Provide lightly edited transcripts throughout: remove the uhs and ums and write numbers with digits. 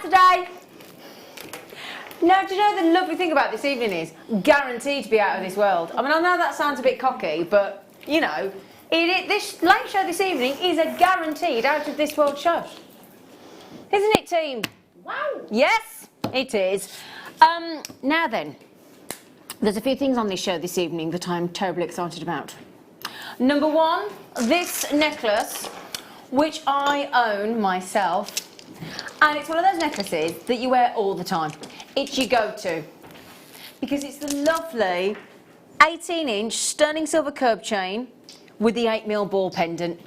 Saturday. Now, do you know the lovely thing about this evening is guaranteed to be out of this world. I mean, I know that sounds a bit cocky, but, you know, this late show this evening is a guaranteed out of this world show. Isn't it, team? Wow. Yes, it is. Now then, there's a few things on this show this evening that I'm terribly excited about. Number one, this necklace, which I own myself, and it's one of those necklaces that you wear all the time. It's your go-to because it's the lovely 18-inch sterling silver curb chain with the 8mm ball pendant,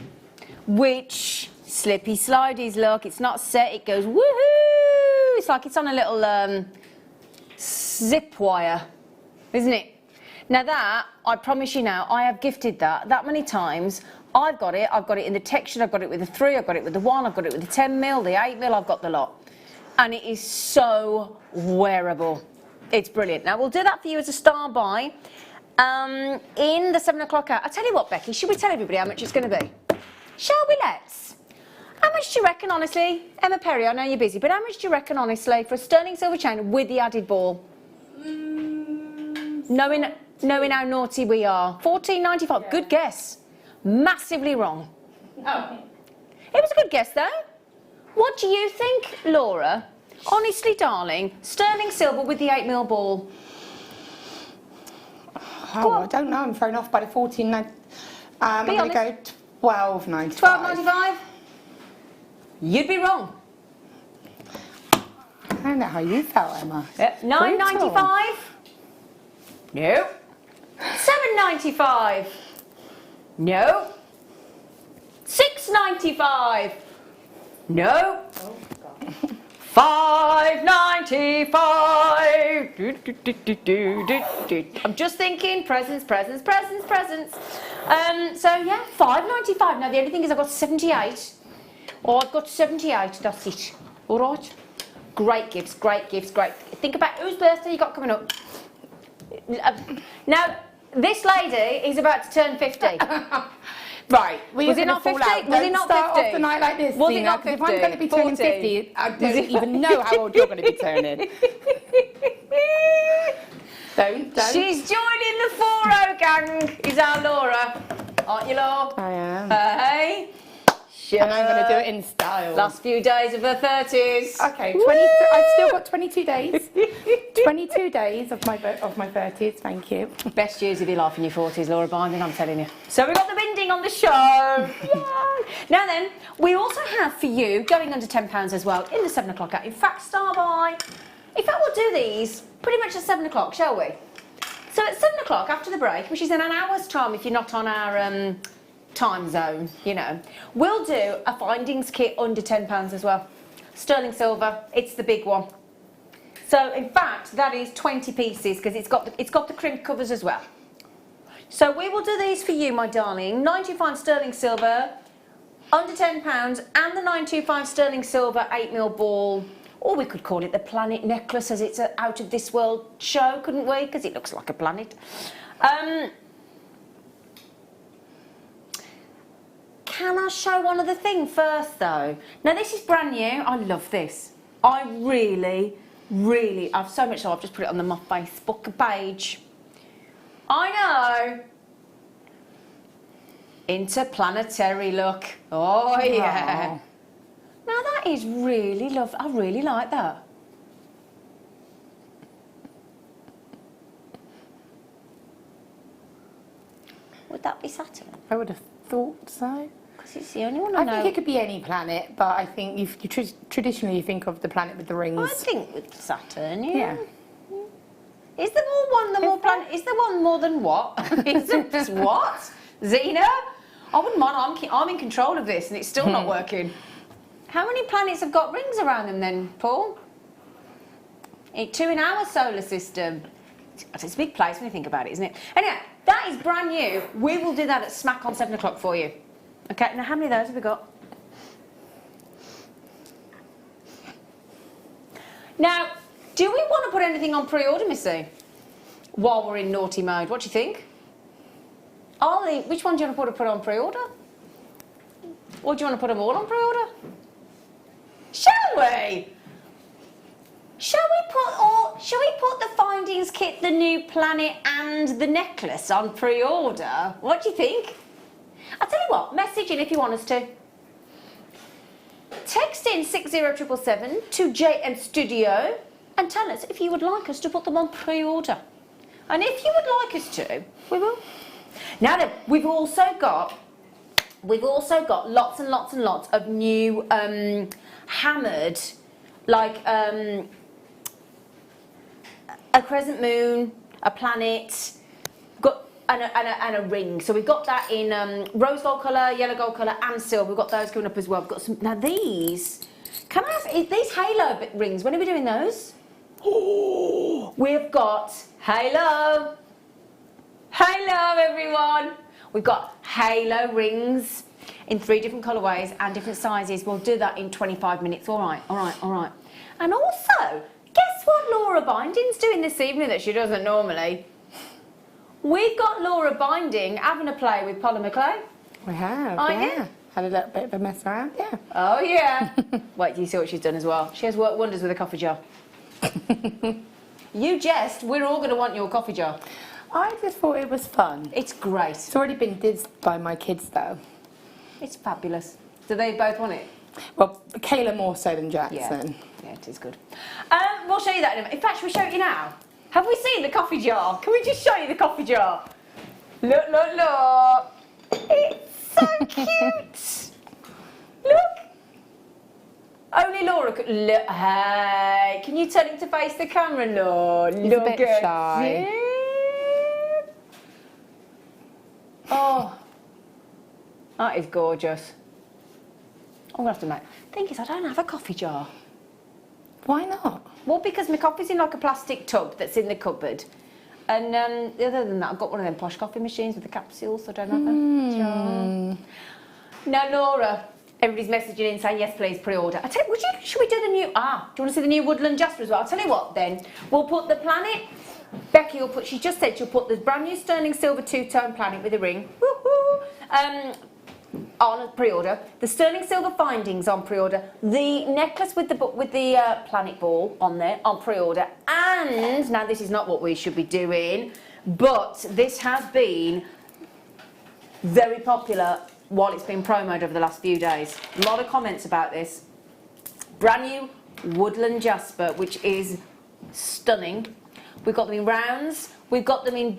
which slippy slidies look. It's not set, it goes woohoo! It's like it's on a little zip wire, isn't it? Now that, I promise you now, I have gifted that many times. I've got it in the texture, I've got it with the 3, I've got it with the 1, I've got it with the 10mm, the 8mm, I've got the lot. And it is so wearable. It's brilliant. Now we'll do that for you as a star buy in the 7 o'clock hour. I tell you what, Becky, should we tell everybody how much it's going to be? Shall we? Let's. How much do you reckon, honestly? Emma Perry, I know you're busy, but how much do you reckon, honestly, for a sterling silver chain with the added ball? Knowing how naughty we are. $14.95. Yeah. Good guess. Massively wrong. Oh. It was a good guess, though. What do you think, Laura? Honestly, darling, sterling silver with the 8mm ball. Oh, I don't know. I'm thrown off by the $14.95. I'm going to go $12.95. $12.95? You'd be wrong. I don't know how you felt, Emma. Yep. $9.95? No. $7.95? No. $6.95? No. Oh, $5.95. I'm just thinking presents. So yeah, $5.95. Now the only thing is I've got 78. Oh, I've got 78. That's it. All right. Great gifts. Think about whose birthday you got coming up. Now this lady is about to turn 50. Right, was it not 50? Was it not 50? Start off the night like this, was it not 50? If I'm going to be turning 40? 50, I don't even know how old you're going to be turning. Don't. She's joining the 4-0 gang, is our Laura. Aren't you, Laura? I am. Hey. Sure. And I'm going to do it in style. Last few days of her 30s. Okay, I've still got 22 days. 22 days of my 30s, thank you. Best years of your life in your 40s, Laura Binding, I'm telling you. So we've got the binding on the show. Yay. Now then, we also have for you, going under £10 as well, in the 7 o'clock hour. In fact, star buy. In fact, we'll do these pretty much at 7 o'clock, shall we? So at 7 o'clock after the break, which is in an hour's time if you're not on our time zone, you know, we'll do a findings kit under £10 as well. Sterling silver, it's the big one. So in fact, that is 20 pieces because it's got the crimp covers as well. So we will do these for you, my darling. 925 sterling silver, under £10, and the 925 sterling silver 8mm ball. Or we could call it the planet necklace, as it's an out of this world show, couldn't we? Because it looks like a planet. Can I show one other thing first, though? Now, this is brand new. I love this. I really, I've so much so I've just put it on my Facebook page. I know. Interplanetary look. Oh, yeah. Aww. Now, that is really lovely. I really like that. Would that be Saturn? I would have thought so. Because it's the only one I know. I think it could be any planet, but I think you traditionally you think of the planet with the rings. I think with Saturn, yeah. Is there more planet? Is there one more than what? Is there just what? Xena? I wouldn't mind. I'm in control of this, and it's still not working. How many planets have got rings around them then, Paul? 2 in our solar system. It's a big place when you think about it, isn't it? Anyway, that is brand new. We will do that at smack on 7 o'clock for you. Okay, now how many of those have we got? Now, do we want to put anything on pre-order, Missy? While we're in naughty mode, what do you think? Ollie, which one do you want to put on pre-order? Or do you want to put them all on pre-order? Shall we? Shall we put the findings kit, the new planet, and the necklace on pre-order? What do you think? I'll tell you what. Message in if you want us to. Text in 60777 to JM Studio and tell us if you would like us to put them on pre-order. And if you would like us to, we will. Now then, we've also got lots and lots and lots of new hammered, like a crescent moon, a planet, and a ring. So we've got that in rose gold colour, yellow gold colour, and silver. We've got those coming up as well. We've got some. Now these, can I ask, these halo rings? When are we doing those? Oh, we've got halo. Hello everyone. We've got halo rings in 3 different colourways and different sizes. We'll do that in 25 minutes. All right. And also, guess what Laura Binding's doing this evening that she doesn't normally? We've got Laura Binding having a play with polymer clay. We have, yeah. Had a little bit of a mess around, yeah. Oh, yeah. Wait till you see what she's done as well. She has worked wonders with a coffee jar. You jest, we're all going to want your coffee jar. I just thought it was fun. It's great. It's already been dizzed by my kids, though. It's fabulous. Do they both want it? Well, Kayla more so than Jackson. Yeah, it is good. We'll show you that in a minute. In fact, shall we show it you now? Have we seen the coffee jar? Can we just show you the coffee jar? Look. It's so cute. Look. Only Laura could. Look. Hey, can you turn it to face the camera, Laura? He's a bit shy. It. Oh, that is gorgeous. I'm gonna have to make. Thing is, I don't have a coffee jar. Why not? Well, because my coffee's in like a plastic tub that's in the cupboard. And other than that, I've got one of them posh coffee machines with the capsules, so I don't have a jar. Now, Laura, everybody's messaging in saying, yes, please, pre-order. I tell you, should we do the new, do you want to see the new Woodland Jasper as well? I'll tell you what then, we'll put the planet, Becky will put, she just said she'll put the brand new sterling silver two-tone planet with a ring. Woohoo! On pre-order, the sterling silver findings on pre-order, the necklace with the planet ball on there on pre-order, and now this is not what we should be doing, but this has been very popular while it's been promoted over the last few days. A lot of comments about this. Brand new Woodland Jasper, which is stunning. We've got them in rounds. We've got them in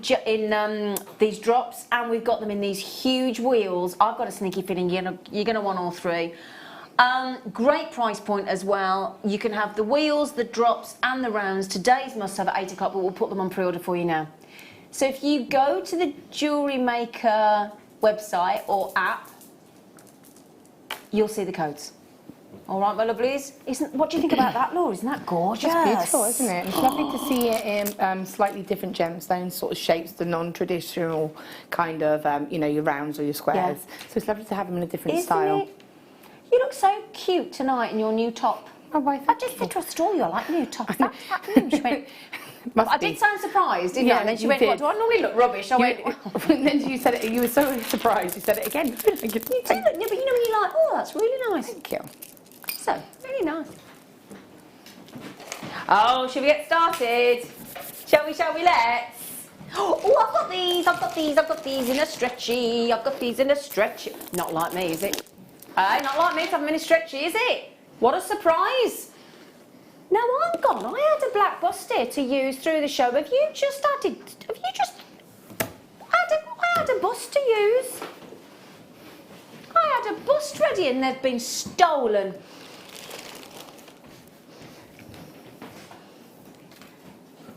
these drops, and we've got them in these huge wheels. I've got a sneaky feeling you're going to want all 3. Great price point as well. You can have the wheels, the drops, and the rounds. Today's must have at 8 o'clock, but we'll put them on pre-order for you now. So if you go to the Jewellery Maker website or app, you'll see the codes. All right, my lovelies. What do you think about that, Laura? Isn't that gorgeous? It's beautiful, isn't it? It's lovely to see it in slightly different gemstones, sort of shapes, the non-traditional kind of, your rounds or your squares. Yeah. So it's lovely to have them in a different style. It? You look so cute tonight in your new top. Oh, why, I just said to her, "Store, you like new top." She went. I did sound surprised, didn't I? And then she went, "What, do I normally look rubbish?" I went. And then you said it. You were so surprised. You said it again. You do look, but you know when you're like, "Oh, that's really nice." Thank you. So, really nice. Oh, shall we get started? Shall we, let's? Oh, I've got these in a stretchy. I've got these in a stretchy. Not like me, is it? Not like me to have them in a stretchy, is it? What a surprise. Now I'm gone. I had a black bust here to use through the show. I had a bust to use. I had a bust ready and they've been stolen.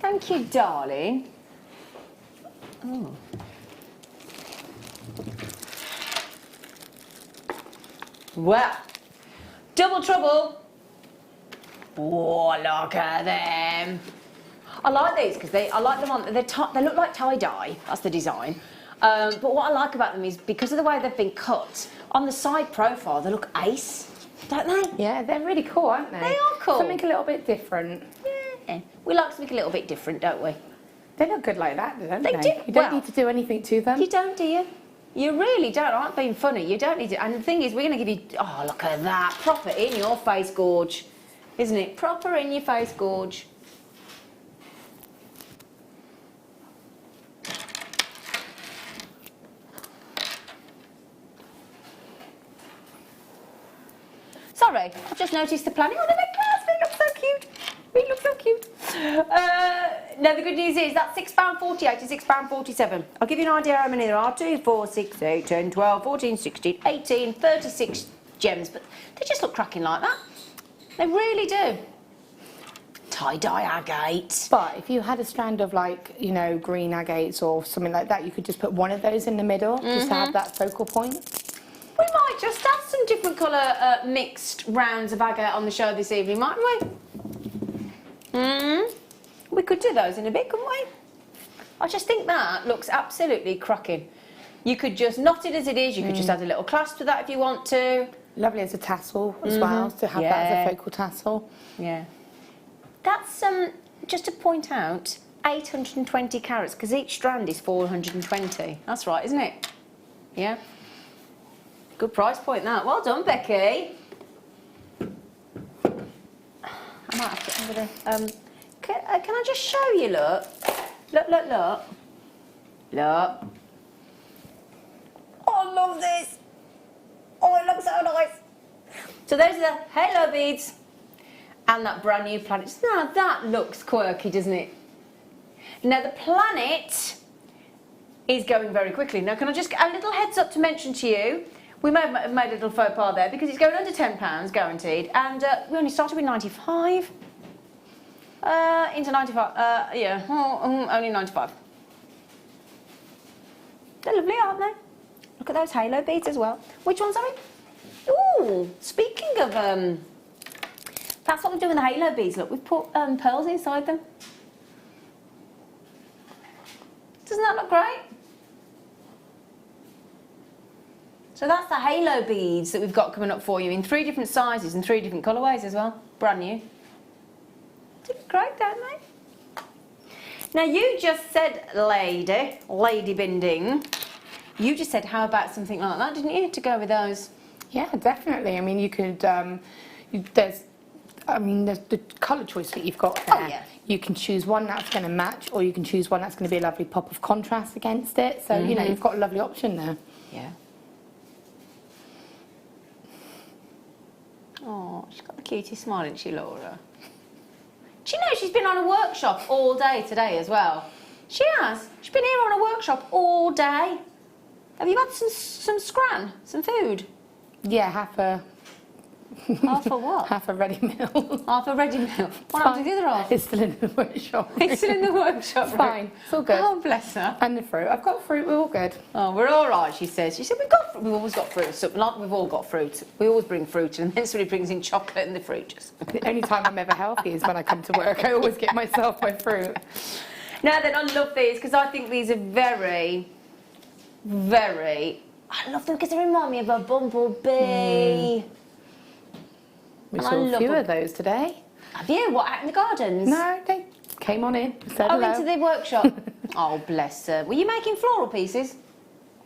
Thank you, darling. Oh. Well, double trouble. Oh, look at them. I like these because I like them on. They look like tie-dye. That's the design. But what I like about them is because of the way they've been cut on the side profile, they look ace, don't they? Yeah, they're really cool, aren't they? They are cool. Something a little bit different. Yeah, we like something a little bit different, don't we? They look good like that, don't they? They do. You don't need to do anything to them. You don't, do you? You really don't. I'm being funny. You don't need to. And the thing is, we're going to give you. Oh, look at that! Proper in your face gorge. isn't it? Proper in your face gorge. Sorry, I've just noticed the planning on the necklace. They look so cute. They look so cute. Now, the good news is that £6.48 to £6.47. I'll give you an idea how many there are. 2, 4, 6, 8, 10, 12, 14, 16, 18, 36 gems. But they just look cracking like that. They really do. Tie-dye agate. But if you had a strand of like, you know, green agates or something like that, you could just put one of those in the middle, just to have that focal point. We might just have some different colour mixed rounds of agate on the show this evening, mightn't we? We could do those in a bit, couldn't we? I just think that looks absolutely cracking. You could just knot it as it is. You could just add a little clasp to that if you want to. Lovely as a tassel as well, to have that as a focal tassel. Yeah. That's, just to point out, 820 carats, because each strand is 420. That's right, isn't it? Yeah. Good price point, that. Well done, Becky. I might have to, I'm gonna, can I just show you, look? Look, look, look. Look. Oh, I love this. Oh, it looks so nice. So those are the halo beads and that brand new planet. Now that looks quirky, doesn't it? Now the planet is going very quickly. Now can I just get a little heads up to mention to you, we may have made a little faux pas there because it's going under £10 guaranteed, and we only started with 95. Into 95, yeah, only 95. They're lovely, aren't they? Look at those halo beads as well. Which ones are we? Ooh, speaking of, that's what we do with the halo beads. Look, we've put pearls inside them. Doesn't that look great? So that's the halo beads that we've got coming up for you in 3 different sizes and 3 different colourways as well. Brand new. They look great, don't they? Now you just said, lady binding. You just said, how about something like that, didn't you, to go with those? Yeah, definitely. I mean, you could, there's the colour choice that you've got there. Oh, yeah. You can choose one that's going to match, or you can choose one that's going to be a lovely pop of contrast against it. So, you know, you've got a lovely option there. Yeah. Oh, she's got the cutest smile, isn't she, Laura? Do you know she's been on a workshop all day today as well? She has. She's been here on a workshop all day. Have you had some scran, some food? Yeah, half a what? half a ready meal. Half a ready meal. What happened to the other half? It's still in the workshop. It's still in the workshop. It's fine. It's all good. Oh, bless her. And the fruit. I've got fruit. We're all good. Oh, we're all right, she says. She said, we've always got fruit. So, not we've all got fruit. We always bring fruit, and then somebody brings in chocolate and the fruit. Just. The only time I'm ever healthy is when I come to work. I always get myself my fruit. Now then, I love these because I think these are very, very... I love them because they remind me of a bumblebee. We saw a few of those today. Have you? What, out in the gardens? No, they came on in, said hello. Into the workshop. Oh, bless her. Were you making floral pieces?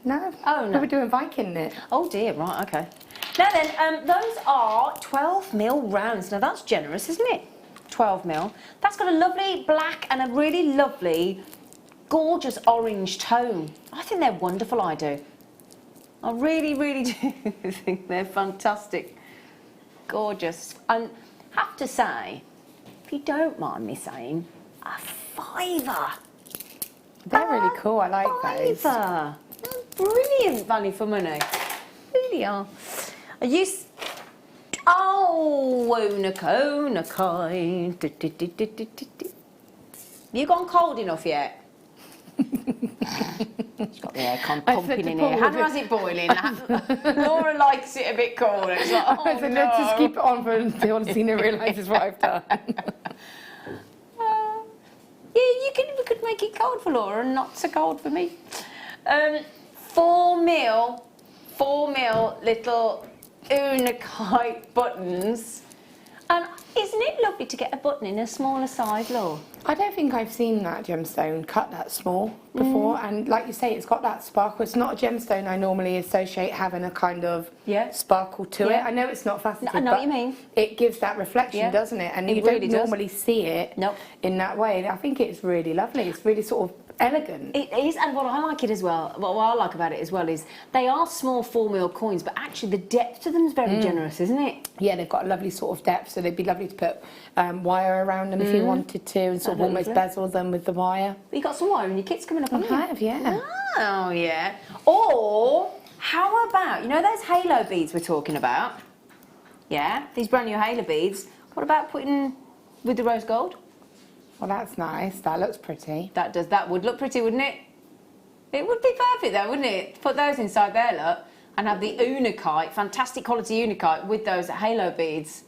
No. Oh, no. We were doing Viking knit. Oh, dear. Right, OK. Now then, those are 12mm rounds. Now, that's generous, isn't it? 12mm. That's got a lovely black and a really lovely, gorgeous orange tone. I think they're wonderful, I do. I really, really do think they're fantastic. Gorgeous. And have to say, if you don't mind me saying, a £5. They're really cool. I like those. £5. Brilliant value for money. Really are. Are you... Oh, you gone cold enough yet? She's got the aircon pumping in here. Hannah has it boiling. Laura likes it a bit colder. It's like, oh, I said, let's just keep it on for until Tina realises what I've done. Yeah, we could make it cold for Laura and not so cold for me. 4mm little Unakite buttons. And isn't it lovely to get a button in a smaller size, Law? I don't think I've seen that gemstone cut that small before, and like you say, it's got that sparkle. It's not a gemstone I normally associate having a kind of sparkle to it. I know it's not faceted, I know what you mean. It gives that reflection, doesn't it? And you really don't normally see it in that way. I think it's really lovely. It's really sort of elegant. It is, and what I like it as well, what I like about it as well is they are small 4mm coins, but actually the depth to them is very generous, isn't it? Yeah, they've got a lovely sort of depth, so they'd be lovely to put wire around them if you wanted to, and sort of almost bezel them with the wire. But you got some wire in your kit's coming up, haven't you? I have, yeah. Oh, yeah. Or, how about, you know those halo beads we're talking about? Yeah, these brand new halo beads. What about putting with the rose gold? Well, that's nice. That looks pretty. That would look pretty, wouldn't it? It would be perfect though, wouldn't it? Put those inside there, look, and have the unakite, fantastic quality unakite with those halo beads.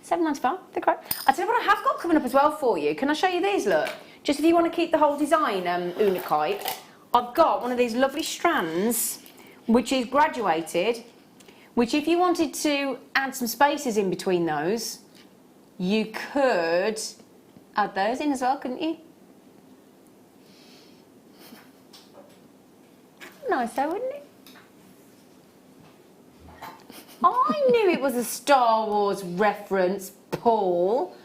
£7.95, they're great. I tell you what I have got coming up as well for you. Can I show you these, look? Just if you want to keep the whole design unakite, I've got one of these lovely strands, which is graduated, which if you wanted to add some spaces in between those, you could add those in as well, couldn't you? Nice though, wouldn't it? I knew it was a Star Wars reference, Paul.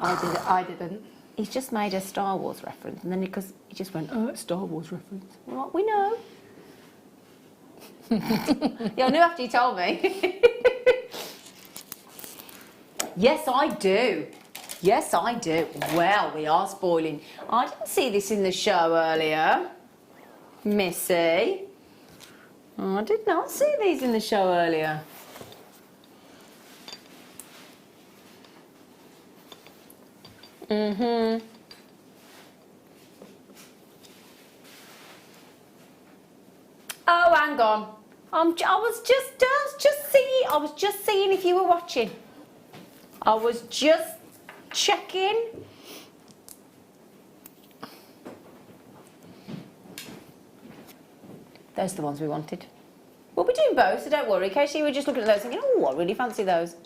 I didn't. He's just made a Star Wars reference, and then because he just went, oh, it's Star Wars reference. Well, we know. Yeah, I knew after you told me. Yes, I do. Yes, I do. Well, we are spoiling. I didn't see this in the show earlier, Missy. I did not see these in the show earlier. Oh, hang on. I was just seeing if you were watching. I was just checking. Those are the ones we wanted. We'll be doing both, so don't worry. In case you were just looking at those thinking, oh, I really fancy those.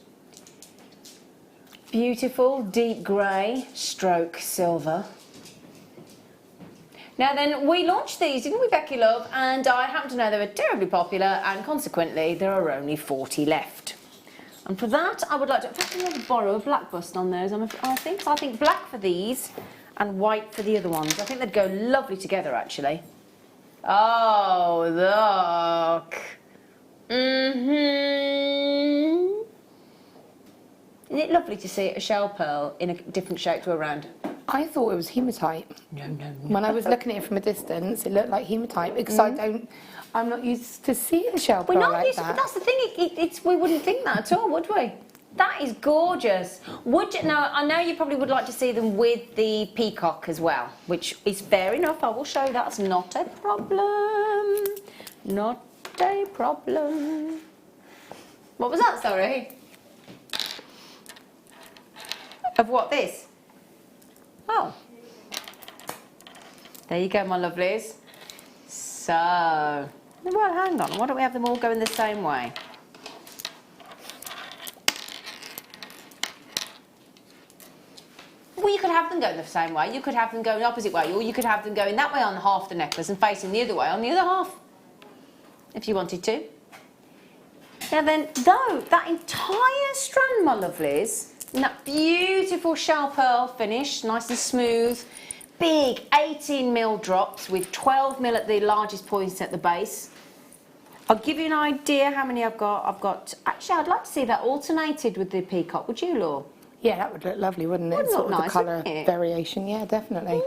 Beautiful deep grey stroke silver. Now then, we launched these, didn't we, Becky Love? And I happen to know they were terribly popular, and consequently there are only 40 left. And for that, I would like to, in fact, I'm going to borrow a black bust on those, I think. So I think black for these and white for the other ones. I think they'd go lovely together, actually. Oh, look. Isn't it lovely to see a shell pearl in a different shape to a round? I thought it was hematite. No. When I was looking at it from a distance, it looked like hematite because I'm not used to seeing a shell pearl like that. That's the thing. We wouldn't think that at all, would we? That is gorgeous. Now, I know you probably would like to see them with the peacock as well, which is fair enough. I will show you that's not a problem. Not a problem. What was that, sorry? Of what, this? Oh. There you go, my lovelies. So, well, hang on. Why don't we have them all going the same way? Well, you could have them going the same way. You could have them going the opposite way. Or you could have them going that way on half the necklace and facing the other way on the other half. If you wanted to. Now then, though, that entire strand, my lovelies, and that beautiful shell pearl finish, nice and smooth, big 18mm drops with 12mm at the largest point at the base. I'll give you an idea how many I've got. Actually, I'd like to see that alternated with the peacock. Would you, Law? Yeah, that would look lovely, wouldn't it? Would sort look of nice, the colour wouldn't it? variation, yeah, definitely.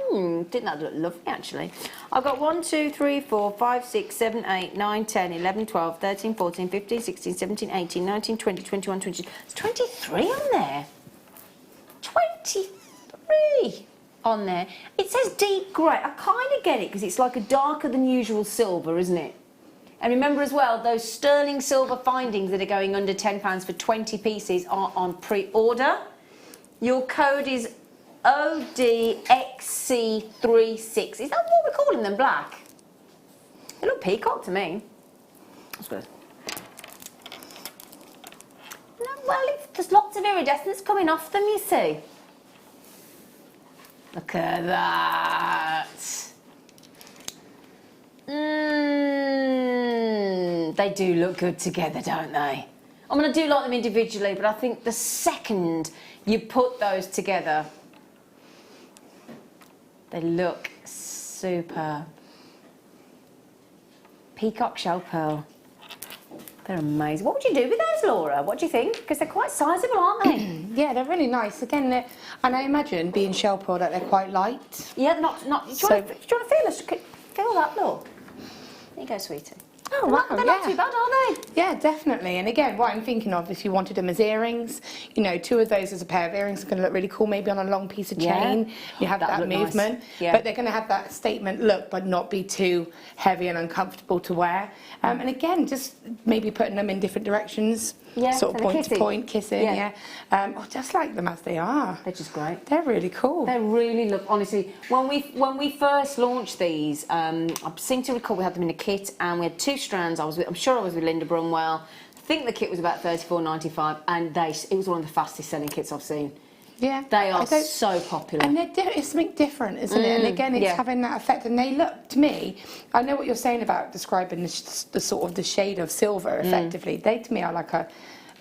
Didn't that look lovely, actually? I've got 1, 2, 3, 4, 5, 6, 7, 8, 9, 10, 11, 12, 13, 14, 15, 16, 17, 18, 19, 20, 21, 22. There's 23 on there. 23 on there. It says deep grey. I kind of get it because it's like a darker than usual silver, isn't it? And remember as well, those sterling silver findings that are going under £10 for 20 pieces are on pre-order. Your code is ODXC36. Is that what we're calling them, black? They look peacock to me. That's good. well, there's lots of iridescence coming off them, you see. Look at that. They do look good together, don't they? I mean, I do like them individually, but I think the second you put those together, they look superb. Peacock shell pearl. They're amazing. What would you do with those, Laura? What do you think? Because they're quite sizable, aren't they? Yeah, they're really nice. Again, and I imagine being shell pearl that they're quite light. Yeah, not. Do you want to feel that? Look. There you go, sweetie. Oh, wow, they're not too bad, are they? Yeah, definitely. And again, what I'm thinking of, if you wanted them as earrings, you know, 2 of those as a pair of earrings are going to look really cool, maybe on a long piece of chain. You have that movement. Nice. Yeah. But they're going to have that statement look, but not be too heavy and uncomfortable to wear. And again, just maybe putting them in different directions. Yeah, sort of point to point, kissing, Yeah. Or just like them as they are. They're just great. They're really cool. They really look, honestly, when we first launched these, I seem to recall we had them in a kit and we had 2 strands. I'm sure I was with Linda Brunwell. I think the kit was about $34.95 and it was one of the fastest selling kits I've seen. Yeah. They are so popular. And it's something different, isn't it? And again, it's having that effect. And they look, to me, I know what you're saying about describing the sort of the shade of silver, effectively. They, to me, are like a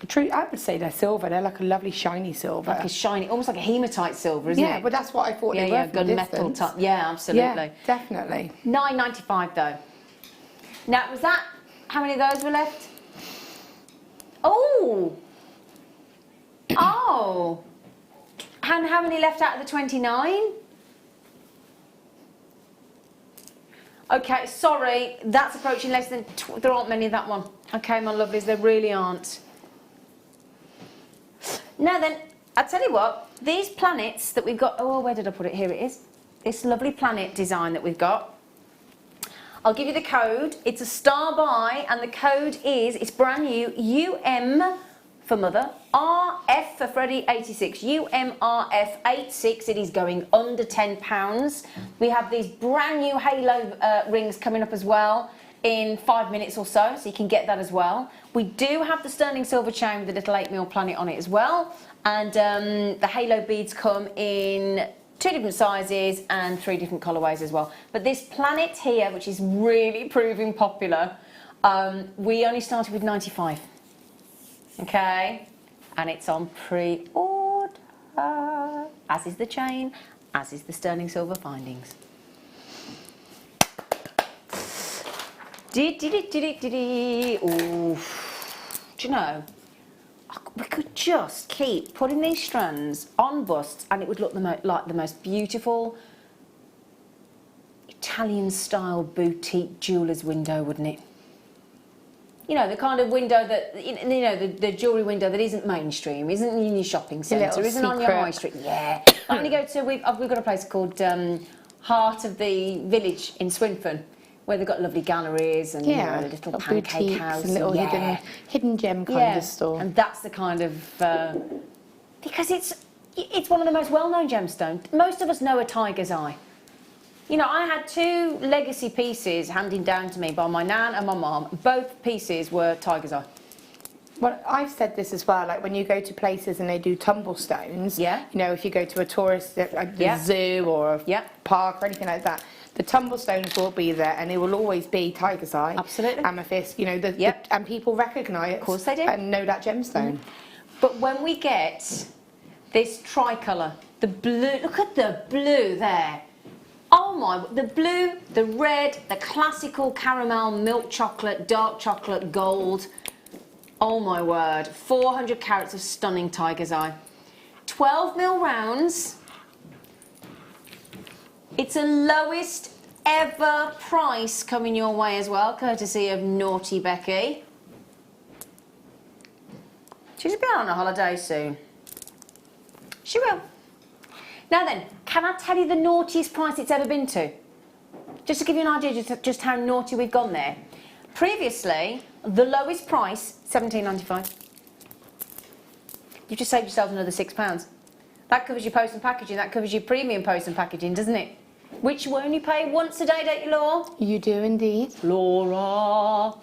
true, I would say they're silver. They're like a lovely shiny silver. Like a shiny, almost like a hematite silver, isn't it? Yeah, but that's what I thought they were. Yeah, gunmetal type. Yeah, absolutely. Yeah, definitely. $9.95 though. Now, was that, how many of those were left? Oh! Oh! And how many left out of the 29? Okay, sorry, that's approaching less than, there aren't many of that one. Okay, my lovelies, there really aren't. Now then, I'll tell you what, these planets that we've got, oh, where did I put it? Here it is. This lovely planet design that we've got. I'll give you the code. It's a star buy, and the code is, it's brand new, UM for mother, RF for Freddie 86, UMRF 86. It is going under £10. We have these brand new halo rings coming up as well in 5 minutes or so you can get that as well. We do have the sterling silver chain with the little 8mm planet on it as well, and the halo beads come in 2 different sizes and 3 different colourways as well. But this planet here, which is really proving popular, we only started with 95. Okay, and it's on pre-order, as is the chain, as is the sterling silver findings. Oh, do you know, we could just keep putting these strands on busts and it would look like the most beautiful Italian-style boutique jeweller's window, wouldn't it? You know, the kind of window that, you know, the jewellery window that isn't mainstream, isn't in your shopping centre, isn't on your high street. Yeah. I'm going to go to, we've got a place called Heart of the Village in Swinfen, where they've got lovely galleries and you know, a little pancake house. And little hidden gem kind of store. And that's the kind of, because it's one of the most well-known gemstones. Most of us know a tiger's eye. You know, I had 2 legacy pieces handed down to me by my nan and my mum. Both pieces were tiger's eye. Well, I've said this as well, like when you go to places and they do tumble stones, you know, if you go to a tourist zoo or a park or anything like that, the tumble stones will be there and it will always be tiger's eye. Absolutely. Amethyst, you know, and people recognise it. Of course they do. And know that gemstone. But when we get this tricolour, the blue, look at the blue there. Oh my, the blue, the red, the classical caramel, milk chocolate, dark chocolate, gold. Oh my word, 400 carats of stunning tiger's eye. 12mm rounds. It's a lowest ever price coming your way as well, courtesy of Naughty Becky. She's going on a holiday soon. She will. Now then, can I tell you the naughtiest price it's ever been to? Just to give you an idea just how naughty we've gone there. Previously, the lowest price, $17.95. You've just saved yourself another £6. That covers your post and packaging, that covers your premium post and packaging, doesn't it? Which you only pay once a day, don't you, Laura? You do indeed. Laura.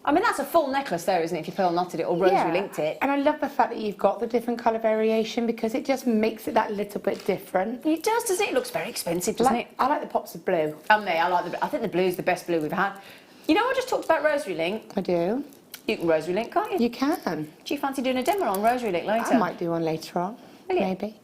I mean, that's a full necklace there, isn't it, if you pearl knotted it or rosary linked it. And I love the fact that you've got the different colour variation because it just makes it that little bit different. It does, doesn't it? It looks very expensive, doesn't it? I like the pops of blue. And me, I think the blue's the best blue we've had. You know, I just talked about rosary link. I do. You can rosary link, can't you? You can. Do you fancy doing a demo on rosary link later? I might do one later on. Will you? Maybe.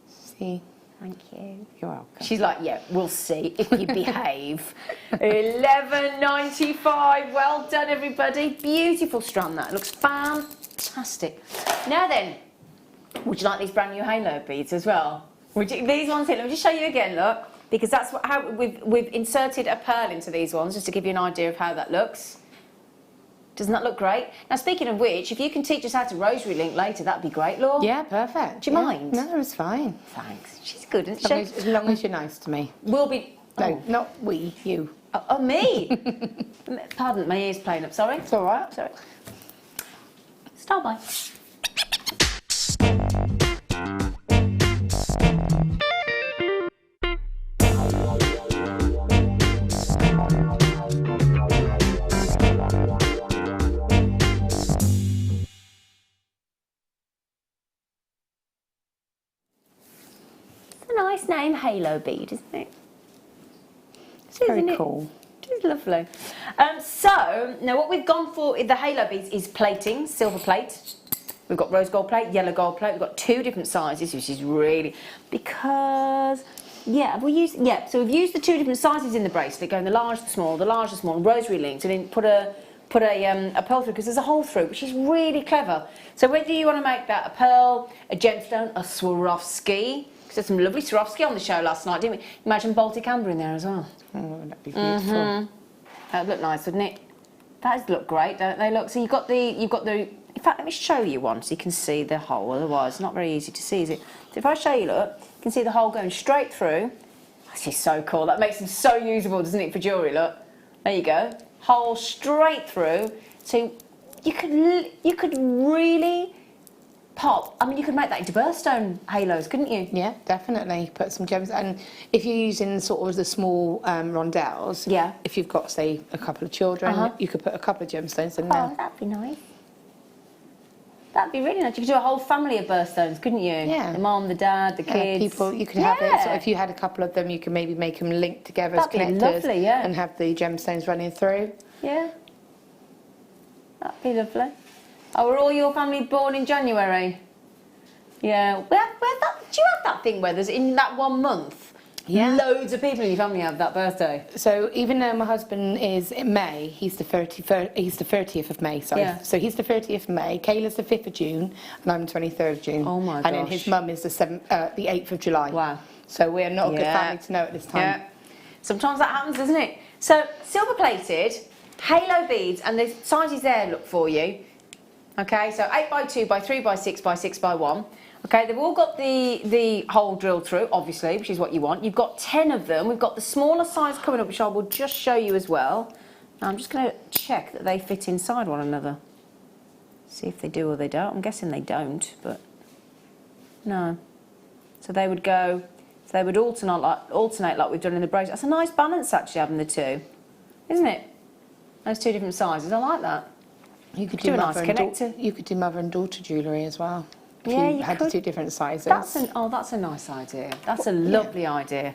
See. Thank you. You're welcome. She's like, yeah, we'll see if you behave. $11.95. Well done, everybody. Beautiful strand that. It looks fantastic. Now then, would you like these brand new halo beads as well? These ones here, let me just show you again, look, because that's how we've inserted a pearl into these ones, just to give you an idea of how that looks. Doesn't that look great? Now, speaking of which, if you can teach us how to rosary link later, that'd be great, Laura. Yeah, perfect. Do you mind? No, it's fine. Thanks. She's good, isn't she? As long as you're nice to me. We'll be... No, not we, you. Oh, me? Pardon, my ear's playing up. Sorry. It's all right. Sorry. Start by. Nice name, halo bead, isn't it? It's very cool. It is lovely. So now what we've gone for in the halo beads is plating, silver plate. We've got rose gold plate, yellow gold plate. We've got two different sizes, which is really because so we've used the two different sizes in the bracelet, going the large, the small, rosary linked, and then put a pearl through because there's a hole through, which is really clever. So whether you want to make that a pearl, a gemstone, a Swarovski. There's some lovely Swarovski on the show last night, didn't we? Imagine Baltic Amber in there as well. Oh, that'd be beautiful. That'd look nice, wouldn't it? That does look great, don't they? Look, so you've got the. In fact, let me show you one so you can see the hole. Otherwise, it's not very easy to see, is it? So if I show you, look, you can see the hole going straight through. That's just so cool. That makes them so usable, doesn't it, for jewellery? Look, there you go. Hole straight through. So you could really pop. I mean, you could make that into birthstone halos, couldn't you? Yeah, definitely. Put some gems, and if you're using sort of the small rondelles, if you've got, say, a couple of children, you could put a couple of gemstones in there. Oh, that'd be nice. That'd be really nice. You could do a whole family of birthstones, couldn't you? Yeah. The mom, the dad, the kids. People, you could have it. So if you had a couple of them, you could maybe make them link together as That'd be connectors, lovely, yeah. and have the gemstones running through. Yeah. That'd be lovely. Oh, were all your family born in January? Yeah. Do you have that thing where there's in that 1 month, loads of people in your family have that birthday? So even though my husband is in May, he's the 30th of May, sorry. Yeah. So he's the 30th of May, Kayla's the 5th of June, and I'm the 23rd of June. Oh my And then gosh. his mum is the 8th of July. Wow. So we're not a good family to know at this time. Yeah. Sometimes that happens, doesn't it? So silver plated, halo beads, and the sizes there look for you. Okay, so 8x2 by 3x6 by 6x1. Okay, they've all got the hole drilled through, obviously, which is what you want. You've got 10 of them. We've got the smaller size coming up, which I will just show you as well. Now, I'm just going to check that they fit inside one another. See if they do or they don't. I'm guessing they don't, but no. So they would go. So they would alternate like we've done in the bracelet. That's a nice balance, actually, having the two, isn't it? Those two different sizes. I like that. You could do a nice connector. You could do mother and daughter jewellery as well. If Yeah, you you had could. the two different sizes. That's a nice idea. That's a lovely idea.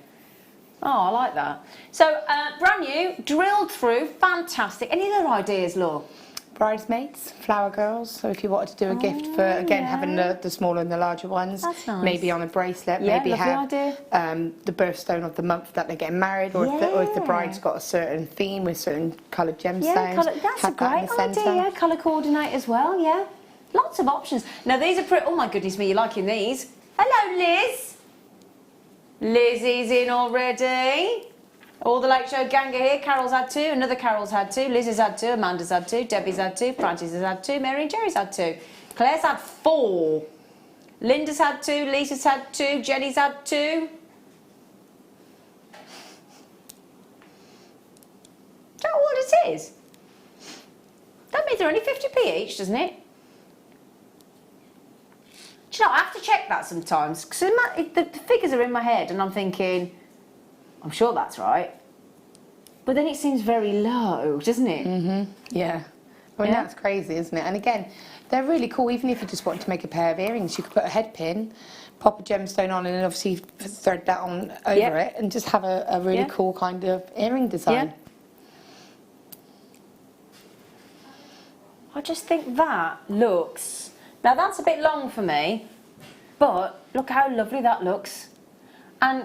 Oh, I like that. So, brand new, drilled through, fantastic. Any other ideas, Laura? Bridesmaids, flower girls. So if you wanted to do a gift for, again, having the smaller and the larger ones. That's nice. Maybe on a bracelet. Yeah, maybe lovely have idea. The birthstone of the month that they're getting married, or, if the bride's got a certain theme with certain coloured gemstones. Yeah, that's a great idea. Yeah, colour coordinate as well, yeah. Lots of options. Now, these are pretty... Oh, my goodness me, you're liking these. Hello, Liz. Liz is in already. All the Late Show gang are here. Carol's had two. Another Carol's had two. Liz has had two. Amanda's had two. Debbie's had two. Frances has had two. Mary and Jerry's had two. Claire's had 4. Linda's had 2. Lisa's had 2. Jenny's had 2. Is that what it is? That means they're only 50p each, doesn't it? Do you know, I have to check that sometimes, because the figures are in my head and I'm thinking, I'm sure that's right. But then it seems very low, doesn't it? Mm-hmm. Yeah. I mean, that's crazy, isn't it? And again, they're really cool. Even if you just want to make a pair of earrings, you could put a head pin, pop a gemstone on, and then obviously thread that on over it, and just have a really cool kind of earring design. I just think that looks... Now, that's a bit long for me, but look how lovely that looks. And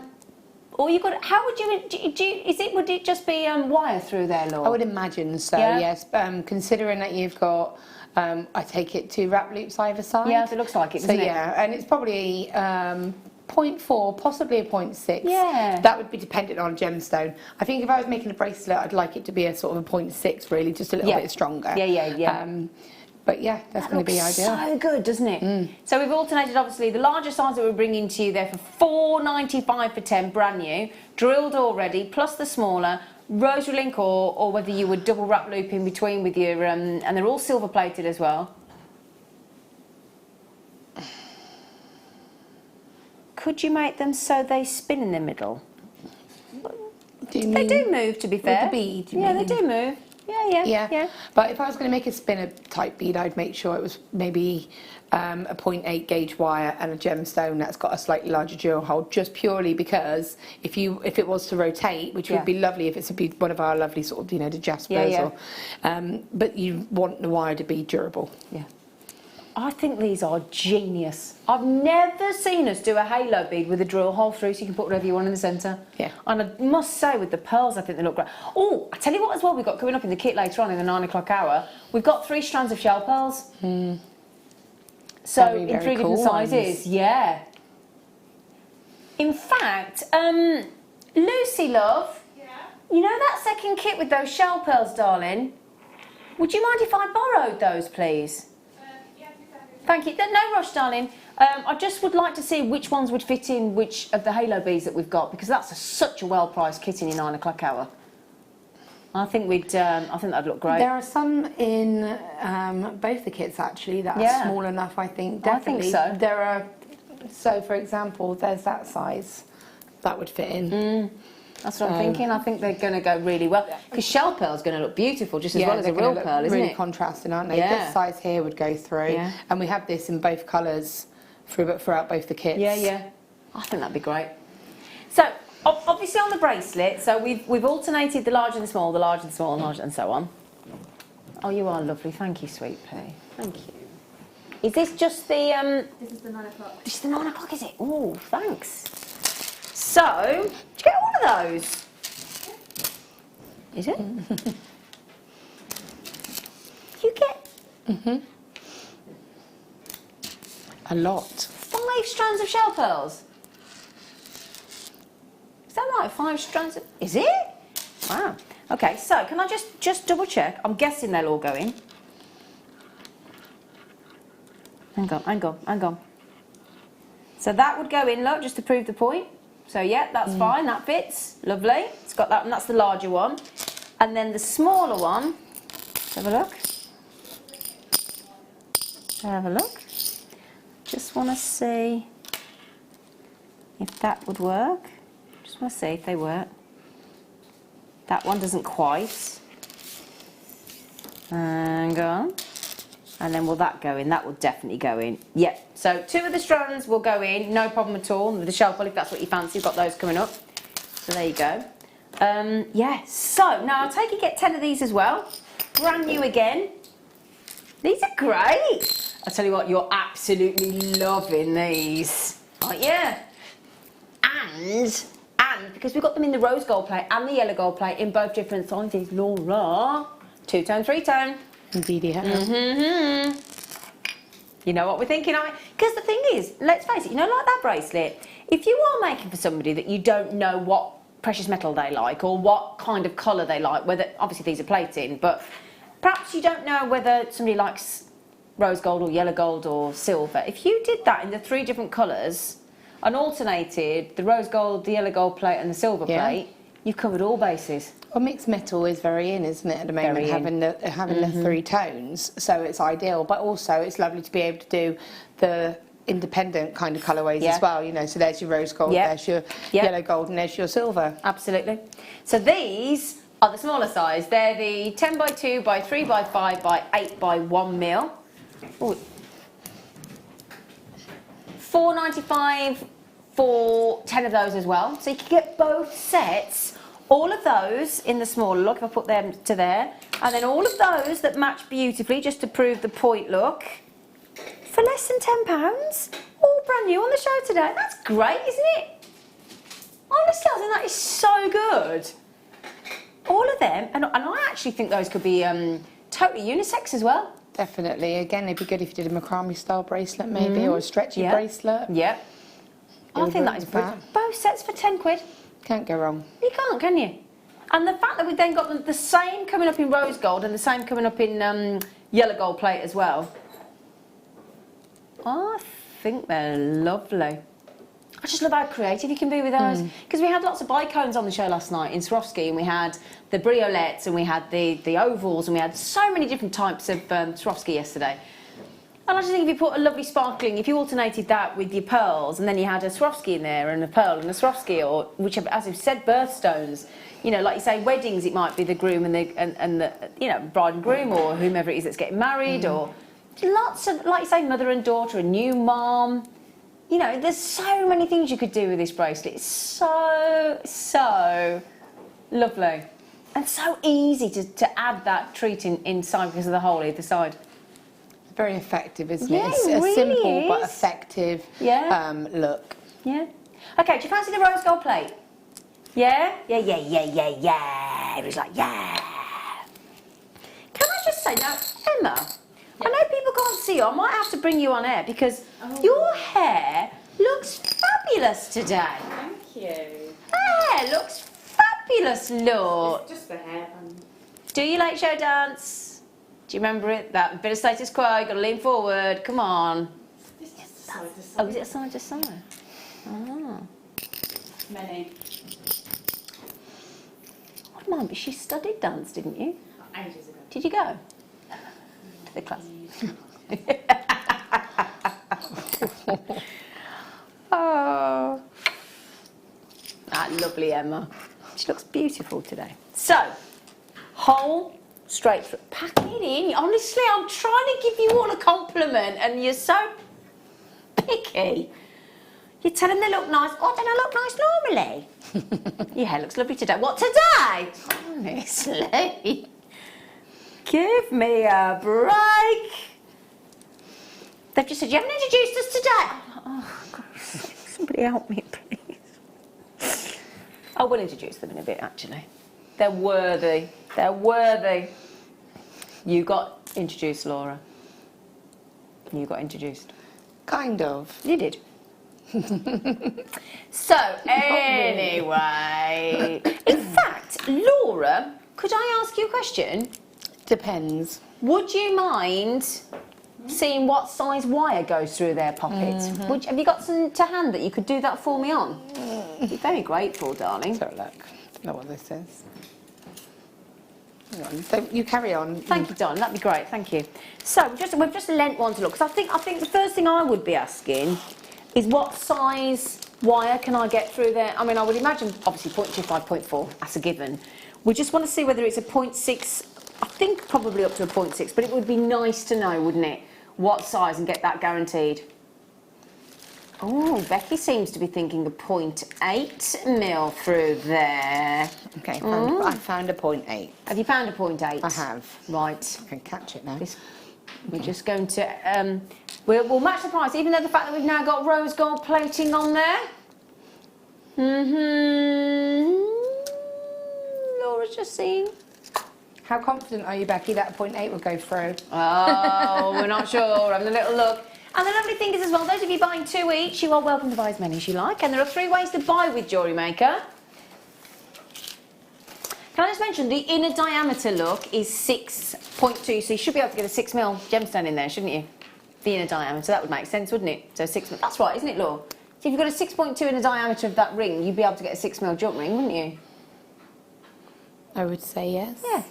all you got... How would you... would it just be wire through there, Laura? I would imagine so, yes. Considering that you've got... I take it 2 wrap loops either side. Yeah, it looks like it, doesn't it? Yeah, and it's probably 0.4, possibly a 0.6. Yeah. That would be dependent on gemstone. I think if I was making a bracelet, I'd like it to be a sort of a 0.6, really, just a little bit stronger. But yeah, that's going to be ideal. So good, doesn't it? So we've alternated, obviously, the larger size that we're bringing to you there for $4.95 for 10, brand new, drilled already, plus the smaller, rosary link or whether you would double wrap loop in between with your, and they're all silver plated as well. Could you make them so they spin in the middle? They do move, to be fair. With the bead, yeah, they do move. Yeah. But if I was going to make a spinner type bead, I'd make sure it was maybe a 0.8 gauge wire and a gemstone that's got a slightly larger jewel hole, just purely because if it was to rotate, which would be lovely if it's one of our lovely sort of, the Jaspers, but you want the wire to be durable. Yeah. I think these are genius. I've never seen us do a halo bead with a drill hole through, so you can put whatever you want in the centre. Yeah. And I must say, with the pearls, I think they look great. Oh, I tell you what as well we've got coming up in the kit later on in the 9 o'clock hour, we've got 3 strands of shell pearls. So in 3 different sizes. Yeah. In fact, Lucy, love, you know that second kit with those shell pearls, darling? Would you mind if I borrowed those, please? Thank you. No rush, darling. I just would like to see which ones would fit in which of the halo beads that we've got, because that's such a well-priced kit in your 9 o'clock hour. I think that'd look great. There are some in both the kits actually that are small enough. I think definitely. I think so. There are. So, for example, there's that size that would fit in. That's what I'm thinking. I think they're going to go really well, because shell pearl's going to look beautiful just as well as a real pearl, isn't really it? contrasting, aren't they? Yeah. This size here would go through, and we have this in both colours throughout both the kits. Yeah. I think that'd be great. So obviously on the bracelet, so we've alternated the large and the small, the large and the small, and large and so on. Oh, you are lovely. Thank you, sweet pea. Thank you. Is this just the? This is the 9 o'clock. This is the 9 o'clock, is it? Oh, thanks. So, did you get one of those? Is it? You get a lot. 5 strands of shell pearls. Is that right? 5 strands of... Is it? Wow. Okay, so can I just double check? I'm guessing they'll all go in. Hang on. So that would go in, look, just to prove the point. So yeah, that's fine, that fits. Lovely. It's got that, and that's the larger one. And then the smaller one, let's have a look. Just want to see if that would work. Just want to see if they work. That one doesn't quite. Hang on. And then will that go in? That will definitely go in. Yep. So 2 of the strands will go in, no problem at all. The shell pearl, if that's what you fancy, you've got those coming up. So there you go. Yeah. So now I'll take you get 10 of these as well. Brand new again. These are great. I'll tell you what, you're absolutely loving these, aren't you? And because we've got them in the rose gold plate and the yellow gold plate in both different sizes, Laura, 2-tone, 3-tone. Indeed, yeah. You know what we're thinking, because the thing is, let's face it, like that bracelet, if you are making for somebody that you don't know what precious metal they like or what kind of colour they like, whether, obviously these are plating, but perhaps you don't know whether somebody likes rose gold or yellow gold or silver. If you did that in the 3 different colours and alternated the rose gold, the yellow gold plate and the silver plate, you've covered all bases. Well, mixed metal is very in, isn't it, at the moment, having the 3 tones, so it's ideal, but also it's lovely to be able to do the independent kind of colourways as well, so there's your rose gold, there's your yellow gold, and there's your silver. Absolutely. So these are the smaller size. They're the 10 by 2 by 3 by 5 by 8 by 1 mil. Ooh. $4.95 for 10 of those as well. So you can get both sets, all of those in the smaller look, if I put them to there, and then all of those that match beautifully, just to prove the point look, for less than £10. All brand new on the show today. That's great, isn't it? Honestly, I think that is so good. All of them, and I actually think those could be totally unisex as well. Definitely. Again, it'd be good if you did a macrame style bracelet maybe, or a stretchy bracelet. Yep. I think that is brilliant. Both sets for 10 quid. Can't go wrong. You can't, can you? And the fact that we've then got the same coming up in rose gold and the same coming up in yellow gold plate as well. I think they're lovely. I just love how creative you can be with those. Because we had lots of bicones on the show last night in Swarovski, and we had the briolettes, and we had the ovals, and we had so many different types of Swarovski yesterday. And I just think if you put a lovely sparkling, if you alternated that with your pearls, and then you had a Swarovski in there, and a pearl, and a Swarovski, or whichever, as we've said, birthstones. You know, like you say, weddings, it might be the groom and the you know, bride and groom, or whomever it is that's getting married, or lots of, like you say, mother and daughter, a new mom. You know, there's so many things you could do with this bracelet. It's so lovely. And so easy to add that treat inside because of the hole either side. Very effective, isn't Yeah, it? It's it really a simple is. but effective look. Yeah. Okay, do you fancy the rose gold plate? Yeah? Yeah. It was like, yeah. Can I just say, now, Emma, I know people can't see you. I might have to bring you on air because your hair looks fabulous today. Thank you. Hair looks fabulous, look. It's just the hairband. Do you late show dance? Do you remember it? That bit of status quo, got to lean forward. Come on. It's just side to side. Oh, is it a side to side? Oh. Many. What mum? She studied dance, didn't you? Ages ago. Did you go to the class? Oh, that lovely Emma. She looks beautiful today. So, whole straight through. Pack it in. Honestly, I'm trying to give you all a compliment, and you're so picky. You're telling them they look nice. Oh, don't I look nice normally? Your hair looks lovely today. What, today? Honestly. Give me a break. They've just said, you haven't introduced us today. Oh, God, somebody help me, please. I will introduce them in a bit, actually. They're worthy. They're worthy. You got introduced, Laura. You got introduced. Kind of. You did. So, anyway. In fact, Laura, could I ask you a question? Depends. Would you mind seeing what size wire goes through their pockets? Have you got some to hand that you could do that for me on? I'd be very grateful, darling. So look, don't know what this is. Hang on. So you carry on. Thank you, darling. That'd be great. Thank you. So we've just lent one to look. Because I think the first thing I would be asking is what size wire can I get through there? I mean, I would imagine obviously 0.25, 0.4. That's a given. We just want to see whether it's a 0.6. I think probably up to a 0.6, but it would be nice to know, wouldn't it, what size and get that guaranteed. Oh, Becky seems to be thinking a 0.8 mil through there. Okay, I found a 0.8. Have you found a 0.8? I have. Right. I can catch it now. We're just going to, we'll match the price, even though the fact that we've now got rose gold plating on there. Laura's just seeing. How confident are you, Becky, that a 0.8 will go through? Oh, we're not sure. We're having a little look. And the lovely thing is as well, those of you buying 2 each, you are welcome to buy as many as you like. And there are 3 ways to buy with Jewellery Maker. Can I just mention, the inner diameter look is 6.2, so you should be able to get a 6 mil gemstone in there, shouldn't you? The inner diameter, that would make sense, wouldn't it? So 6 mil, that's right, isn't it, Laura? So if you've got a 6.2 in the diameter of that ring, you'd be able to get a 6 mil jump ring, wouldn't you? I would say yes. Yeah.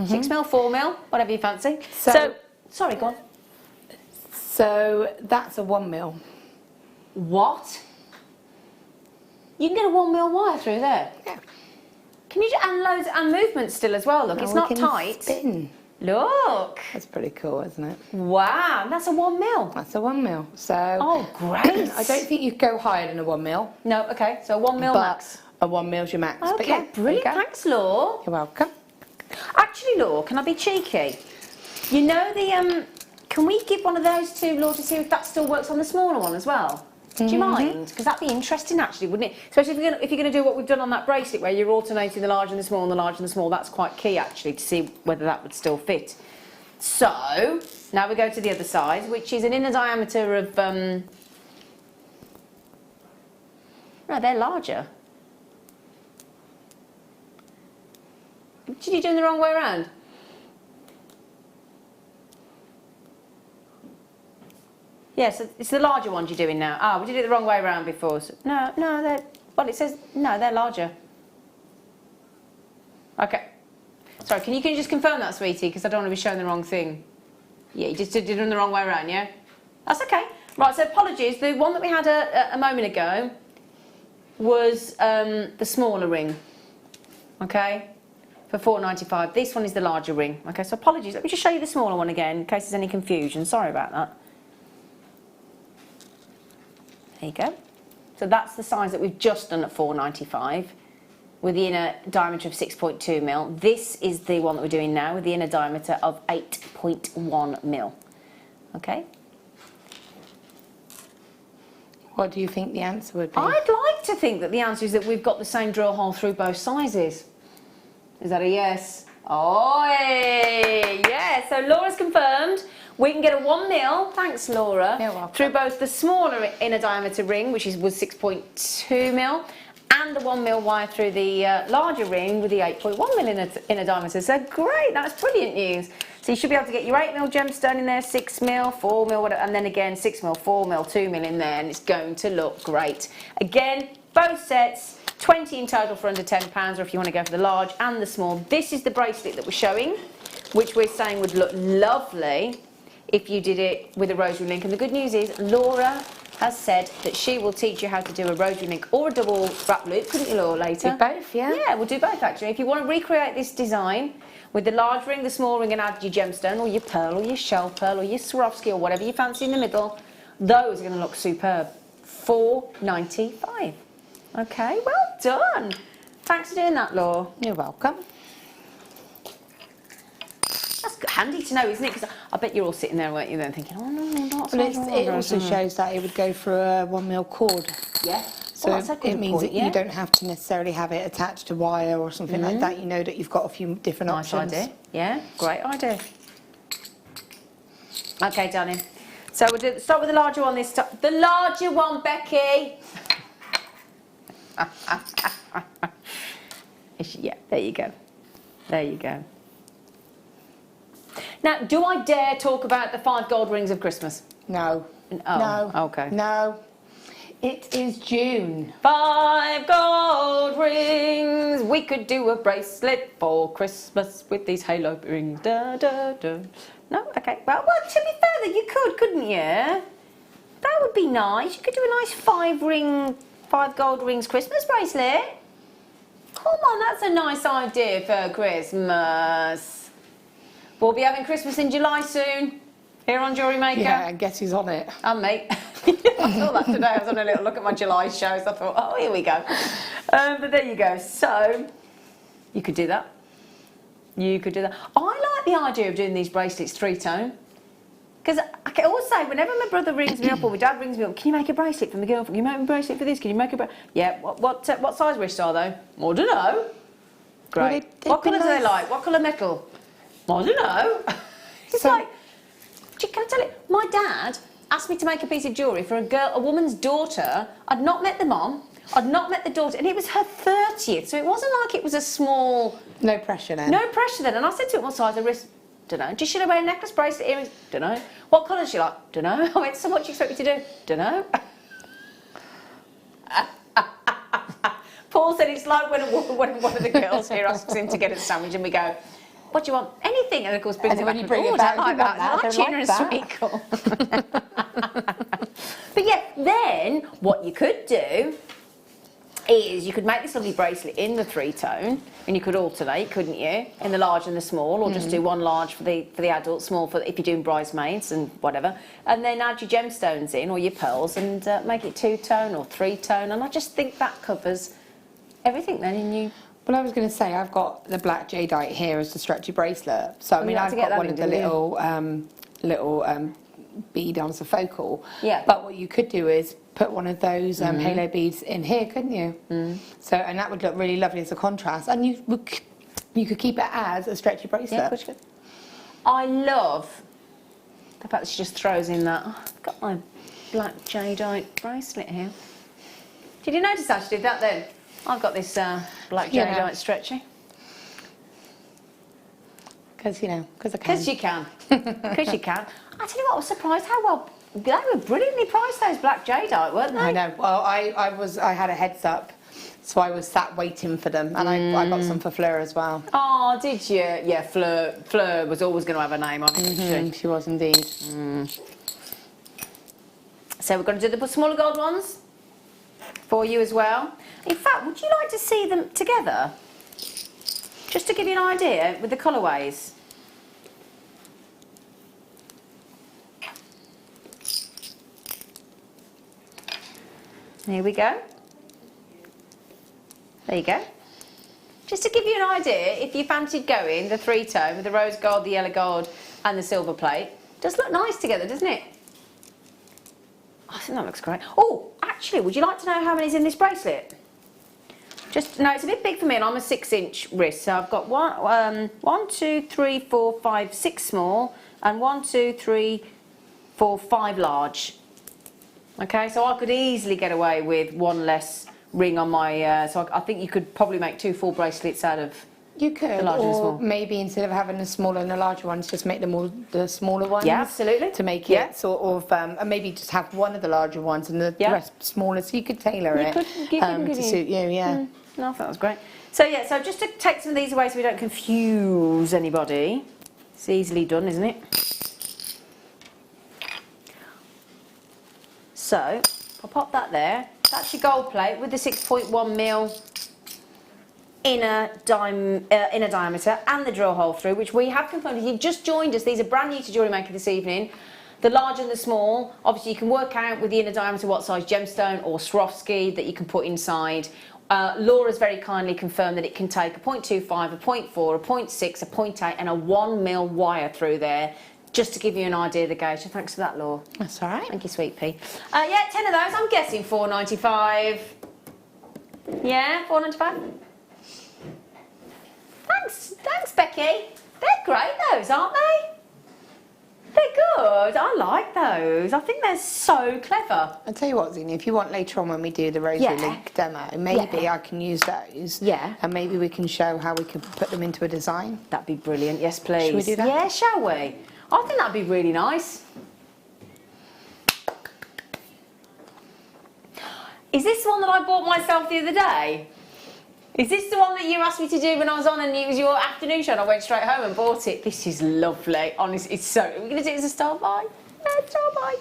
6 mil, 4 mil, whatever you fancy. So sorry, go on. So that's a 1 mil. What? You can get a 1 mil wire through there? Yeah. Can you and loads and movement still as well? Look, it's we not can tight. Spin. Look. That's pretty cool, isn't it? Wow, that's a 1 mil. That's a 1 mil. So Oh, great. I don't think you could go higher than a 1 mil. No, okay, so 1 mil but max. a 1 mil's your max. But Okay, yeah, there you brilliant. go. Thanks, Law. You're welcome. Actually, Law, can I be cheeky? You know the can we give one of those to Law to see if that still works on the smaller one as well? Do you mind? Because that'd be interesting, actually, wouldn't it? Especially if you're going to do what we've done on that bracelet, where you're alternating the large and the small and the large and the small. That's quite key, actually, to see whether that would still fit. So now we go to the other side, which is an inner diameter of. No, they're larger. Did you do them the wrong way around? Yes, yeah, so it's the larger ones you're doing now. Ah, we did it the wrong way around before. So, no, they're, well, it says, no, they're larger. Okay. Sorry, can you just confirm that, sweetie? Because I don't want to be showing the wrong thing. Yeah, you just did them the wrong way around, yeah? That's okay. Right, so apologies. The one that we had a moment ago was the smaller ring. Okay? For $4.95. This one is the larger ring. Okay, so apologies. Let me just show you the smaller one again in case there's any confusion. Sorry about that. There you go. So that's the size that we've just done at $4.95 with the inner diameter of 6.2 mil. This is the one that we're doing now with the inner diameter of 8.1 mil. Okay. What do you think the answer would be? I'd like to think that the answer is that we've got the same drill hole through both sizes. Is that a yes? Oh, yeah. So Laura's confirmed. We can get a 1 mil, thanks Laura, You're welcome. through both the smaller inner diameter ring, which was 6.2 mil, and the 1 mil wire through the larger ring with the 8.1 mil inner diameter. So great, that's brilliant news. So you should be able to get your 8 mil gemstone in there, 6 mil, 4 mil, whatever, and then again 6 mil, 4 mil, 2 mil in there, and it's going to look great. Again, both sets, 20 in total for under £10, or if you want to go for the large and the small. This is the bracelet that we're showing, which we're saying would look lovely if you did it with a rosary link. And the good news is Laura has said that she will teach you how to do a rosary link or a double wrap loop, couldn't you, Laura, later? Do both, yeah. Yeah, we'll do both actually. If you want to recreate this design with the large ring, the small ring, and add your gemstone or your pearl or your shell pearl or your Swarovski or whatever you fancy in the middle, those are going to look superb. $4.95. Okay, well done. Thanks for doing that, Laura. You're welcome. That's handy to know, isn't it? Because I bet you're all sitting there, weren't you, then thinking, oh, no, not Well, it also shows that it would go for a 1 mil cord. Yeah. So Well, that's a good it means point, that you don't have to necessarily have it attached to wire or something like that. You know that you've got a few different Nice options. idea. Yeah, great idea. Okay, darling. So we'll start with the larger one this time. The larger one, Becky. Yeah, there you go. There you go. Now, do I dare talk about the 5 gold rings of Christmas? No. Oh, No. okay. No. It is June. 5 gold rings. We could do a bracelet for Christmas with these halo rings. Da, da, da. No? Okay. Well, to be fair, that you could, couldn't you? That would be nice. You could do a nice 5 gold rings Christmas bracelet. Come on, that's a nice idea for Christmas. We'll be having Christmas in July soon. Here on Jewellery Maker. Yeah, and guess who's on it? And me. I saw that today. I was on a little look at my July shows. I thought, oh, here we go. But there you go. So, you could do that. You could do that. I like the idea of doing these bracelets 3-tone. Because I can always say, whenever my brother rings me up or my dad rings me up, can you make a bracelet for my girlfriend? Can you make a bracelet for this? Can you make a bracelet? Yeah, what size wrist are they? I don't know. Great. Well, what colour do they like? What colour metal? I don't know. It's So- like, can I tell you, my dad asked me to make a piece of jewellery for a woman's daughter. I'd not met the mom, I'd not met the daughter, and it was her 30th, so it wasn't like it was a small... No pressure then. No pressure then. And I said to him, what size of wrist? Don't know. Does she wear a necklace, bracelet, earrings? Don't know. What colour is she like? Don't know. I went, so what do you expect me to do? Don't know. Paul said it's like when one of the girls here asks him to get a sandwich and we go, what do you want? Anything. And of course, brings And it then back when you bring and, it back, I you like want that. I like tuna and that. sweet corn. But yeah, then what you could do is you could make this lovely bracelet in the 3-tone, and you could alternate, couldn't you, in the large and the small, or just do one large for the adult, small for if you're doing bridesmaids and whatever, and then add your gemstones in or your pearls and make it 2-tone or 3-tone, and I just think that covers everything then in you. Well, I was going to say, I've got the black jadeite here as the stretchy bracelet. So, I mean, I've got one of the little bead on the focal. Yeah. But what you could do is put one of those halo beads in here, couldn't you? So, and that would look really lovely as a contrast. And you could keep it as a stretchy bracelet. Yeah, good. I love the fact that she just throws in that. Oh, I've got my black jadeite bracelet here. Did you notice how she did that then? I've got this black jadeite stretchy. Because, you know, because I can. Because you can. Because you can. I tell you what, I was surprised how well, they were brilliantly priced, those black jadeite, weren't they? I know. Well, I had a heads up, so I was sat waiting for them, and I got some for Fleur as well. Oh, did you? Yeah, Fleur was always going to have a name on it, She was indeed. So we're going to do the smaller gold ones for you as well. In fact, would you like to see them together? Just to give you an idea with the colourways. Here we go. There you go. Just to give you an idea, if you fancied going the 3-tone with the rose gold, the yellow gold and the silver plate, does look nice together, doesn't it? I think that looks great. Oh, actually, would you like to know how many's in this bracelet? Just, no, it's a bit big for me and I'm a 6-inch wrist, so I've got 1, 2, 3, 4, 5, 6 small and 1, 2, 3, 4, 5 large. Okay, so I could easily get away with one less ring on my, so I think you could probably make 2 full bracelets out of You could, the large and or small. maybe instead of having the smaller and the larger ones, just make them all the smaller ones. Yeah, absolutely. To make Yeah. it sort of, and maybe just have one of the larger ones and the rest smaller, so you could tailor it to suit you. Yeah. No, I thought that was great. So yeah, so just to take some of these away so we don't confuse anybody. It's easily done, isn't it? So I'll pop that there. That's your gold plate with the 6.1mm inner diameter and the drill hole through, which we have confirmed. If you've just joined us, these are brand new to Jewellery Maker this evening. The large and the small, obviously you can work out with the inner diameter what size gemstone or Swarovski that you can put inside. Laura's very kindly confirmed that it can take a 0.25, a 0.4, a 0.6, a 0.8 and a 1mm wire through there, just to give you an idea of the gauge. So thanks for that, Laura. That's all right. Thank you, sweet pea. Yeah, 10 of those, I'm guessing $4.95. Yeah, $4.95. Thanks, Becky. They're great, those, aren't they? They're good. I like those. I think they're so clever. I'll tell you what, Zina, if you want later on when we do the Rosary Link demo, maybe I can use those. Yeah. And maybe we can show how we can put them into a design. That'd be brilliant. Yes, please. Should we do that? Yeah, shall we? I think that'd be really nice. Is this the one that I bought myself the other day? Is this the one that you asked me to do when I was on and it was your afternoon show and I went straight home and bought it? This is lovely. Honestly, it's so... Are we going to do it as a star buy? Yeah, star buy.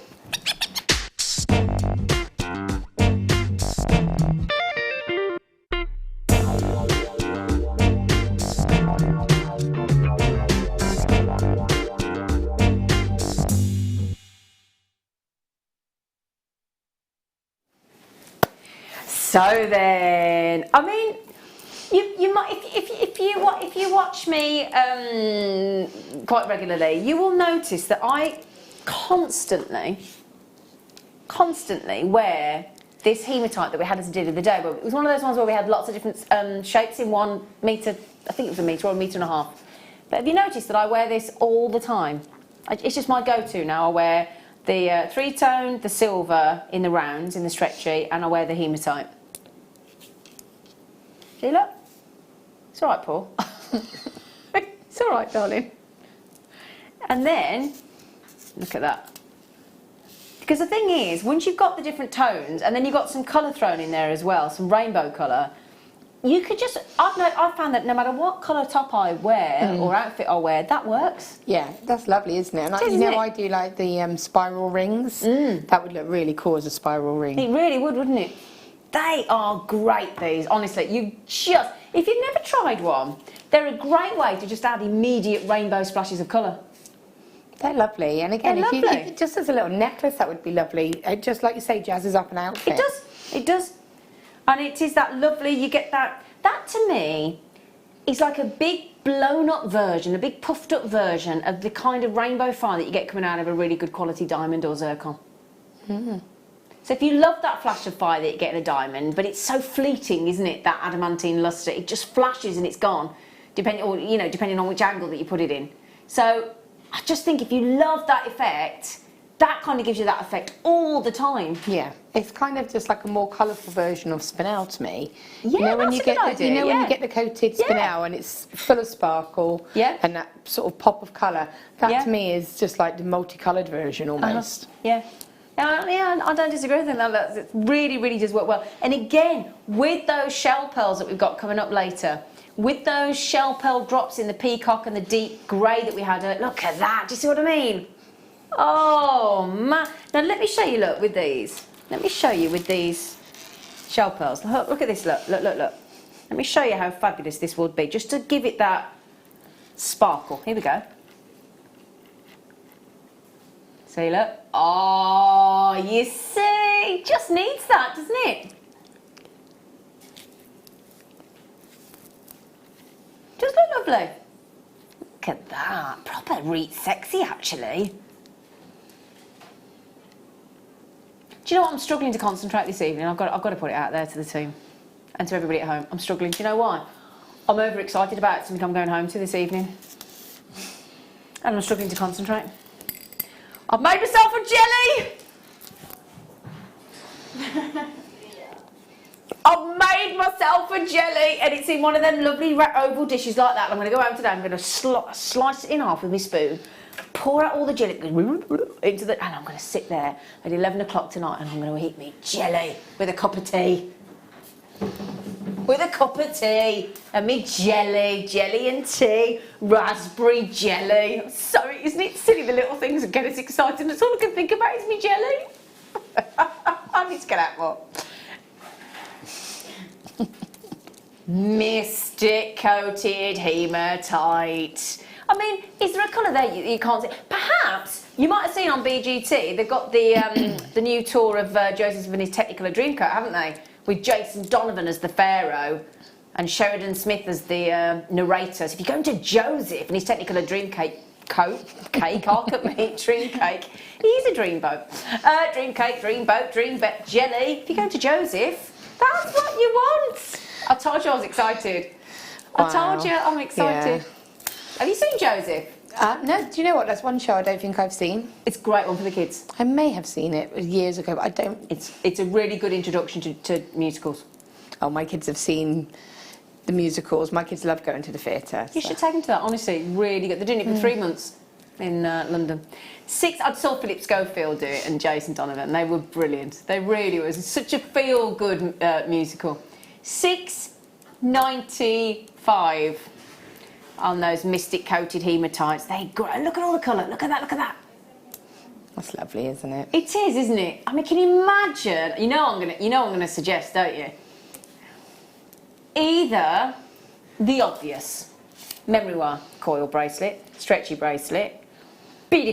So then, I mean... You might, if you watch me quite regularly, you will notice that I constantly wear this hematite that we had as a deal of the day. It was one of those ones where we had lots of different shapes in 1 metre. I think it was a metre or a metre and a half. But have you noticed that I wear this all the time? It's just my go-to now. I wear the 3-tone, the silver in the rounds, in the stretchy, and I wear the hematite. See, look. It's all right, Paul. It's all right, darling. And then, look at that. Because the thing is, once you've got the different tones, and then you've got some colour thrown in there as well, some rainbow colour, you could just... I've found that no matter what colour top I wear or outfit I wear, that works. Yeah, that's lovely, isn't it? And I do like the spiral rings. That would look really cool as a spiral ring. It really would, wouldn't it? They are great, these. Honestly, if you've never tried one, they're a great way to just add immediate rainbow splashes of colour. They're lovely, and again, They're lovely. if just as a little necklace, that would be lovely. Just like you say, jazzes up an outfit. It does. And it is that lovely, you get that to me is like a big blown up version, a big puffed up version of the kind of rainbow fire that you get coming out of a really good quality diamond or zircon. So if you love that flash of fire that you get in a diamond, but it's so fleeting, isn't it, that adamantine lustre, it just flashes and it's gone, depending on which angle that you put it in. So I just think if you love that effect, that kind of gives you that effect all the time. Yeah, it's kind of just like a more colourful version of spinel to me. Yeah, when that's you a get good idea, when you get the coated spinel and it's full of sparkle and that sort of pop of colour, that to me is just like the multicoloured version almost. Yeah, I don't disagree with that. It really, really does work well. And again, with those shell pearls that we've got coming up later, with those shell pearl drops in the peacock and the deep grey that we had, look at that. Do you see what I mean? Oh man! Now let me show you. Look with these. Let me show you with these shell pearls. Look at this. Look. Let me show you how fabulous this would be, just to give it that sparkle. Here we go. See, look. Oh, you see, just needs that, doesn't it? Just look lovely. Look at that. Proper reet sexy, actually. Do you know what? I'm struggling to concentrate this evening. I've got to put it out there to the team and to everybody at home. I'm struggling. Do you know why? I'm overexcited about something I'm going home to this evening. And I'm struggling to concentrate. I've made myself a jelly! I've made myself a jelly, and it's in one of them lovely oval dishes like that. I'm going to go home today. I'm going to slice it in half with my spoon, pour out all the jelly into the, and I'm going to sit there at 11 o'clock tonight, and I'm going to eat me jelly with a cup of tea. With a cup of tea and me jelly and tea, raspberry jelly. So, isn't it silly, the little things that get us excited? That's all I can think about is me jelly. I need to get out more. Mystic coated hematite. I mean, is there a colour there you can't see? Perhaps you might have seen on BGT, they've got the new tour of Joseph and his Technicolor Dreamcoat, haven't they? With Jason Donovan as the Pharaoh and Sheridan Smith as the narrator. So if you go into Joseph and his Technicolor Dreamcake dream cake. He's a dreamboat. Dream cake, dreamboat, dreambet, jelly. If you go into Joseph, that's what you want. I told you I was excited. Wow. I told you I'm excited. Yeah. Have you seen Joseph? No, do you know what? That's one show I don't think I've seen. It's a great one for the kids. I may have seen it years ago, but I don't. It's a really good introduction to musicals. Oh, my kids have seen the musicals. My kids love going to the theatre. You should take them to that, honestly. Really good. They're doing it for 3 months in London. I saw Philip Schofield do it and Jason Donovan. They were brilliant. They really were. It's such a feel-good musical. $6.95 on those mystic coated hematites. Look at all the colour. Look at that. Look at that. That's lovely, isn't it? It is, isn't it? I mean, can you imagine? You know I'm gonna suggest, don't you? Either the obvious memory wire coil bracelet, stretchy bracelet, beady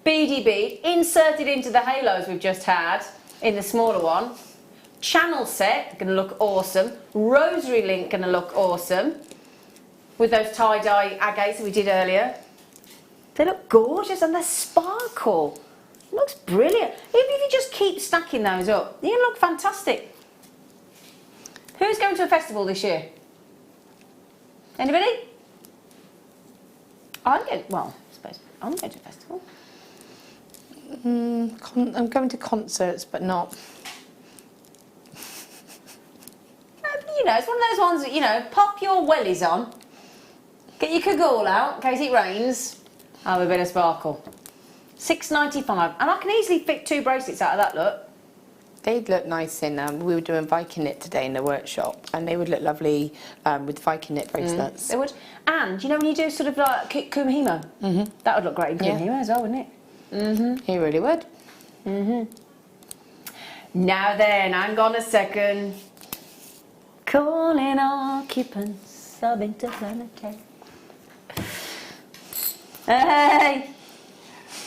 bead inserted into the halos we've just had in the smaller one. Channel set, gonna look awesome. Rosary link, gonna look awesome. With those tie-dye agates that we did earlier. They look gorgeous and they sparkle. It looks brilliant. Even if you just keep stacking those up, they look fantastic. Who's going to a festival this year? Anybody? I suppose I'm going to a festival. I'm going to concerts, but not. It's one of those ones that, pop your wellies on, get your cagoule out in case it rains, have a bit of sparkle. $6.95, and I can easily fit 2 bracelets out of that, look. They'd look nice in, we were doing Viking knit today in the workshop, and they would look lovely with Viking knit bracelets. They would. And, when you do sort of like Kumihimo, that would look great in Kumihimo as well, wouldn't it? He really would. Now then, hang on a second. Calling occupants of interplanetary. Hey!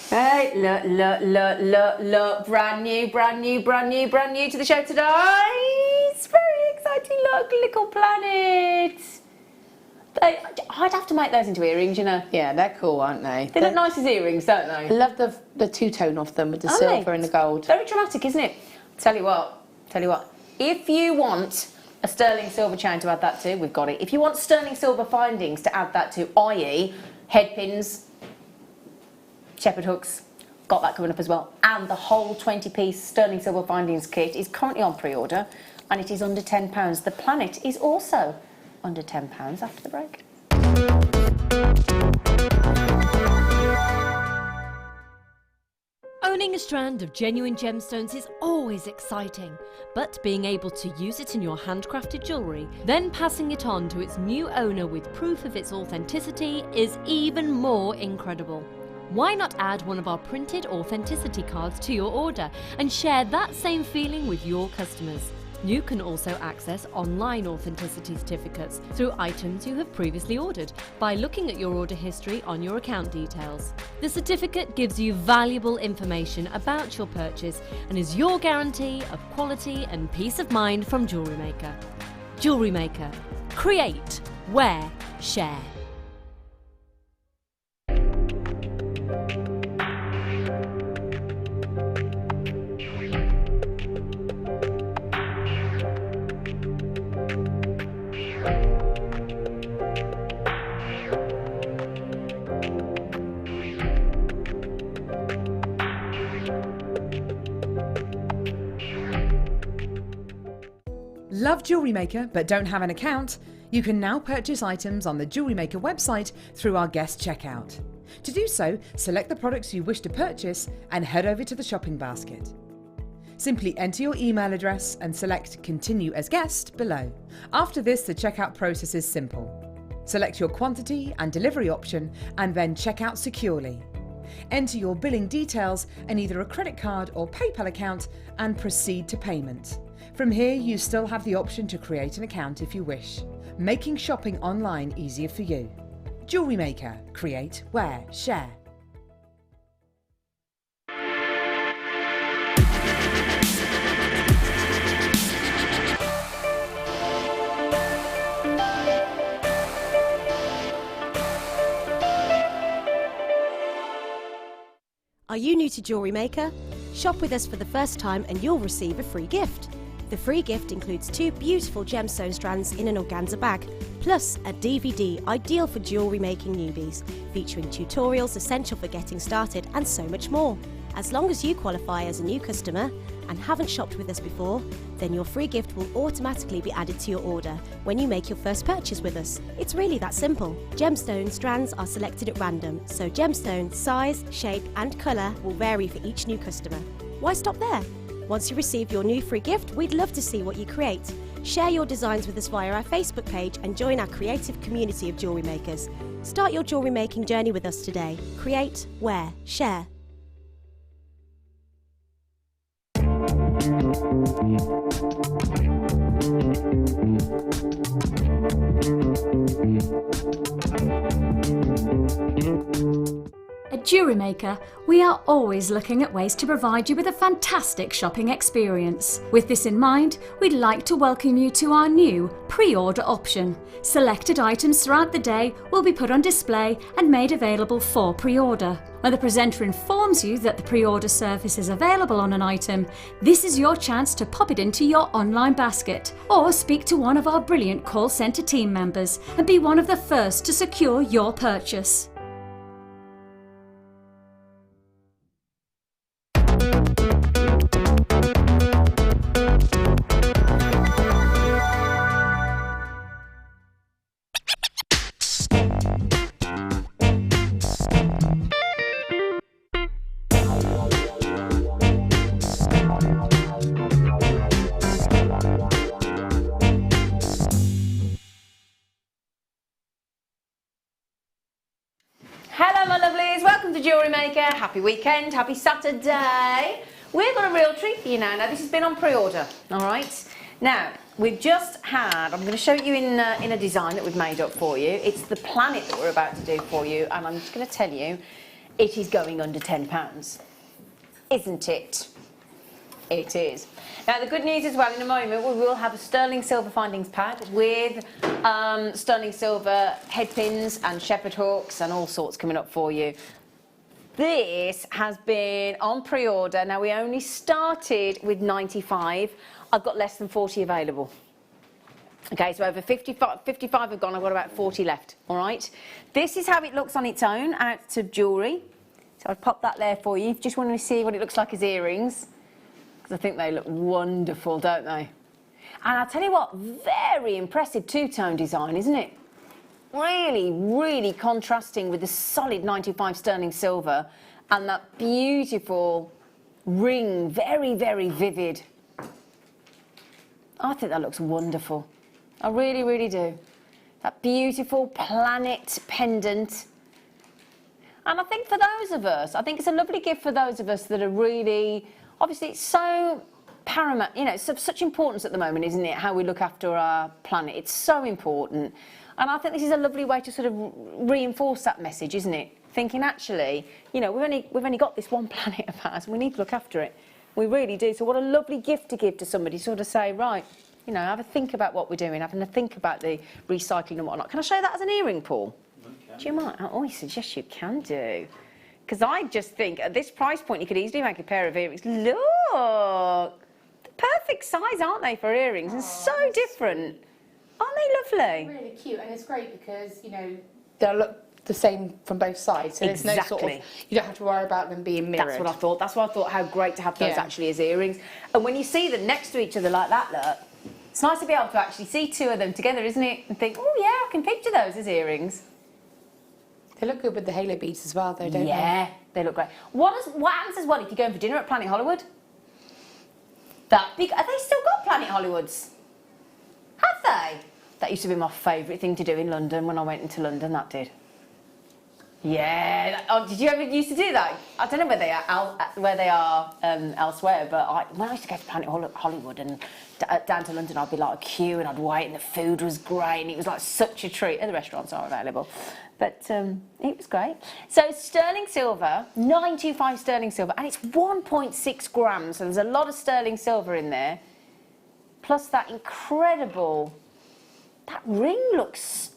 Hey, look, brand new to the show today. It's very exciting, look, little planet. I'd have to make those into earrings, you know. Yeah, they're cool, aren't they? They look nice as earrings, don't they? I love the two-tone of them with the silver and the gold. Very dramatic, isn't it? Tell you what, if you want a sterling silver chain to add that to, we've got it. If you want sterling silver findings to add that to, i.e. head pins, shepherd hooks, got that coming up as well. And the whole 20-piece sterling silver findings kit is currently on pre-order and it is under £10. The planet is also under £10 after the break. Owning a strand of genuine gemstones is always exciting, but being able to use it in your handcrafted jewellery, then passing it on to its new owner with proof of its authenticity is even more incredible. Why not add one of our printed authenticity cards to your order and share that same feeling with your customers? You can also access online authenticity certificates through items you have previously ordered by looking at your order history on your account details. The certificate gives you valuable information about your purchase and is your guarantee of quality and peace of mind from Jewellery Maker. Jewellery Maker. Create, wear, share. Love Jewellery Maker but don't have an account? You can now purchase items on the Jewellery Maker website through our guest checkout. To do so, select the products you wish to purchase and head over to the shopping basket. Simply enter your email address and select Continue as Guest below. After this, the checkout process is simple. Select your quantity and delivery option and then check out securely. Enter your billing details and either a credit card or PayPal account and proceed to payment. From here, you still have the option to create an account if you wish, making shopping online easier for you. Jewellery Maker. Create, wear, share. Are you new to Jewellery Maker? Shop with us for the first time and you'll receive a free gift. The free gift includes 2 beautiful gemstone strands in an organza bag, plus a DVD ideal for jewellery making newbies, featuring tutorials essential for getting started and so much more. As long as you qualify as a new customer and haven't shopped with us before, then your free gift will automatically be added to your order when you make your first purchase with us. It's really that simple. Gemstone strands are selected at random, so gemstone size, shape and colour will vary for each new customer. Why stop there? Once you receive your new free gift, we'd love to see what you create. Share your designs with us via our Facebook page and join our creative community of jewellery makers. Start your jewellery making journey with us today. Create, wear, share. At Jewellery Maker, we are always looking at ways to provide you with a fantastic shopping experience. With this in mind, we'd like to welcome you to our new pre-order option. Selected items throughout the day will be put on display and made available for pre-order. When the presenter informs you that the pre-order service is available on an item, this is your chance to pop it into your online basket or speak to one of our brilliant call centre team members and be one of the first to secure your purchase. Hello my lovelies, welcome to Jewellery Maker. Happy weekend, happy Saturday. we've got a real treat for you now. Now, this has been on pre-order, all right? Now, we've just had, I'm going to show you in a design that we've made up for you. It's the planet that we're about to do for you, and I'm just going to tell you, it is going under £10. Isn't it? It is. Now, the good news as well, in a moment, we will have a sterling silver findings pad with sterling silver headpins and shepherd hooks and all sorts coming up for you. This has been on pre-order. Now, we only started with 95. I've got less than 40 available. Okay, so over 55 have gone. I've got about 40 left, all right? This is how it looks on its own, out of jewellery. So I've popped that there for you. If you just want to see what it looks like as earrings, because I think they look wonderful, don't they? And I'll tell you what, very impressive two-tone design, isn't it? Really, really contrasting with the solid 95 sterling silver and that beautiful ring, very, very vivid. I think that looks wonderful. I really, really do. That beautiful planet pendant. And I think for those of us, I think it's a lovely gift for those of us that are really, obviously it's so paramount, you know, it's of such importance at the moment, isn't it, how we look after our planet. It's so important. And I think this is a lovely way to sort of reinforce that message, isn't it? Thinking actually, you know, we've only got this one planet of ours and we need to look after it. We really do. So what a lovely gift to give to somebody, sort of say, right, you know, have a think about what we're doing, having a think about the recycling and whatnot. Can I show you that as an earring, Paul? Okay. Do you mind? Oh, he says, yes, you can do. Because I just think at this price point, you could easily make a pair of earrings. Look! The perfect size, aren't they, for earrings? And so different. Aren't they lovely? Really cute, and it's great because, you know, they'll look the same from both sides. So there's no sort of, you don't have to worry about them being mirrored. That's what I thought. That's why I thought how great to have those actually as earrings. And when you see them next to each other like that, look, it's nice to be able to actually see two of them together, isn't it? And think, oh yeah, I can picture those as earrings. They look good with the halo beads as well, though, don't they? Yeah, they look great. What happens as well if you're going for dinner at Planet Hollywood? Have they still got Planet Hollywoods? Have they? That used to be my favourite thing to do in London when I went into London, that did. Yeah. Oh, did you ever used to do that? I don't know where they are elsewhere, but when I used to go to Planet Hollywood and down to London, I'd be like a queue and I'd wait and the food was great and it was like such a treat. And the restaurants are available. But it was great. So sterling silver, 925 sterling silver, and it's 1.6 grams, so there's a lot of sterling silver in there. Plus that incredible, that ring looks...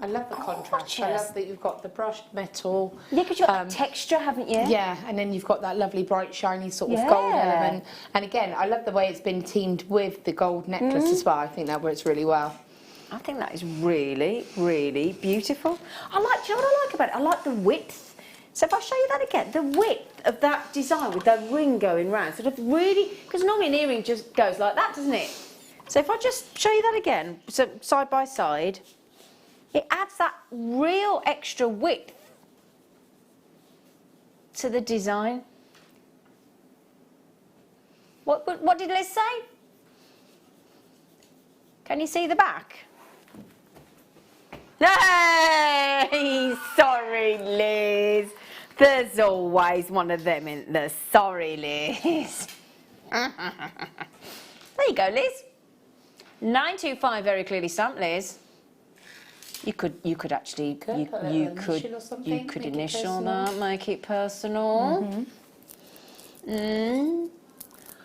I love the contrast. I love that you've got the brushed metal. Yeah, because you've got texture, haven't you? Yeah, and then you've got that lovely bright shiny sort of gold element. And again, I love the way it's been teamed with the gold necklace as well. I think that works really well. I think that is really, really beautiful. Do you know what I like about it? I like the width. So if I show you that again, the width of that design with that ring going round, sort of really, because normally an earring just goes like that, doesn't it? So if I just show you that again, so side by side, it adds that real extra width to the design. What did Liz say? Can you see the back? Hey, sorry, Liz. There's always one of them in the sorry, Liz. There you go, Liz. 925 very clearly stamped, Liz. You could actually you could initial that, make it personal.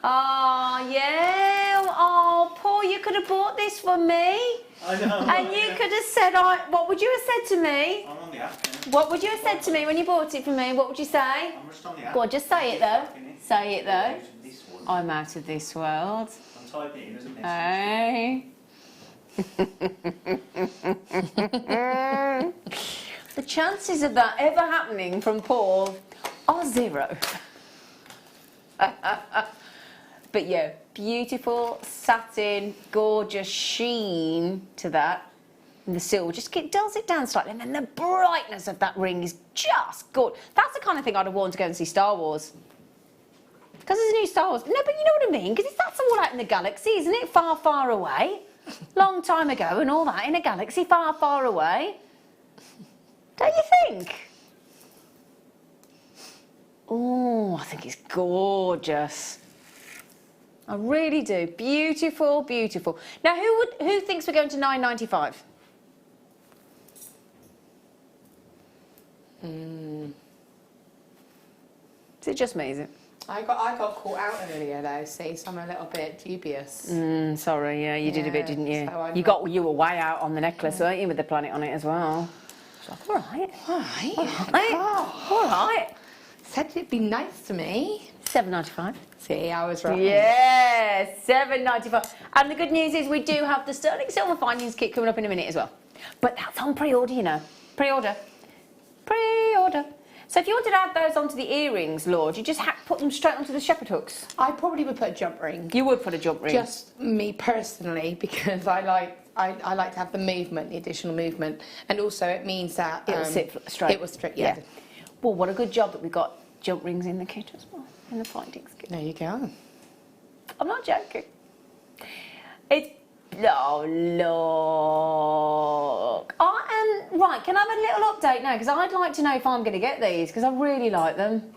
Oh yeah. Oh, Paul, you could have bought this for me. I know. And you could have said, what would you have said to me? I'm on the app. What would you have said to me when you bought it for me? What would you say? I'm just on the app. Go on, just say it though. Say it though. This one. I'm out of this world. I'm typing in as a message. Hey. The chances of that ever happening from Paul are 0. But yeah, beautiful satin, gorgeous sheen to that. And the silver just dulls it down slightly, and then the brightness of that ring is just good. That's the kind of thing I'd have worn to go and see Star Wars. Because there's a new Star Wars. No, but you know what I mean? Because that's all out in the galaxy, isn't it? Far, far away. Long time ago and all that, in a galaxy far, far away. Don't you think? Oh, I think is gorgeous. I really do. Beautiful, beautiful. Now, who thinks we're going to £9.95? Is it just me, is it? I got caught out earlier though, see, so I'm a little bit dubious. Sorry, yeah, you did a bit, didn't you? So You were way out on the necklace, weren't you, with the planet on it as well? I was like, all right. All right. Said it'd be nice to me. £7.95. See, I was right. Yeah, £7.95. And the good news is we do have the sterling silver findings kit coming up in a minute as well. But that's on pre-order, you know. Pre-order. Pre-order. So if you wanted to add those onto the earrings, Lord, you just put them straight onto the shepherd hooks. I probably would put a jump ring. You would put a jump ring. Just me personally, because I like to have the movement, the additional movement, and also it means that It will sit straight. It will straight, yeah. Well, what a good job that we got jump rings in the kit as well, in the findings kit. There you go. I'm not joking. It's oh look. Right. Can I have a little update now? Because I'd like to know if I'm going to get these because I really like them.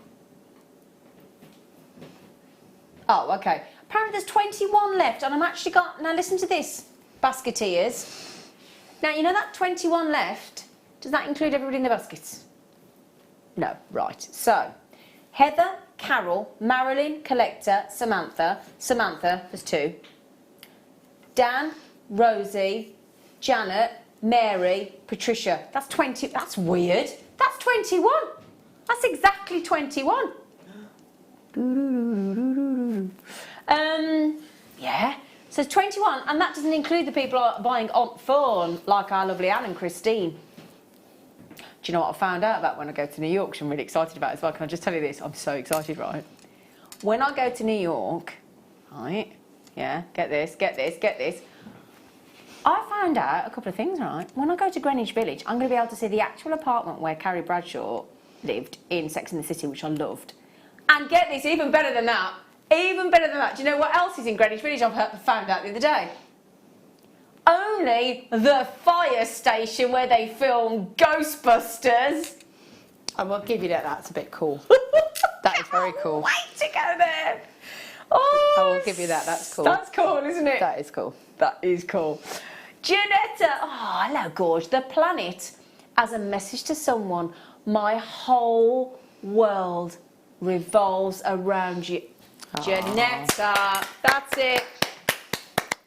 Oh, okay. Apparently there's 21 left, and I'm actually got. Now listen to this, basketeers. Now you know that 21 left. Does that include everybody in the baskets? No. Right. So, Heather, Carol, Marilyn, Collector, Samantha. Samantha, there's 2. Dan, Rosie, Janet, Mary, Patricia. That's 20. That's weird. That's 21. That's exactly 21. Yeah. So it's 21, and that doesn't include the people buying on phone like our lovely Anne and Christine. Do you know what I found out about when I go to New York, which I'm really excited about as well? Can I just tell you this? I'm so excited, right? When I go to New York, right? Yeah, get this. I found out a couple of things, right? When I go to Greenwich Village, I'm going to be able to see the actual apartment where Carrie Bradshaw lived in Sex and the City, which I loved. And get this, even better than that. Even better than that. Do you know what else is in Greenwich Village? I found out the other day. Only the fire station where they filmed Ghostbusters. I will give you that. That's a bit cool. That is very cool. Wait to go there. Oh, I will give you that. That's cool. That's cool, isn't it? That is cool. That is cool. Janetta, oh, hello, gorge. The planet as a message to someone. My whole world revolves around you. Aww. Janetta, that's it.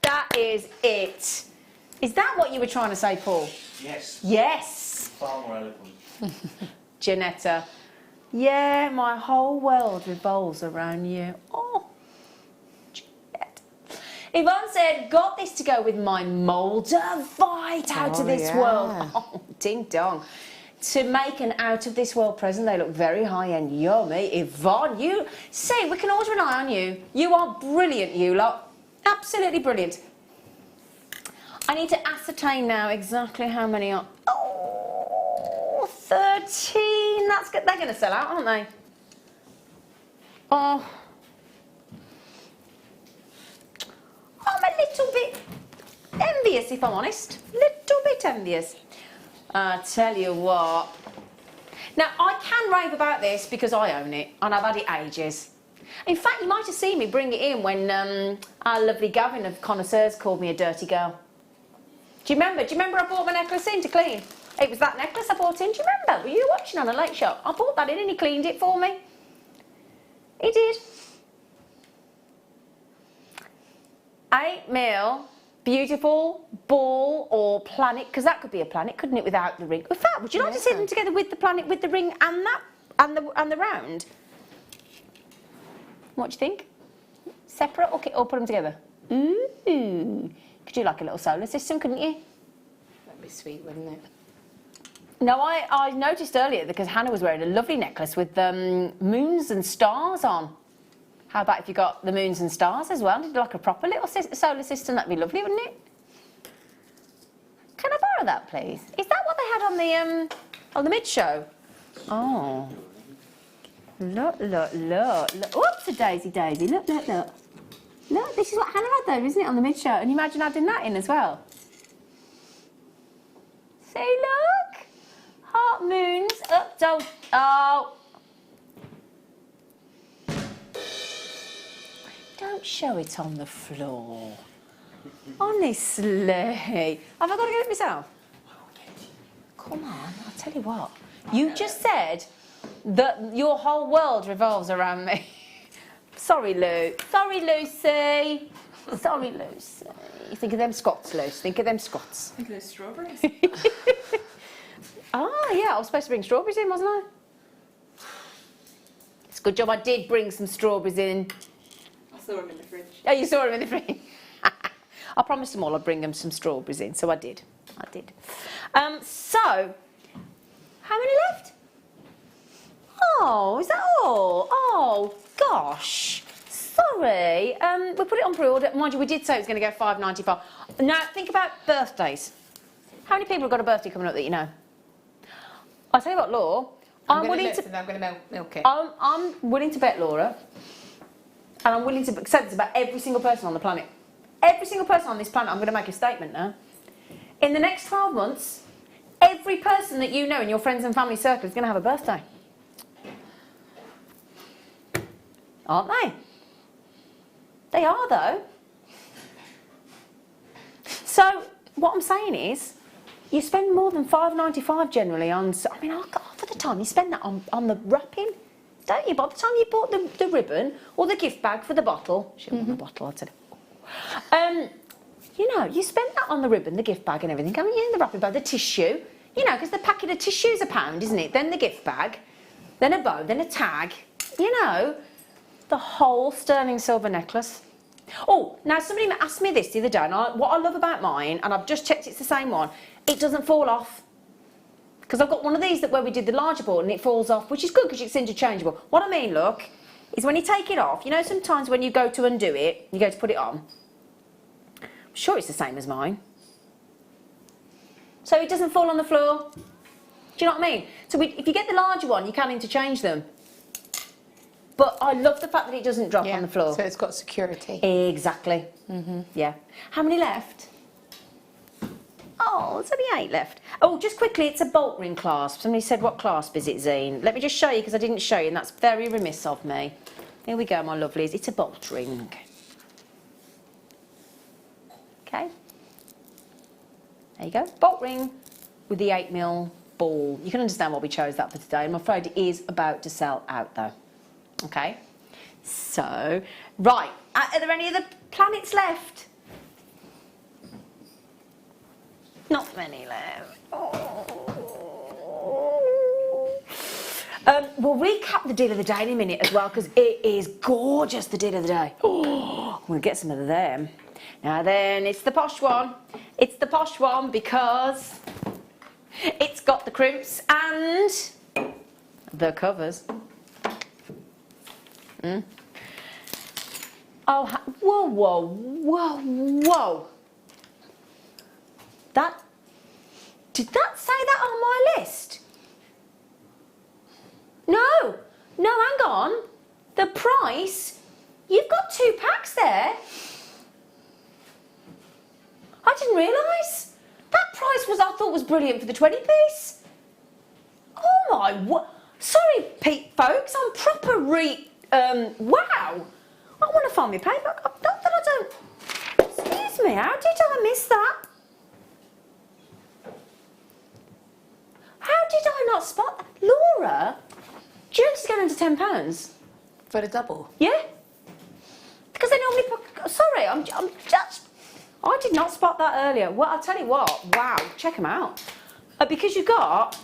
That is it. Is that what you were trying to say, Paul? Yes. Yes. Far more eloquent. Janetta, yeah, my whole world revolves around you. Oh, Janetta. Yvonne said, got this to go with my Moldavite out of this world. Oh, ding dong. To make an out of this world present, they look very high end. Yummy. Yvonne, you say we can order an eye on you. You are brilliant, you lot. Absolutely brilliant. I need to ascertain now exactly how many are. Oh, 13. That's good. They're going to sell out, aren't they? Oh. I'm a little bit envious, if I'm honest. Little bit envious. I tell you what. Now, I can rave about this because I own it, and I've had it ages. In fact, you might have seen me bring it in when our lovely Gavin of Connoisseurs called me a dirty girl. Do you remember? I bought my necklace in to clean? It was that necklace I bought in. Do you remember? Were you watching on a late show? I bought that in and he cleaned it for me. He did. 8 mil, beautiful ball or planet, because that could be a planet, couldn't it, without the ring? In fact, would you like to see them together with the planet, with the ring and that, and the round? What do you think? Separate or put them together? Ooh. Could do like a little solar system, couldn't you? That'd be sweet, wouldn't it? No, I noticed earlier because Hannah was wearing a lovely necklace with moons and stars on. How about if you got the moons and stars as well? Did like a proper little solar system? That'd be lovely, wouldn't it? Can I borrow that, please? Is that what they had on the mid-show? Oh. Look. Oops, a daisy. Look. Look, this is what Hannah had though, isn't it, on the mid-show? And you imagine adding that in as well. See, look. Heart moons. Oh. Don't show it on the floor. Honestly. Have I got to get it myself? Come on, I'll tell you what. You just said that your whole world revolves around me. Sorry, Lou. Sorry, Lucy. Sorry, Lucy. Think of them Scots, Lucy. Think of them Scots. Think of those strawberries. Ah, yeah, I was supposed to bring strawberries in, wasn't I? It's a good job I did bring some strawberries in. I saw them in the fridge. Oh, you saw them in the fridge. I promised them all I'd bring them some strawberries in, so I did. I did. So, how many left? Oh, is that all? Oh, gosh. Sorry. We put it on pre-order. Mind you, we did say it was going to go $5.95. Now, think about birthdays. How many people have got a birthday coming up that you know? I'll tell you what, Laura. I'm willing to milk it. I'm willing to bet, Laura, and I'm willing to say this about every single person on the planet. Every single person on this planet, I'm going to make a statement now. In the next 12 months, every person that you know in your friends and family circle is going to have a birthday. Aren't they? They are, though. So, what I'm saying is, you spend more than $5.95 generally on... I mean, half of the time you spend that on the wrapping, don't you? By the time you bought the ribbon or the gift bag for the bottle... She want the bottle, I said. You know, you spend that on the ribbon, the gift bag and everything, haven't you? The wrapping bag, the tissue. You know, because the packet of tissue's £1, isn't it? Then the gift bag, then a bow, then a tag. You know, the whole sterling silver necklace. Oh, now somebody asked me this the other day, and what I love about mine, and I've just checked it's the same one, it doesn't fall off. Because I've got one of these where we did the larger board and it falls off, which is good because it's interchangeable. What I mean, look, is when you take it off, you know sometimes when you go to undo it, you go to put it on, I'm sure it's the same as mine. So it doesn't fall on the floor. Do you know what I mean? So if you get the larger one, you can interchange them. But I love the fact that it doesn't drop on the floor. So it's got security. Exactly. Yeah. How many left? Oh, there's only 8 left. Oh, just quickly, it's a bolt ring clasp. Somebody said, what clasp is it, Zine? Let me just show you, because I didn't show you, and that's very remiss of me. Here we go, my lovelies. It's a bolt ring. Okay. There you go. Bolt ring with the 8mm ball. You can understand why we chose that for today. I'm afraid it is about to sell out, though. Okay. So, right. Are there any other planets left? Not many left. We'll recap the deal of the day in a minute as well, because it is gorgeous, the deal of the day. Oh, I'm going to get some of them. Now then, it's the posh one. It's the posh one because it's got the crimps and the covers. Oh, whoa, whoa, whoa, whoa. Did that say that on my list? No, hang on. The price, you've got 2 packs there. I didn't realise. That price I thought was brilliant for the 20-piece. Oh my, sorry, folks, I'm proper wow. I want to find my paper. Not that I don't. Excuse me, how did I miss that? How did I not spot that? Laura, do you know this is going under £10? For the double? Yeah. Because they normally put... Sorry, I'm just... I did not spot that earlier. Well, I'll tell you what. Wow, check them out. Because you got...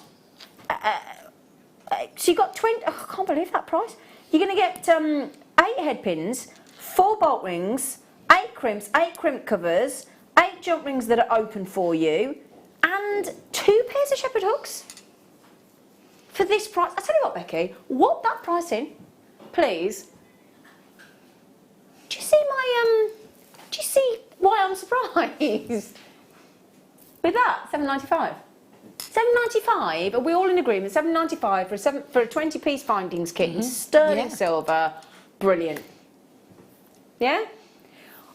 so you got 20... Oh, I can't believe that price. You're going to get 8 head pins, 4 bolt rings, 8 crimps, 8 crimp covers, 8 jump rings that are open for you, and 2 pairs of shepherd hooks. For this price... I'll tell you what, Becky. What that price in, please. Do you see my... Do you see why I'm surprised? With that, $7.95. $7.95. Are we all in agreement? $7.95 for a 20-piece findings kit, sterling silver, brilliant. Yeah.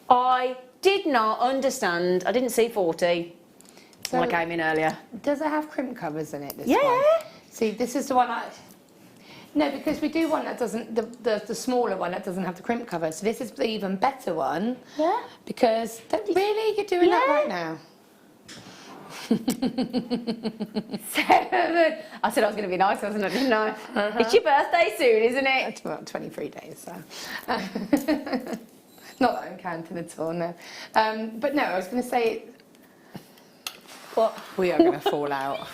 I did not understand. I didn't see 40 when I came in earlier. Does it have crimp covers in it? This Yeah. one? See, this is the one No, because we do one that doesn't, the smaller one that doesn't have the crimp cover. So this is the even better one. Yeah. Because, really, you're doing that right now? I said I was going to be nice, wasn't I? Didn't I? It's your birthday soon, isn't it? It's about 23 days, so. Not that I'm counting at all, no. But no, I was going to say, What? we are going to fall out.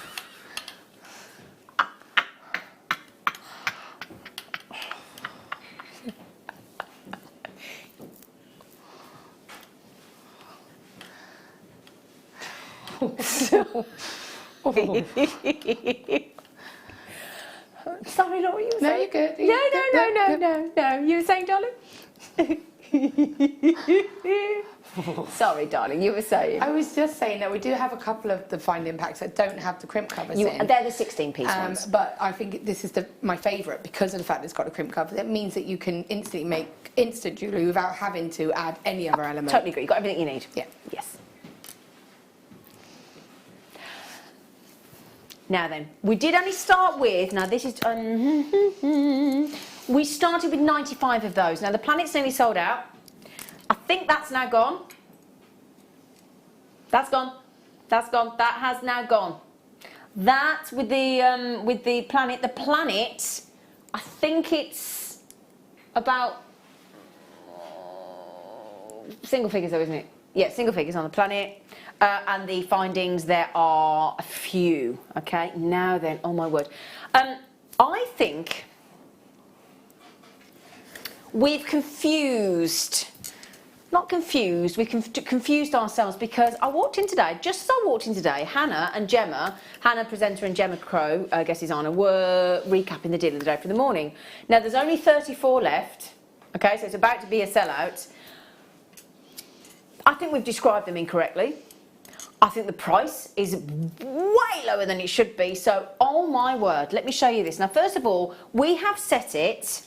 Sorry, Laura, you were No, saying? you're good. No. You were saying, darling? Sorry, darling, you were saying. I was just saying that we do have a couple of the finding packs that don't have the crimp covers in. They're the 16-piece ones. But I think this is my favourite because of the fact that it's got a crimp cover. That means that you can instantly make instant jewellery without having to add any other element. Totally agree. You've got everything you need. Yeah. Yes. Now then, we did only start with, now this is, we started with 95 of those. Now the Planet's nearly sold out. I think that's now gone. That's gone. That's gone. That has now gone. That with the Planet, I think it's about single figures though, isn't it? Yeah, single figures on the Planet. And the findings, there are a few. Okay, now then, oh my word. I think we've confused, not confused, we've confused ourselves because I walked in today, just as I walked in today, Hannah and Gemma, Hannah presenter and Gemma Crow, guest designer, were recapping the deal of the day for the morning. Now there's only 34 left, okay, so it's about to be a sellout. I think we've described them incorrectly. I think the price is way lower than it should be, so oh my word, let me show you this. Now first of all, we have set it,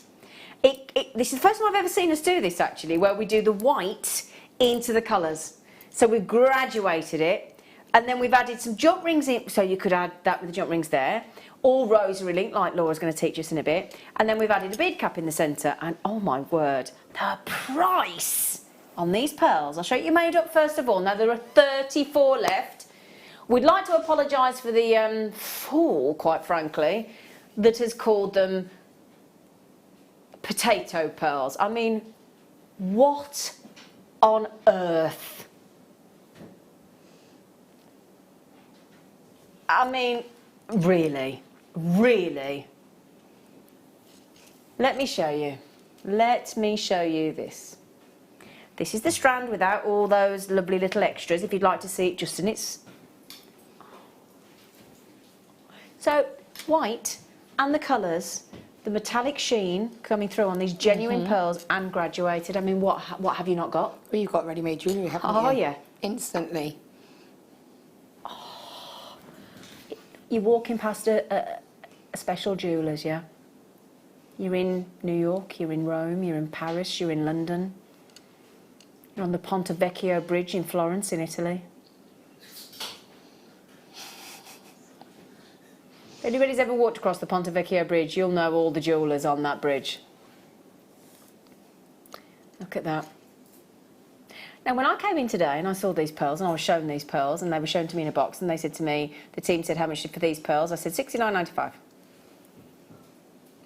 this is the first time I've ever seen us do this actually, where we do the white into the colours. So we've graduated it, and then we've added some jump rings in, so you could add that with the jump rings there, all rosary link like Laura's going to teach us in a bit, and then we've added a bead cap in the centre, and oh my word, the price on these pearls. I'll show you made up first of all. Now there are 34 left. We'd like to apologise for the fool, quite frankly, that has called them potato pearls. I mean, what on earth? I mean, really? Really? Let me show you. Let me show you this. This is the strand without all those lovely little extras, if you'd like to see it just in its... So, white and the colours, the metallic sheen coming through on these genuine pearls and graduated. I mean, what have you not got? Well, you've got ready-made jewellery, haven't you? Oh, yeah. Instantly. Oh. You're walking past a special jeweller's, yeah? You're in New York, you're in Rome, you're in Paris, you're in London. You're on the Ponte Vecchio Bridge in Florence, in Italy. If anybody's ever walked across the Ponte Vecchio Bridge, you'll know all the jewellers on that bridge. Look at that. Now, when I came in today and I saw these pearls, and I was shown these pearls, and they were shown to me in a box, and they said to me, the team said, how much for these pearls? I said, $69.95.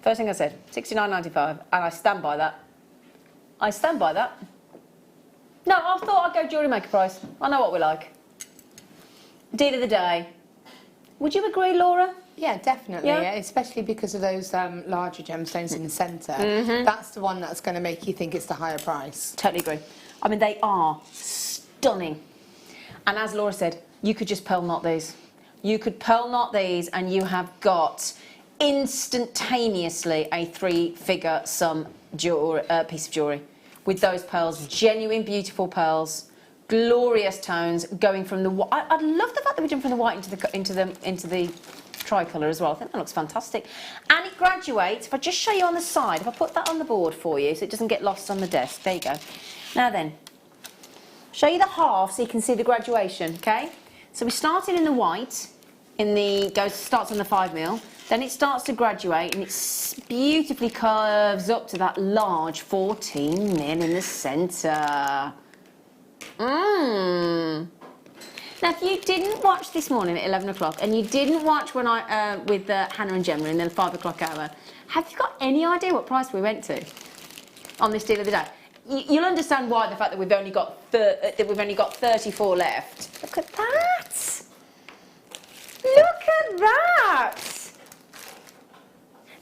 First thing I said, $69.95, and I stand by that. I stand by that. No, I thought I'd go Jewellery Maker price. I know what we like. Deal of the day. Would you agree, Laura? Yeah, definitely. Yeah? Especially because of those larger gemstones in the centre. That's the one that's going to make you think it's the higher price. Totally agree. I mean, they are stunning. And as Laura said, you could just pearl knot these. You could pearl knot these and you have got instantaneously a 3-figure sum piece of jewellery. With those pearls, genuine, beautiful pearls, glorious tones, going from the. I love the fact that we're doing from the white into the tricolour as well. I think that looks fantastic, and it graduates. If I just show you on the side, if I put that on the board for you, so it doesn't get lost on the desk. There you go. Now then, show you the half so you can see the graduation. Okay, so we started in the white, starts on the 5mm. Then it starts to graduate and it beautifully curves up to that large 14 mil in the centre. Now, if you didn't watch this morning at 11 o'clock and you didn't watch when I with Hannah and Gemma in the 5 o'clock hour, have you got any idea what price we went to on this deal of the day? You'll understand why, the fact that we've only got 34 left. Look at that! Look at that!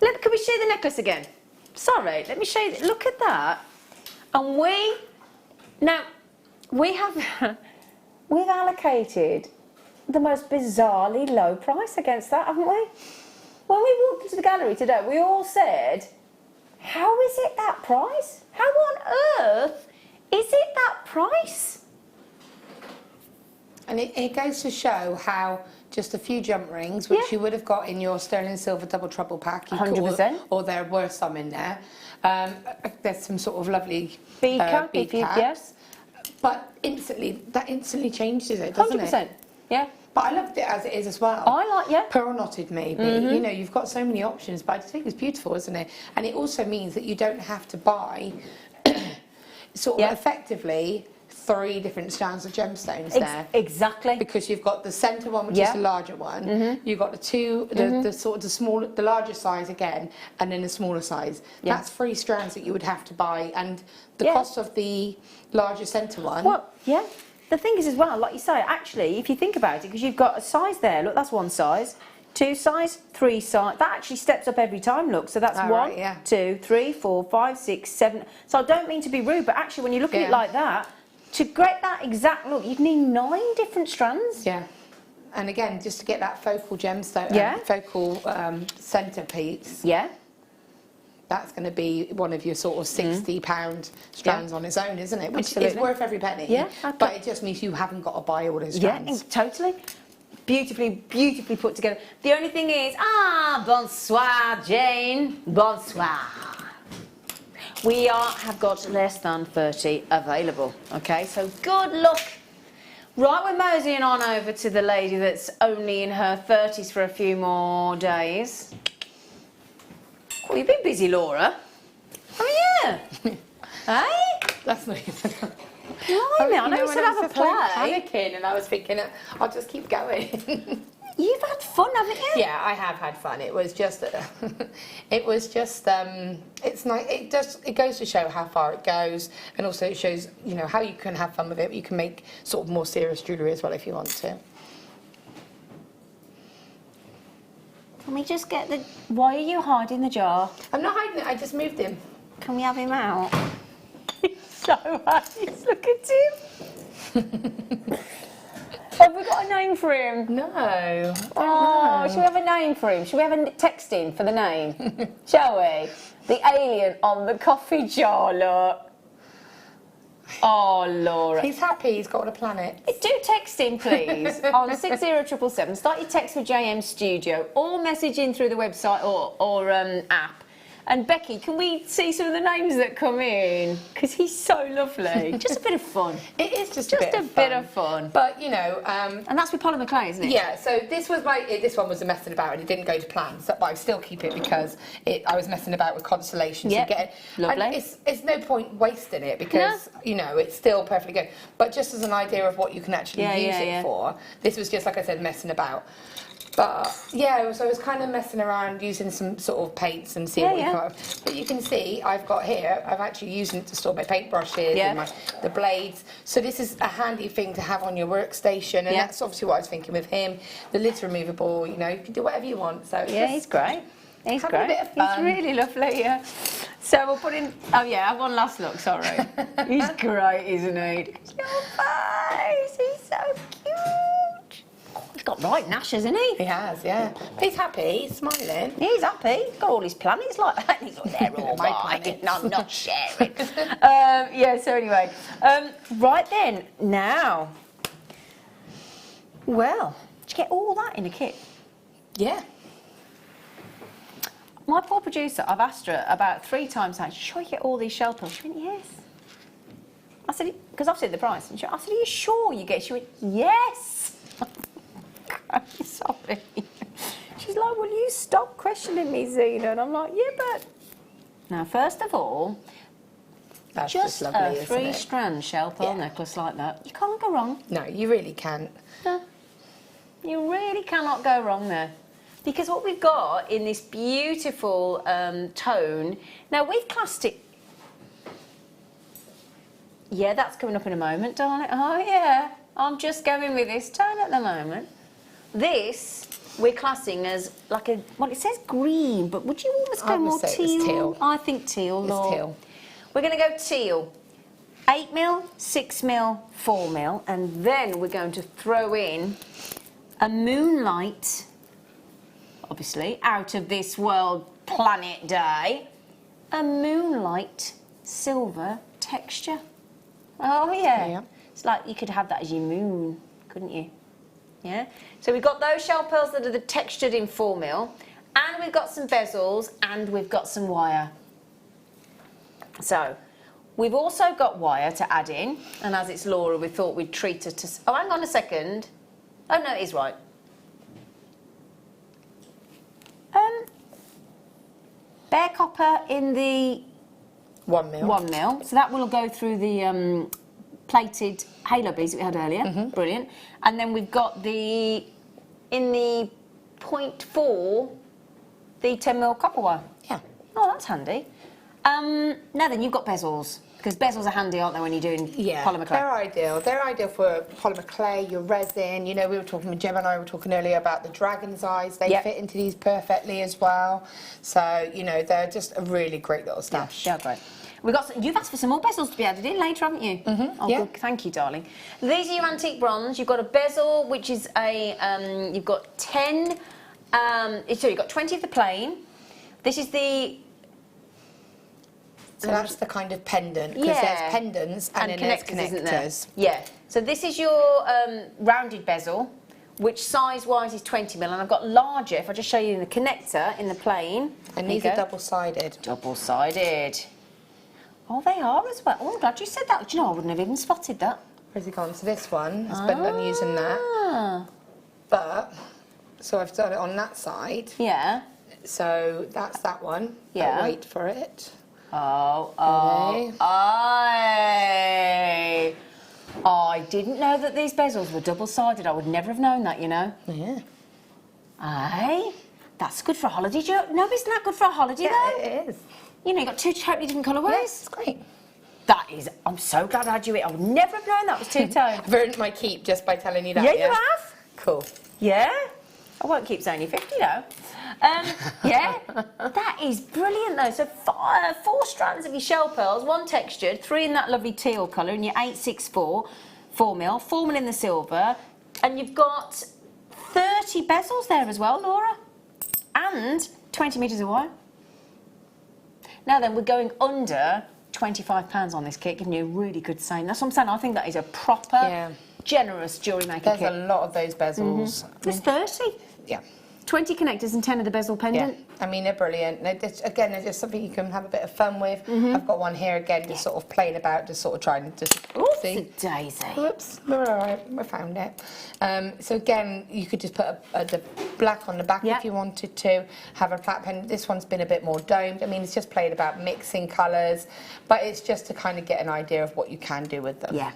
Look, can we show the necklace again? Sorry, let me show you. Look at that. And we have we've allocated the most bizarrely low price against that, haven't we? When we walked into the gallery today, we all said, how is it that price? How on earth is it that price? And it goes to show how just a few jump rings, which you would have got in your sterling silver double trouble pack, 100%, or there were some in there. There's some sort of lovely bead cap, yes. But that instantly changes it, doesn't 100%, it? yeah. But I loved it as it is as well. I like, yeah. Pearl knotted maybe. You know, you've got so many options, but I just think it's beautiful, isn't it? And it also means that you don't have to buy sort of effectively 3 different strands of gemstones there. Exactly. Because you've got the centre one, which is the larger one. You've got the two, the sort of the smaller, the larger size again, and then the smaller size. That's 3 strands that you would have to buy, and the cost of the larger centre one. Well, yeah. The thing is as well, like you say, actually, if you think about it, because you've got a size there, look, that's 1 size, 2 size, 3 size, that actually steps up every time, look, so that's 1, 2, 3, 4, 5, 6, 7, so I don't mean to be rude, but actually when you look at it like that, to get that exact look, you'd need 9 different strands. Yeah, and again, just to get that focal gemstone, focal centrepiece. Yeah. That's going to be one of your sort of £60 strands on its own, isn't it? Which Absolutely. is worth every penny. Yeah. But it just means you haven't got to buy all those strands. Yeah, totally. Beautifully put together. The only thing is, bonsoir, Jane. Bonsoir. We have got less than 30 available. Okay, so good luck. Right, we're moseying on over to the lady that's only in her 30s for a few more days. Well, you've been busy, Laura. Oh, yeah. Hey? That's not even... Blimey, I know you said have a play. Panicking, and I was thinking, I'll just keep going. You've had fun, haven't you? Yeah, I have had fun. It was just, it's nice. It goes to show how far it goes, and also it shows, you know, how you can have fun with it. You can make sort of more serious jewellery as well if you want to. Can we just get the... Why are you hiding the jar? I'm not hiding it, I just moved him. Can we have him out? He's so nice, look at him. Have we got a name for him? No. Oh, shall we have a name for him? Shall we have a text in for the name? Shall we? The alien on the coffee jar, look. Oh, Laura. He's happy, he's got on a planet. Do text in, please, on 60777. Start your text with JM Studio, or message in through the website or app. And Becky, can we see some of the names that come in? Because he's so lovely. Just a bit of fun. It is just a bit of fun. But, you know... and that's with Polly McClay, isn't it? Yeah, so this one was a messing about and it didn't go to plan. So, but I still keep it because I was messing about with constellations. Yeah, lovely. And it's no point wasting it because, you know, it's still perfectly good. But just as an idea of what you can actually use it for, this was just, like I said, messing about. But yeah, so I was kind of messing around using some sort of paints and seeing what you come up with. But you can see I've actually used it to store my paintbrushes and the blades. So this is a handy thing to have on your workstation, and that's obviously what I was thinking with him. The lid's removable, you know, you can do whatever you want. So he's great. He's great. A bit of fun. He's really lovely, yeah. So we'll put in... Oh, yeah, have one last look, sorry. He's great, isn't he? Look at your face, he's so cute. He's got right nash, hasn't he? He has, yeah. He's happy, he's smiling. He's happy. He's got all his planets like that. He's like, they're all mine. I'm not sharing. So anyway. Right then, now. Well, did you get all that in a kit? Yeah. My poor producer, I've asked her about 3 times now, should I get all these shell pills? She went, yes. I said, because I've said the price. And I said, are you sure you get it? She went, yes. I'm sorry. She's like, oh, will you stop questioning me, Zena? And I'm like, yeah, but... Now, first of all, That's just lovely, a isn't it? three-strand shell pearl necklace like that. You can't go wrong. No, you really can't. No. You really cannot go wrong there. Because what we've got in this beautiful tone... Now, we've classed it... Yeah, that's coming up in a moment, darling. Oh, yeah. I'm just going with this tone at the moment. This, we're classing as like a... Well, it says green, but would you almost go more say it teal? was teal. I think teal, It's Laura. teal. We're going to go teal. 8mm, 6mm, 4mm, and then we're going to throw in a moonlight, obviously, out of this world planet day, a moonlight silver texture. Oh, yeah. It's like you could have that as your moon, couldn't you? Yeah? So we've got those shell pearls that are textured in 4mm, and we've got some bezels, and we've got some wire. So, we've also got wire to add in, and as it's Laura, we thought we'd treat her to... Oh, hang on a second. Oh, no, it is right. Bare copper in the... 1mm. 1mm. So that will go through the plated halo beads that we had earlier. Brilliant. And then we've got the... In the 0.4, the 10mm copper wire. Yeah. Oh, that's handy. Now then, you've got bezels. Because bezels are handy, aren't they, when you're doing polymer clay? They're ideal. They're ideal for polymer clay, your resin. You know, we were talking, Gem and I were talking earlier about the dragon's eyes. They fit into these perfectly as well. So, you know, they're just a really great little stash. Yeah, they're great. We've got you've asked for some more bezels to be added in later, haven't you? Oh, good. Thank you, darling. These are your antique bronze. You've got a bezel, which is a, you've got 10, so you've got 20 of the plain. This is the... So that's the kind of pendant, because there's pendants and then there's connectors. Isn't there? Yeah. So this is your rounded bezel, which size-wise is 20mm, and I've got larger, if I just show you in the connector, in the plain. And these are double-sided. Double-sided. Oh, they are as well. Oh, I'm glad you said that. Do you know, I wouldn't have even spotted that. Where's it gone? So this one has been done using that. But, so I've done it on that side. Yeah. So that's that one. Yeah. I'll wait for it. I didn't know that these bezels were double-sided. I would never have known that, you know. Yeah. Aye, that's good for a holiday. No, isn't that good for a holiday, though? It is. You know, you've got two totally different colourways. Yes, it's great. That is, I'm so glad I had you in. I would never have known that was two-tone. I've earned my keep just by telling you that. Yeah, you have. Cool. Yeah? I won't keep saying you're 50, though. Yeah, that is brilliant, though. So 4 strands of your shell pearls, 1 textured, 3 in that lovely teal colour, and your 864, 4mm, 4mm in the silver, and you've got 30 bezels there as well, Laura, and 20 metres of wire. Now then, we're going under £25 on this kit, giving you a really good saving. That's what I'm saying. I think that is a proper, generous Jewellery Maker kit. There's a lot of those bezels. There's 30. Yeah. 20 connectors and 10 of the bezel pendant. Yeah. I mean, they're brilliant. They're just something you can have a bit of fun with. I've got one here again, just sort of playing about, just sort of trying to just see. Daisy. Whoops, we're all right. We found it. So again, you could just put the black on the back if you wanted to. Have a flat pen. This one's been a bit more domed. I mean, it's just playing about mixing colours, but it's just to kind of get an idea of what you can do with them. Yeah,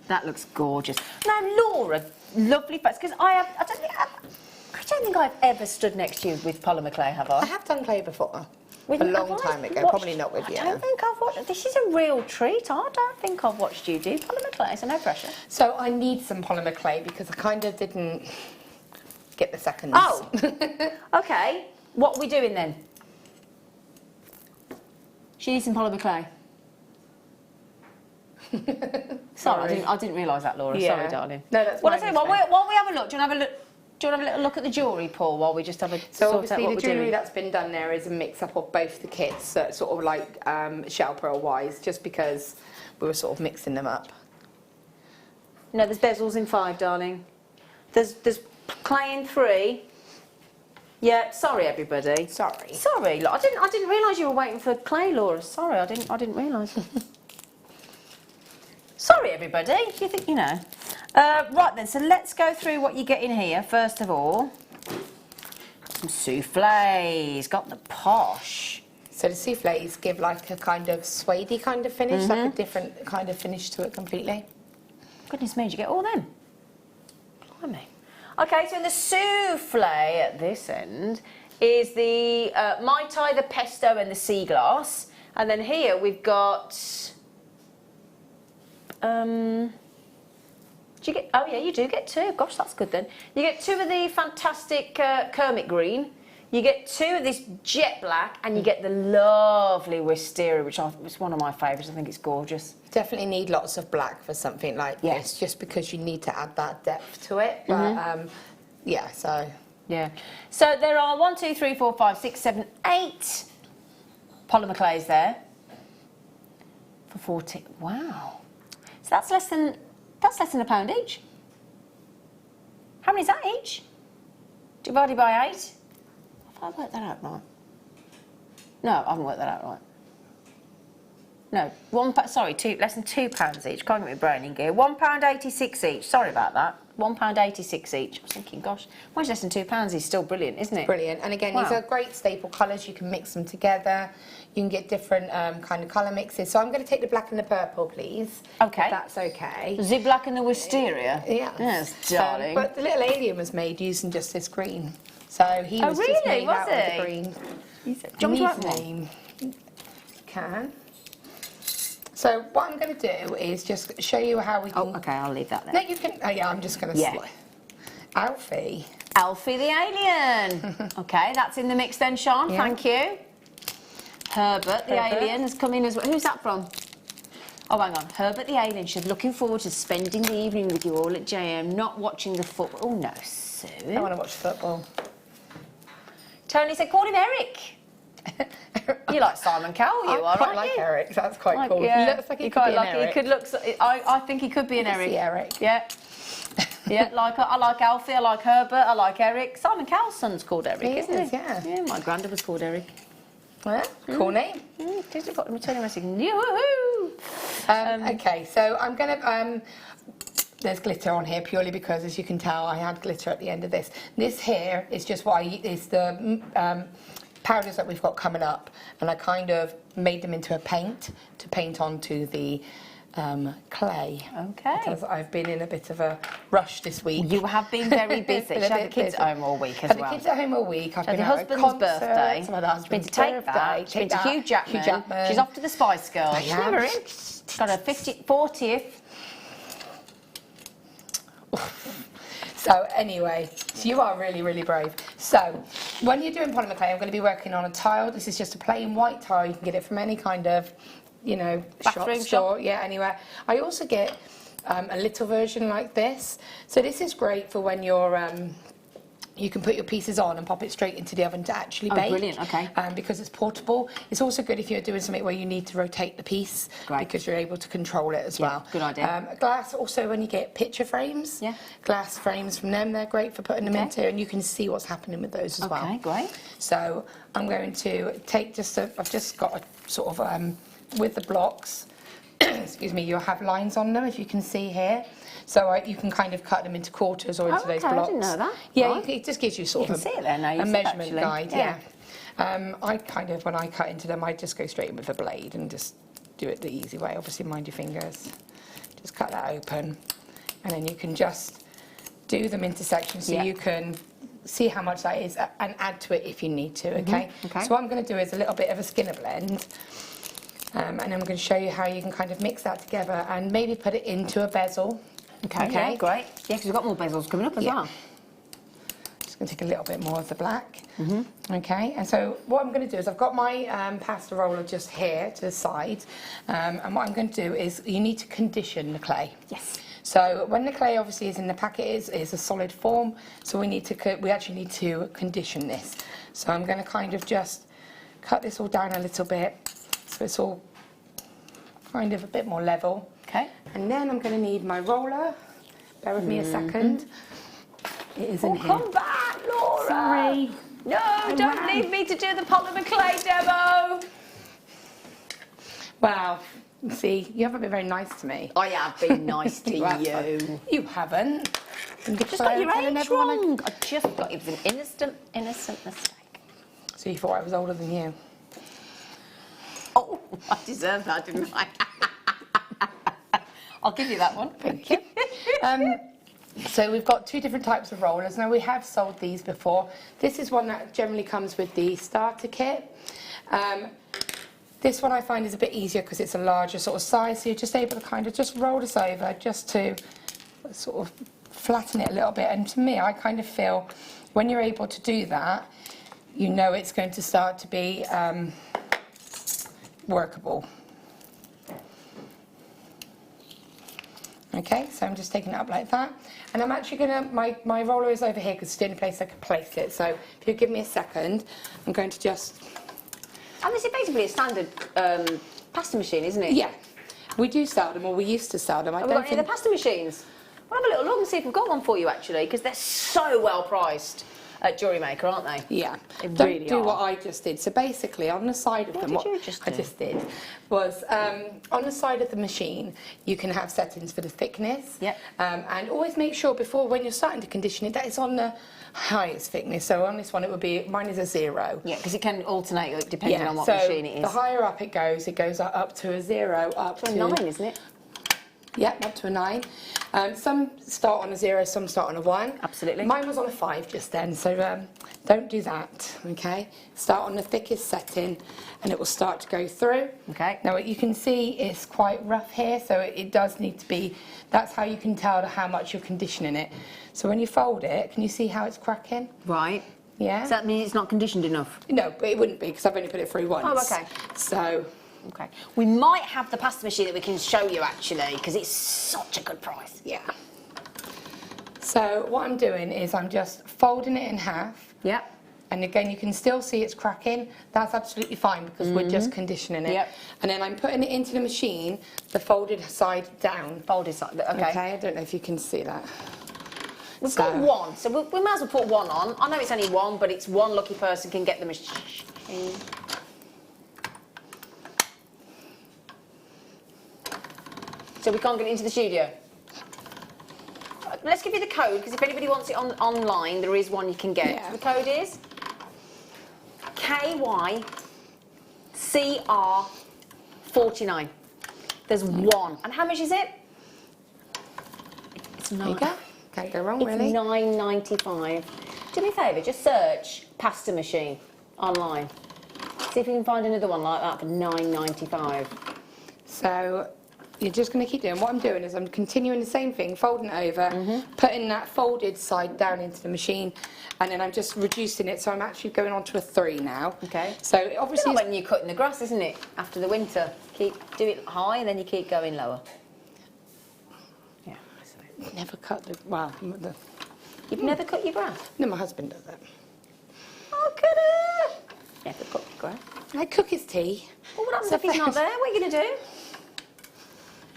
that looks gorgeous. Now, Laura, lovely face, because I don't think I've ever stood next to you with polymer clay, have I? I have done clay before. A Have long I time ago, watched- probably not with you. I don't think I've watched. This is a real treat. I don't think I've watched you do polymer clay, so no pressure. So I need some polymer clay because I kind of didn't get the seconds. Oh, okay. What are we doing then? She needs some polymer clay. Sorry, I didn't realise that, Laura. Yeah. Sorry, darling. No, that's Well, my I tell you what, mistake. while we have a look, do you want to have a look? Do you want to have a little look at the jewellery, Paul, while we just have a So sort out obviously what the we're jewellery doing? that's been done there is a mix-up of both the kits, so it's sort of like shell pearl-wise, just because we were sort of mixing them up. No, there's bezels in 5, darling. There's clay in 3. Yeah, sorry everybody. Sorry. Sorry, look, I didn't realise you were waiting for clay, Laura. Sorry, I didn't realise. Sorry everybody. You think you know? Right then, so let's go through what you get in here first of all. Some souffles, got the posh. So the soufflés give like a kind of suede kind of finish, like a different kind of finish to it completely. Goodness me, did you get all them? Blimey. Okay, so the souffle at this end is the Mai Tai, the pesto and the sea glass. And then here we've got... do you get... Oh yeah, you do get two. Gosh, that's good then. You get two of the fantastic Kermit green. You get two of this jet black, and you get the lovely wisteria, which is one of my favourites. I think it's gorgeous. Definitely need lots of black for something like this, just because you need to add that depth to it. But yeah, so. Yeah. So there are 1, 2, 3, 4, 5, 6, 7, 8 polymer clays there for 40. Wow. So that's less than £1 each. How many is that each? Divided by 8. Have I worked that out right? No, I haven't worked that out right. No, less than £2 each. Can't get my brain in gear. £1.86 each. Sorry about that. £1.86 each. I was thinking, gosh, much less than £2 is still brilliant, isn't it? Brilliant. And again, these are great staple colours. You can mix them together. You can get different kind of colour mixes. So I'm going to take the black and the purple, please. Okay. If that's okay. The black and the wisteria. Yeah. Yes, darling. But the little alien was made using just this green. So he was just made out of the green. Do you want me to name. Can. So what I'm going to do is just show you how we can... Oh, okay, I'll leave that there. No, you can... Oh, yeah, I'm just going to... Yeah. Alfie. Alfie the alien. Okay, that's in the mix then, Sean. Yeah. Thank you. Herbert the alien has come in as well. Who's that from? Oh, hang on. Herbert the alien. She's looking forward to spending the evening with you all at JM, not watching the football. Oh, no, Sue. I want to watch football. Tony said, call him Eric. You like Simon Cowell, you are, I quite aren't like you? Eric. That's quite cool. Yeah. He looks like he You could quite be like an it. Eric. He could look... I think he could be an Eric. See Eric. Yeah. Yeah, I like Alfie, I like Herbert, I like Eric. Simon Cowell's son's called Eric, isn't he? Yeah. Yeah, my granddad was called Eric. Well, cool name. Did you put me turning message? Yoo-hoo! Okay, so I'm going to... there's glitter on here purely because, as you can tell, I had glitter at the end of this. This here is just what is the powders that we've got coming up, and I kind of made them into a paint to paint onto the clay. Okay. Because I've been in a bit of a rush this week. You have been very busy. She had the kids at home all week as well. Had the kids at home all week. I've been Her at a husband's concert, birthday. my husband's Been to take birthday. that. She's been to Hugh Jackman. She's off to the Spice Girls. She's am. never in. She's got her 40th. So anyway, so you are really, really brave. So when you're doing polymer clay, I'm going to be working on a tile. This is just a plain white tile. You can get it from any kind of, you know, Bathroom store, yeah, anywhere. I also get a little version like this. So this is great for when you're, you can put your pieces on and pop it straight into the oven to actually bake. Oh, brilliant, okay. Because it's portable. It's also good if you're doing something where you need to rotate the piece, because you're able to control it as well. Good idea. Glass, also when you get picture frames, glass frames from them, they're great for putting them into, and you can see what's happening with those as well. Okay, great. So I'm going to take I've just got a sort of, with the blocks, excuse me, you'll have lines on them, if you can see here. So you can kind of cut them into quarters or into those blocks. I didn't know that. Yeah, Right. it just gives you sort You of can see it there now, you a see, measurement actually. guide. Yeah. I kind of, when I cut into them, I just go straight in with a blade and just do it the easy way. Obviously, mind your fingers. Just cut that open, and then you can just do them into sections so you can see how much that is and add to it if you need to. Okay. Okay. So what I'm going to do is a little bit of a skinner blend. And I'm going to show you how you can kind of mix that together and maybe put it into a bezel. Okay, yeah, great. Yeah, because we've got more bezels coming up as well. Just going to take a little bit more of the black. Okay, and so what I'm going to do is I've got my pasta roller just here to the side. And what I'm going to do is you need to condition the clay. Yes. So when the clay obviously is in the packet, it's a solid form. So we actually need to condition this. So I'm going to kind of just cut this all down a little bit. So it's all kind of a bit more level. Okay. And then I'm going to need my roller. Bear with me a second. It is in here. Come back, Laura. Sorry. No, don't ran. leave me to do the polymer clay demo. Wow. See, you haven't been very nice to me. I have been nice to You have. you. You haven't. I'm Just got your telling age everyone wrong. I just got, it was an innocent mistake. So you thought I was older than you? Oh, I deserve that, didn't I? I'll give you that one. Thank you. So we've got 2 different types of rollers. Now, we have sold these before. This is one that generally comes with the starter kit. This one I find is a bit easier because it's a larger sort of size, so you're just able to kind of just roll this over just to sort of flatten it a little bit. And to me, I kind of feel when you're able to do that, you know it's going to start to be workable. Okay, so I'm just taking it up like that. And I'm actually going to, my roller is over here because it's the only place I can place it. So if you give me a second, I'm going to just... And this is basically a standard pasta machine, isn't it? Yeah, we do sell them, or we used to sell them. Have we got any of the pasta machines? We'll have a little look and see if we've got one for you, actually, because they're so well priced at Jewellery Maker, aren't they? Yeah, They don't really do are. what I just did. So basically, on the side of them, did you just I do? just did was on the side of the machine, you can have settings for the thickness. Yep. And always make sure before when you're starting to condition it that it's on the highest thickness. So on this one, it would be mine is a 0. Yeah, because it can alternate depending on what so machine it is. the higher up it goes up to a 0, up to a 9, isn't it? Yeah, up to a 9. Some start on a 0, some start on a 1. Absolutely. Mine was on a 5 just then, so don't do that, okay? Start on the thickest setting and it will start to go through. Okay. Now you can see it's quite rough here, so it does need to be, that's how you can tell how much you're conditioning it. So when you fold it, can you see how it's cracking? Right. Yeah? Does that mean it's not conditioned enough? No, but it wouldn't be because I've only put it through once. Oh, okay. So... Okay. We might have the pasta machine that we can show you, actually, because it's such a good price. Yeah. So what I'm doing is I'm just folding it in half. Yep. And again, you can still see it's cracking. That's absolutely fine because we're just conditioning it. Yep. And then I'm putting it into the machine, the folded side down. Folded side, okay. Okay, I don't know if you can see that. We've got one, so we might as well put one on. I know it's only one, but it's one lucky person can get the machine. So we can't get it into the studio. Let's give you the code, because if anybody wants it online, there is one you can get. Yeah. So the code is KYCR49. There's one. And how much is it? It's There you go. Can't go wrong, really. It's $9.95. Do me a favour, just search pasta machine online. See if you can find another one like that for $9.95. So you're just going to keep doing. What I'm doing is I'm continuing the same thing, folding it over, putting that folded side down into the machine, and then I'm just reducing it. So I'm actually going on to a 3 now. Okay. So It's obviously, like when you're cutting the grass, isn't it? After the winter, do it high, and then you keep going lower. Yeah. never cut the. Well, You've never cut your grass? no, my husband does that. Oh, could have. Never cut your grass. I cook his tea. Well, what happens if he's not there? What are you going to do?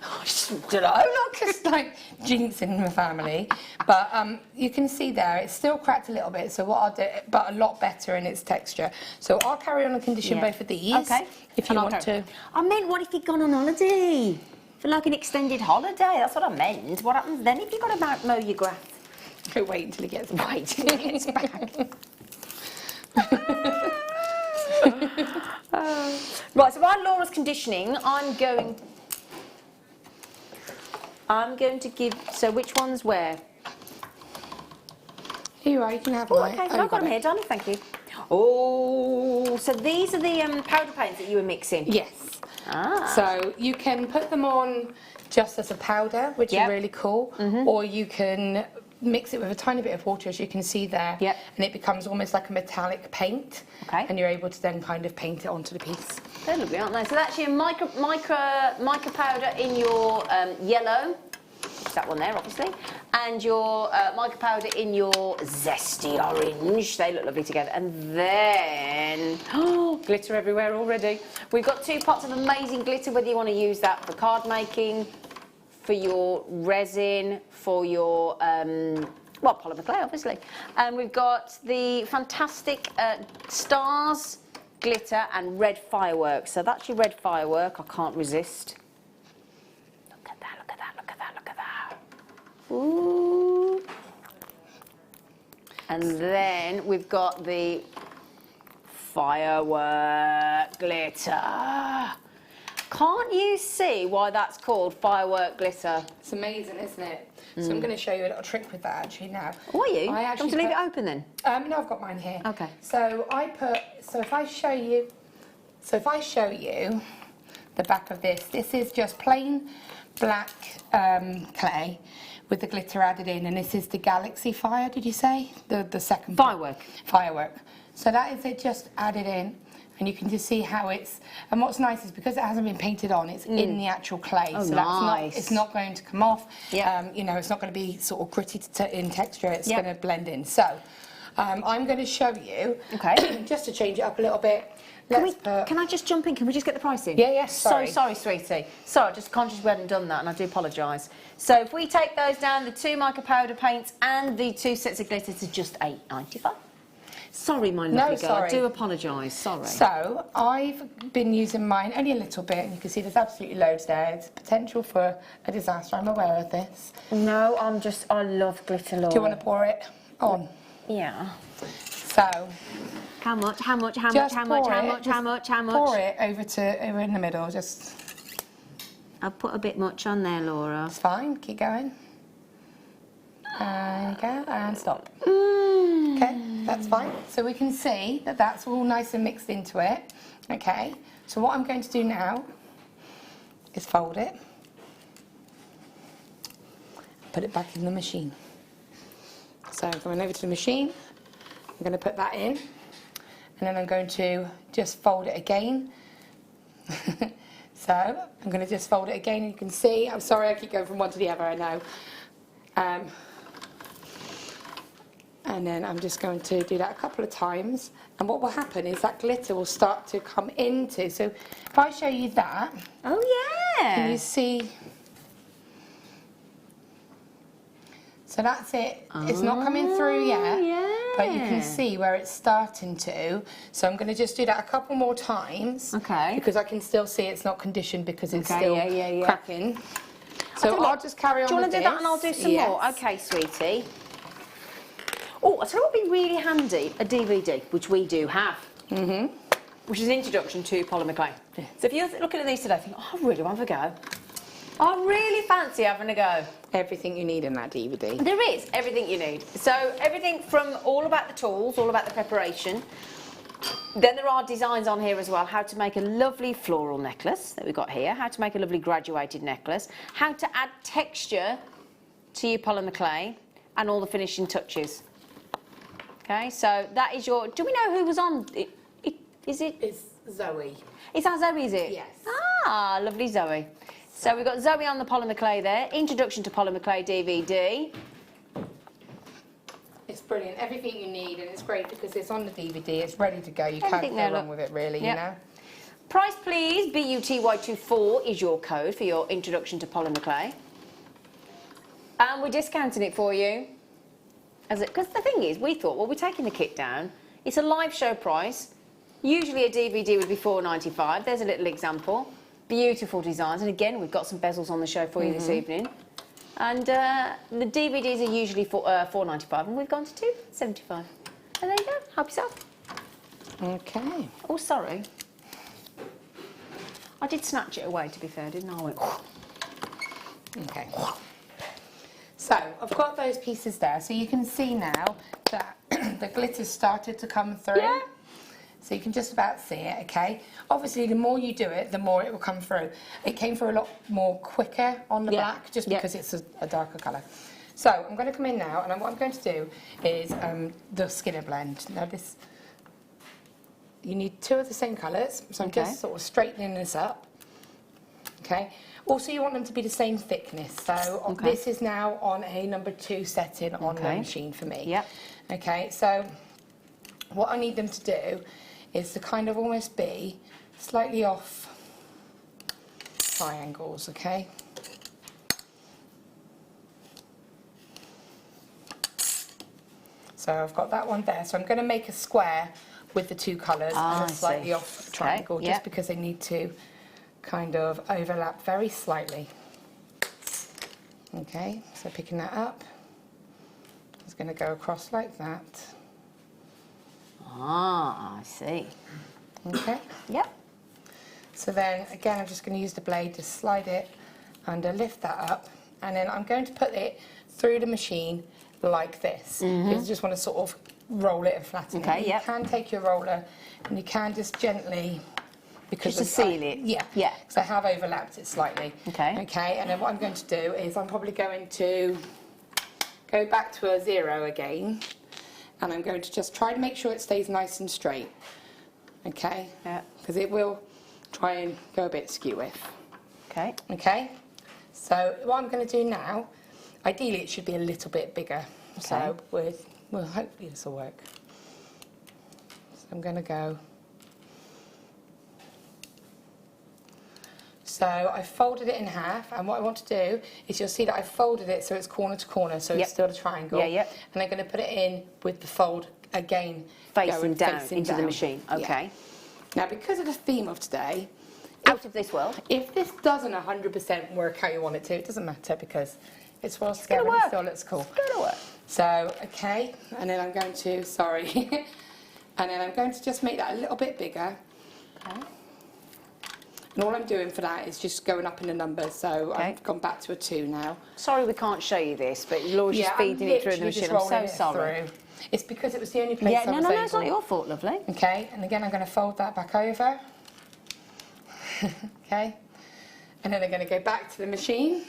I just don't know, not just like jinxing my family, but you can see there it's still cracked a little bit. So what I'll do, but a lot better in its texture. So I'll carry on and condition both of these. Okay. If you want to. I meant, what if you'd gone on holiday? For like an extended holiday, that's what I meant. What happens then if you've got to mow your grass? Go wait until he gets back. Right, so while Laura's conditioning, I'm going to give. So which one's where? Here you are. You can have Oh, mine. okay. Oh, So you I've got them it. here, darling. Thank you. Oh, so these are the powder paints that you were mixing. Yes. Ah. So you can put them on just as a powder, which Yep. is really cool, or you can mix it with a tiny bit of water, as you can see there, Yep. and it becomes almost like a metallic paint. Okay. And you're able to then kind of paint it onto the piece. They're lovely, aren't they? So that's your mica powder in your yellow. That one there, obviously. And your mica powder in your zesty orange. They look lovely together. And then, oh, glitter everywhere already. We've got 2 pots of amazing glitter, whether you want to use that for card making, for your resin, for your, well, polymer clay, obviously. And we've got the fantastic stars, glitter, and red fireworks. So that's your red firework. I can't resist. Ooh. And then we've got the firework glitter. Can't you see why that's called firework glitter? It's amazing, isn't it? So I'm going to show you a little trick with that actually now. Oh, are you? I Do you want actually to leave it open then? No, I've got mine here. Okay. So if I show you the back of this, this is just plain black clay with the glitter added in, and this is the Galaxy Fire, did you say? The second Firework. Firework. So that is it just added in, and you can just see how it's, and what's nice is because it hasn't been painted on, it's in the actual clay. Oh, so nice. it's not going to come off. Yeah. You know, it's not going to be sort of gritty in texture, it's going to blend in. So I'm going to show you, just to change it up a little bit. Can I just jump in? Can we just get the pricing? Yeah, sorry. So sorry, sweetie. Sorry, just conscious we hadn't done that, and I do apologise. So if we take those down, the 2 mica powder paints and the 2 sets of glitter to just $8.95. Sorry, my lovely girl. sorry. I do apologise. Sorry. So I've been using mine only a little bit, and you can see there's absolutely loads there. It's potential for a disaster. I'm aware of this. No, I love glitter, Laura. Do you want to pour it on? Yeah. So How much? pour it over in the middle. Just. I've put a bit much on there, Laura. It's fine. Keep going. And go and stop. Okay, that's fine. So we can see that that's all nice and mixed into it. Okay. So what I'm going to do now is fold it, put it back in the machine. So going over to the machine, I'm going to put that in, and then I'm going to just fold it again. So I'm going to just fold it again. You can see, I'm sorry I keep going from one to the other, I know. And then I'm just going to do that a couple of times, and what will happen is that glitter will start to come into. So if I show you that, can you see? So that's it. It's not coming through yet, but you can see where it's starting to. So I'm going to just do that a couple more times, because I can still see it's not conditioned because it's still cracking. So I'll just carry on. Do you want to do that and I'll do some more? Okay, sweetie. Oh, I tell you what would be really handy, a DVD, which we do have, which is an introduction to polymer clay. So if you're looking at these today, think, oh, I really want to go. I really fancy having a go. Everything you need in that DVD. There is everything you need. So everything from all about the tools, all about the preparation. Then there are designs on here as well, how to make a lovely floral necklace that we've got here, how to make a lovely graduated necklace, how to add texture to your polymer clay, and all the finishing touches. Okay, so that is your... Do we know who was on? Is it? It's Zoe. It's our Zoe, is it? Yes. Ah, lovely Zoe. So we've got Zoe on the polymer clay there. Introduction to polymer clay DVD. It's brilliant. Everything you need, and it's great because it's on the DVD. It's ready to go. You can't go wrong with it, really. You know. Price, please. BUTY24 is your code for your introduction to polymer clay, and we're discounting it for you. Because the thing is, we thought, well, we're taking the kit down. It's a live show price. Usually a DVD would be $4.95. There's a little example. Beautiful designs, and again, we've got some bezels on the show for you this evening. And the DVDs are usually $4.95, and we've gone to $2.75. And there you go. Help yourself. Okay. Oh, sorry. I did snatch it away, to be fair, didn't I? I went. Okay. So I've got those pieces there, so you can see now that the glitter's started to come through. Yeah. So you can just about see it, okay? Obviously, the more you do it, the more it will come through. It came through a lot more quicker on the black, just because it's a darker colour. So I'm going to come in now, and what I'm going to do is the Skinner blend. Now this, you need 2 of the same colours, so I'm just sort of straightening this up, okay? Also, you want them to be the same thickness. So this is now on a number 2 setting on the machine for me. Yep. Okay, so what I need them to do is to kind of almost be slightly off triangles, okay? So I've got that one there. So I'm going to make a square with the 2 colours and a slightly off triangle, just because they need to kind of overlap very slightly. Okay, so picking that up, it's going to go across like that. Ah, I see. Okay. Yep. So then, again, I'm just going to use the blade to slide it under, lift that up, and then I'm going to put it through the machine like this. Because I just want to sort of roll it and flatten it. Okay, You can take your roller and you can just gently, because Just to seal it. Yeah. Yeah. Because I have overlapped it slightly. Okay. Okay, and then what I'm going to do is I'm probably going to go back to a 0 again, and I'm going to just try to make sure it stays nice and straight. Okay? Yeah. Because it will try and go a bit skew-if. Okay. Okay? So what I'm going to do now, ideally it should be a little bit bigger. So well, hopefully this will work. So I'm going to go. So I folded it in half, and what I want to do is you'll see that I folded it so it's corner to corner, so it's still a triangle. Yeah, yeah. And I'm going to put it in with the fold again, Facing down into the down. machine. Yeah. Okay. Now, because of the theme of today, Out of this world. if this doesn't 100% work how you want it to, it doesn't matter because it's well gonna together and work. it still looks cool. It's gonna work. So, okay, and then I'm going to, sorry, and then I'm going to just make that a little bit bigger. Okay. And all I'm doing for that is just going up in the numbers, so Okay. I've gone back to a 2 now. Sorry we can't show you this, but Laura's just I'm feeding it through the literally just machine. I'm so rolling it sorry. through. It's because it was the only place Yeah, I no, was no, no, able. it's not your fault, lovely. Okay, and again I'm going to fold that back over. Okay, and then I'm going to go back to the machine.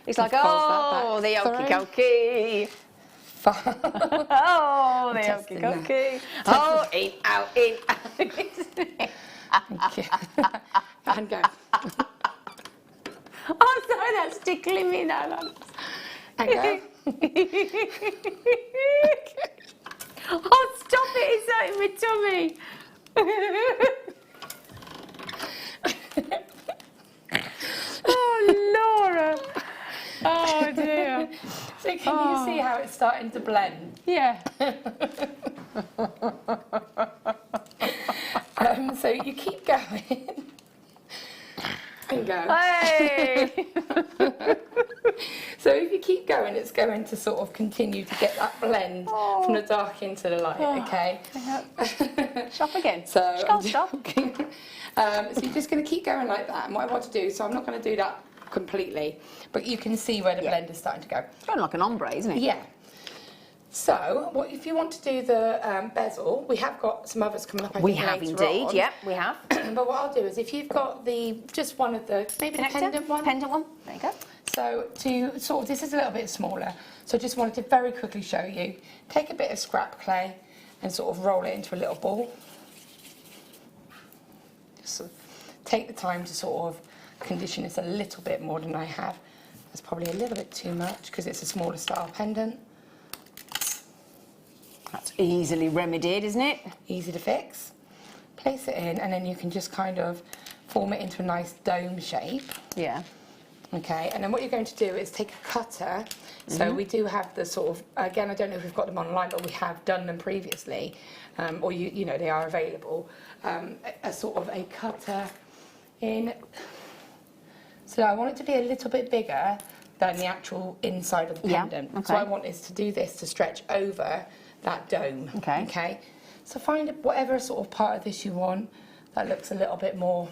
It's like, Fold that oh, the back okie through. dokie. Oh, the okie Testing that. dokie. Oh, in, out, in, out. Okay. And go. Oh, sorry, that's tickling me now. And go. Oh, stop it, it's hurting my tummy. Oh, Laura. Oh, dear. So can you see how it's starting to blend? Yeah. So you keep going. And go. Hey. So if you keep going, it's going to sort of continue to get that blend from the dark into the light, okay? Stop again. So Just can't stop. so you're just going to keep going like that. And what I want to do, so I'm not going to do that completely, but you can see where the blend is starting to go. It's kind of like an ombre, isn't it? Yeah. So, if you want to do the bezel, we have got some others coming up. I We think, have later indeed, on. yeah, we have. But what I'll do is, if you've got just one of the, maybe the pendant one. Pendant one, there you go. So to sort of, this is a little bit smaller, so I just wanted to very quickly show you. Take a bit of scrap clay and sort of roll it into a little ball. Just sort of take the time to sort of condition this a little bit more than I have. That's probably a little bit too much because it's a smaller style pendant. That's easily remedied, isn't it? Easy to fix. Place it in and then you can just kind of form it into a nice dome shape. Yeah. Okay, and then what you're going to do is take a cutter. So we do have the sort of, again, I don't know if we've got them online, but we have done them previously, or you know, they are available. A sort of a cutter in. So I want it to be a little bit bigger than the actual inside of the pendant. Okay. So I want is to do this to stretch over that dome. Okay. Okay. So find whatever sort of part of this you want that looks a little bit more,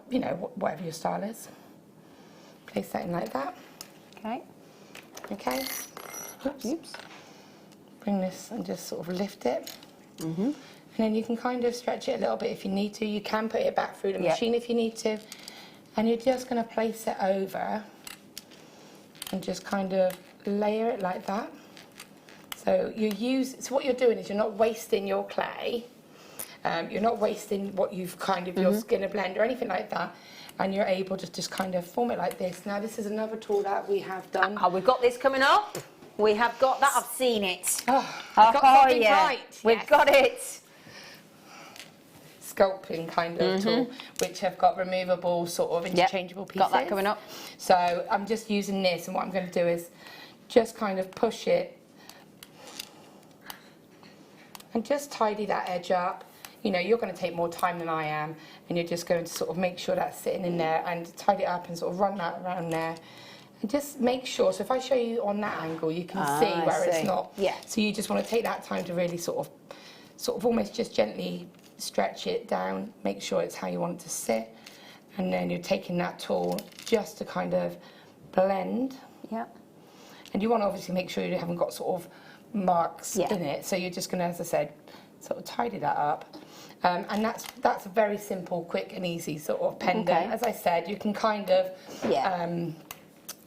you know, whatever your style is. Place that in like that. Okay. Okay. Oops. Oops. Bring this and just sort of lift it. And then you can kind of stretch it a little bit if you need to. You can put it back through the machine if you need to. And you're just going to place it over and just kind of layer it like that. So so what you're doing is you're not wasting your clay. You're not wasting what you've kind of your skinner blend or anything like that. And you're able to just kind of form it like this. Now this is another tool that we have done. Oh, we've got this coming up. We have got that. I've seen it. Oh, I've got something right. We've Yes. got it. Sculpting kind of tool, which have got removable sort of interchangeable pieces. Got that coming up. So I'm just using this, and what I'm going to do is just kind of push it and just tidy that edge up. You know, you're going to take more time than I am, and you're just going to sort of make sure that's sitting in there and tidy it up and sort of run that around there. And just make sure, so if I show you on that angle, you can see where it's not. Yeah. So you just want to take that time to really sort of almost just gently stretch it down, make sure it's how you want it to sit. And then you're taking that tool just to kind of blend. Yeah. And you want to obviously make sure you haven't got sort of marks Yeah. in it. So you're just going to, as I said, sort of tidy that up. And that's a very simple, quick and easy sort of pendant. Okay. As I said, you can kind of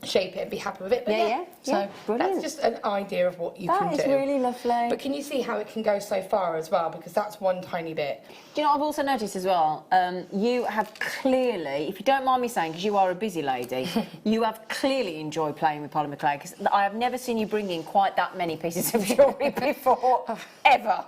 shape it and be happy with it. But so brilliant. that's just an idea of what you can do. That is really lovely. But can you see how it can go so far as well? Because that's one tiny bit. Do you know what I've also noticed as well? You have clearly, if you don't mind me saying, because you are a busy lady, you have clearly enjoyed playing with polymer clay, because I have never seen you bring in quite that many pieces of jewellery before, ever.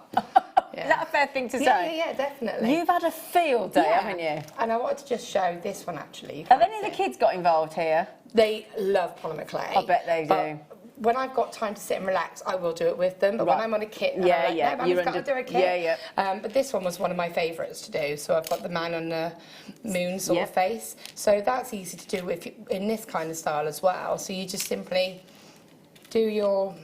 Is that a fair thing to say? Yeah, definitely. You've had a field day, haven't you? And I wanted to just show this one actually. Have any of the kids got involved here? They love polymer clay. I bet they do. When I've got time to sit and relax, I will do it with them. But when I'm on a kit, I'm like, no, Mummy's got to do a kit. But this one was one of my favourites to do. So I've got the man on the moon sort of face. So that's easy to do in this kind of style as well. So you just simply do your...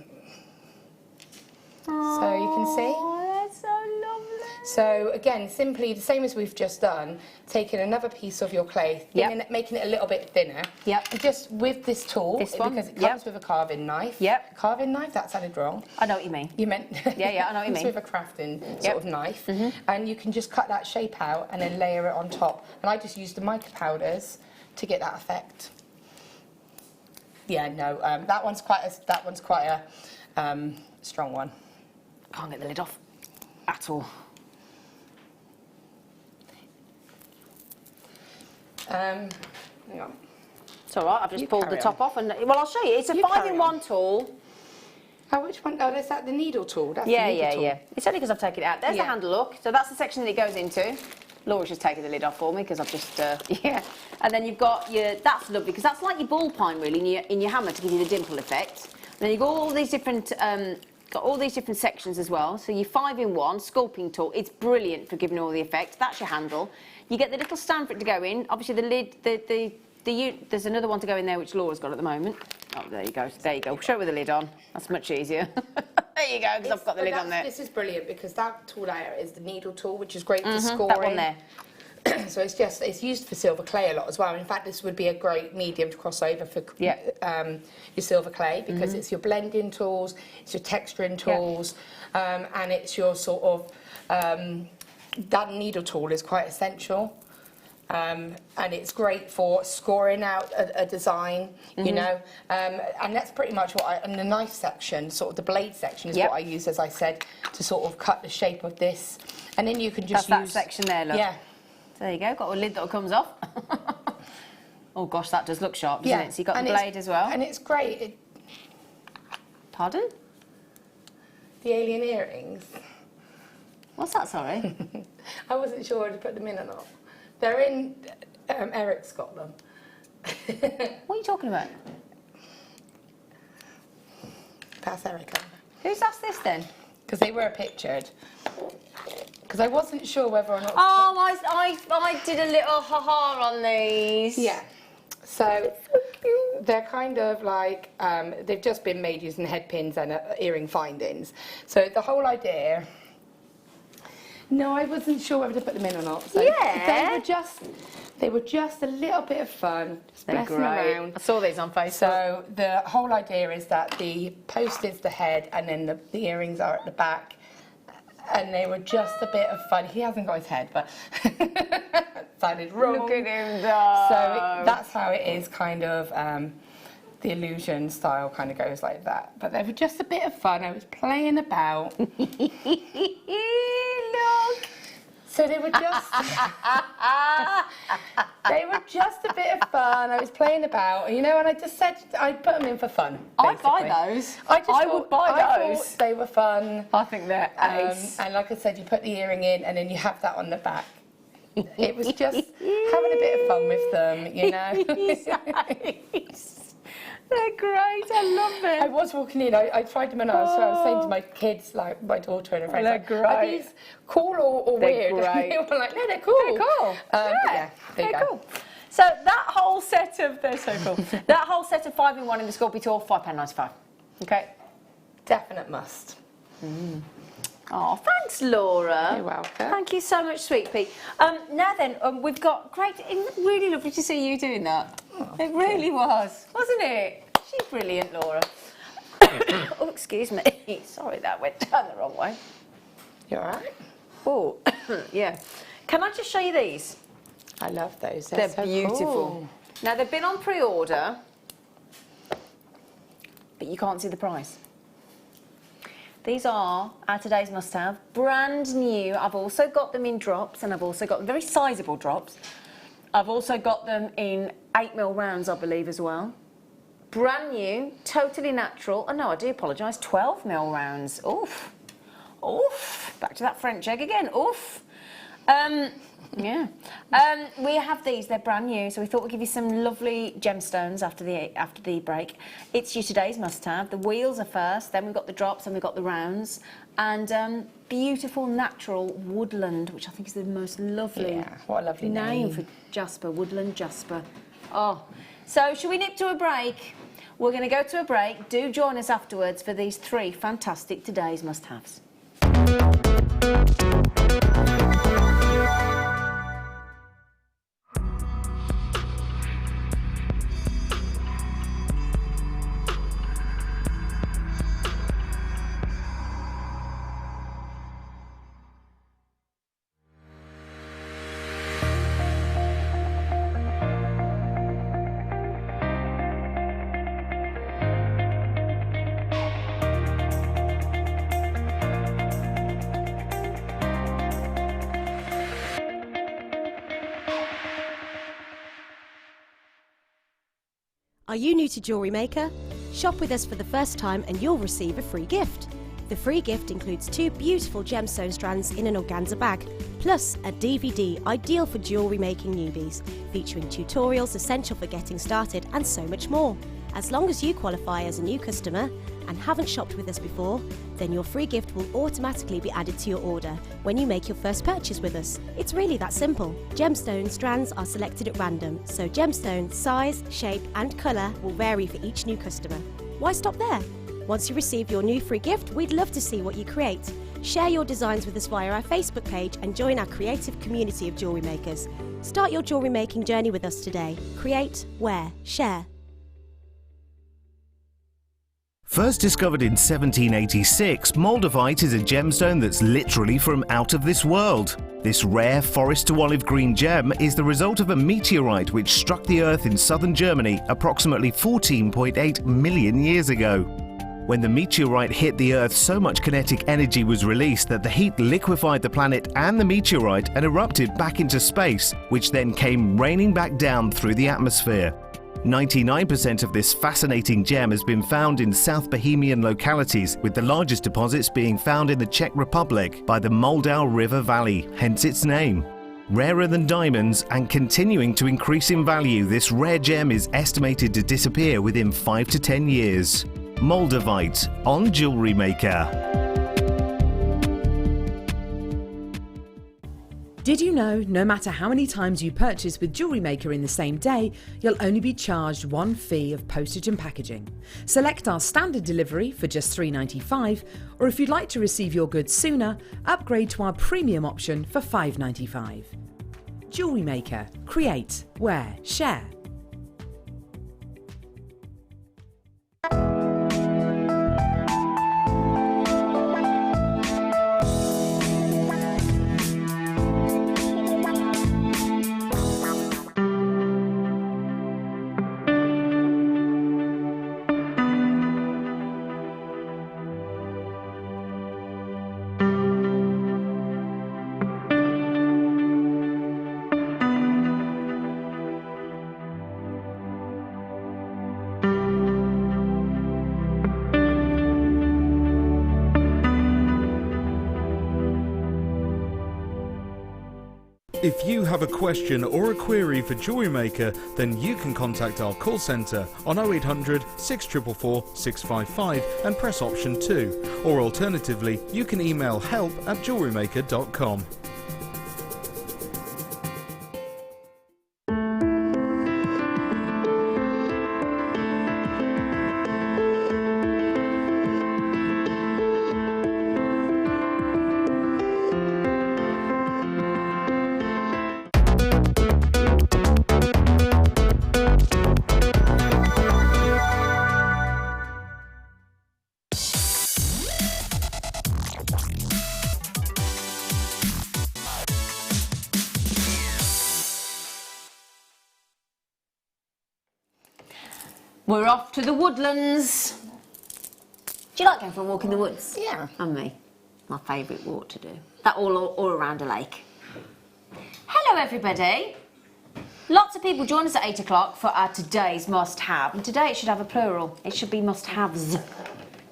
So you can see. Oh, that's so lovely. So again, simply the same as we've just done, taking another piece of your clay, making it a little bit thinner. Yep. And just with this tool, because it comes with a carving knife. Yep. Carving knife, that sounded wrong. I know what you mean. You meant... Yeah, I know what you mean. It's with a crafting sort of knife. And you can just cut that shape out and then layer it on top. And I just use the mica powders to get that effect. Yeah, no, that one's quite a strong one. Can't get the lid off at all. Hang on. It's all right, I've just You pulled the carry top off and, well, I'll show you. It's a You carry 5-in-1 tool. Oh, which one? Oh, is that the needle tool? That's the needle tool. It's only because I've taken it out. There's the handle look. So that's the section that it goes into. Laura's just taken the lid off for me because I've just, And then you've got your, that's lovely because that's like your ball pine really in your hammer to give you the dimple effect. And then you've got all these different, sections as well. So your 5-in-1 sculpting tool, it's brilliant for giving all the effect. That's your handle. You get the little stand for it to go in. Obviously the lid, there's another one to go in there which Laura's got at the moment. Oh, there you go. There you go. Show with the lid on. That's much easier. There you go, because I've got the lid on there. This is brilliant because that tool layer is the needle tool, which is great for scoring. That one there. So it's used for silver clay a lot as well. In fact, this would be a great medium to cross over for your silver clay because it's your blending tools, it's your texturing tools, and it's your sort of that needle tool is quite essential. And it's great for scoring out a design, you know, and that's pretty much what and the knife section, sort of the blade section is what I use, as I said, to sort of cut the shape of this. And then you can just That's that section there, look. Yeah. So there you go, got a lid that comes off. Oh gosh, that does look sharp, doesn't it? So you've got the blade as well. And it's great. Pardon? The alien earrings. What's that, sorry? I wasn't sure whether to put them in or not. They're in, Eric's got them. What are you talking about? Pass Eric over. Who's asked this then? Because they were pictured. Because I wasn't sure whether or not... Oh, I did a little ha-ha on these. Yeah. So they're kind of like, they've just been made using head pins and earring findings. So the whole idea... No, I wasn't sure whether to put them in or not. So they were just a little bit of fun, just messing around. I saw these on Facebook. So the whole idea is that the post is the head and then the earrings are at the back. And they were just a bit of fun. He hasn't got his head, but sounded wrong. Look at him, though. So that's how it is, kind of, the illusion style kind of goes like that. But they were just a bit of fun. I was playing about. Look. So they were just, a bit of fun. I was playing about, you know, and I just said I'd put them in for fun. I'd buy those. I would buy those. Thought they were fun. I think they're ace. And like I said, you put the earring in and then you have that on the back. It was just having a bit of fun with them, you know. They're great, I love it. I was walking in, I tried them and I was saying to my kids, like my daughter and her friends, They're like, great. are these cool or They're weird? great. They were like, no, they're cool. They're cool. But yeah, there you go. Cool. So that whole set of, they're so cool. That whole set of 5-in-1 in the Sculptor, £5.95. Okay. Definite must. Oh, thanks, Laura. You're welcome. Thank you so much, Sweet Pea. Now then, we've got great. It was really lovely to see you doing that. It really was, wasn't it? She's brilliant, Laura. Oh, excuse me. Sorry, that went down the wrong way. You all right? Oh, yeah. Can I just show you these? I love those. They're so beautiful. Cool. Now, they've been on pre-order, but you can't see the price. These are our today's must-have, brand new. I've also got them in drops, and I've also got them very sizable drops. I've also got them in 8mm rounds, I believe, as well. Brand new, totally natural. Oh no, I do apologise, 12mm rounds. Oof. Oof. Back to that French egg again. Oof. Yeah. We have these, they're brand new, so we thought we'd give you some lovely gemstones after the break. It's your today's must-have. The wheels are first, then we've got the drops, and we've got the rounds. And beautiful natural woodland, which I think is the most lovely, what a lovely name for jasper, woodland jasper. Oh, so should we nip to a break? We're going to go to a break. Do join us afterwards for these 3 fantastic today's must-haves. Are you new to Jewellery Maker? Shop with us for the first time and you'll receive a free gift. The free gift includes 2 beautiful gemstone strands in an organza bag, plus a DVD ideal for jewellery making newbies, featuring tutorials essential for getting started and so much more. As long as you qualify as a new customer and haven't shopped with us before, then your free gift will automatically be added to your order when you make your first purchase with us. It's really that simple. Gemstone strands are selected at random, so gemstone size, shape and colour will vary for each new customer. Why stop there? Once you receive your new free gift, we'd love to see what you create. Share your designs with us via our Facebook page and join our creative community of jewellery makers. Start your jewellery making journey with us today. Create, wear, share. First discovered in 1786, moldavite is a gemstone that's literally from out of this world. This rare forest to olive green gem is the result of a meteorite which struck the Earth in southern Germany approximately 14.8 million years ago. When the meteorite hit the Earth, so much kinetic energy was released that the heat liquefied the planet and the meteorite and erupted back into space, which then came raining back down through the atmosphere. 99% of this fascinating gem has been found in South Bohemian localities, with the largest deposits being found in the Czech Republic by the Moldau River Valley, hence its name. Rarer than diamonds and continuing to increase in value, this rare gem is estimated to disappear within 5 to 10 years. Moldavite on Jewellery Maker. Did you know no matter how many times you purchase with Jewellery Maker in the same day, you'll only be charged 1 fee of postage and packaging? Select our standard delivery for just $3.95, or if you'd like to receive your goods sooner, upgrade to our premium option for $5.95. Jewellery Maker. Create, wear, share. If you have a question or a query for Jewellery Maker, then you can contact our call centre on 0800 644 655 and press option 2, or alternatively you can email help@jewellerymaker.com. We're off to the woodlands. Do you like going for a walk in the woods? Yeah. And me. My favourite walk to do. That all around a lake. Hello everybody. Lots of people join us at 8 o'clock for our today's must-have. And today it should have a plural. It should be must-haves.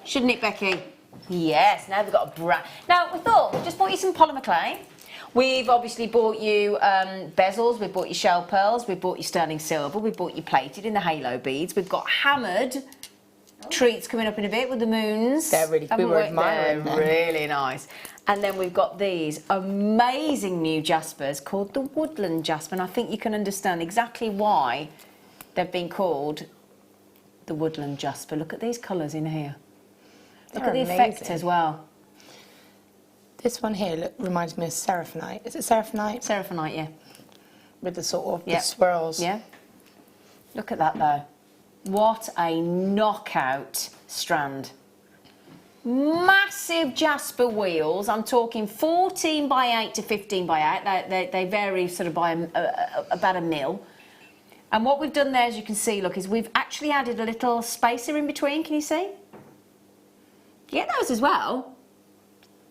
Shouldn't it, Becky? Yes, now we've got a brand. Now, we thought we've just bought you some polymer clay. We've obviously bought you bezels, we've bought you shell pearls, we've bought you sterling silver, we've bought you plated in the halo beads. We've got hammered treats coming up in a bit with the moons. They're really, we were admiring them. Really nice. And then we've got these amazing new jaspers called the Woodland Jasper. And I think you can understand exactly why they've been called the Woodland Jasper. Look at these colours in here. Look at the effect as well. This one here reminds me of Seraphonite. Is it Seraphonite? Seraphonite, yeah. With the sort of the swirls. Yeah. Look at that though. What a knockout strand. Massive jasper wheels. I'm talking 14 by 8 to 15 by 8. They vary sort of by about a mil. And what we've done there, as you can see, look, is we've actually added a little spacer in between. Can you see? You get those as well.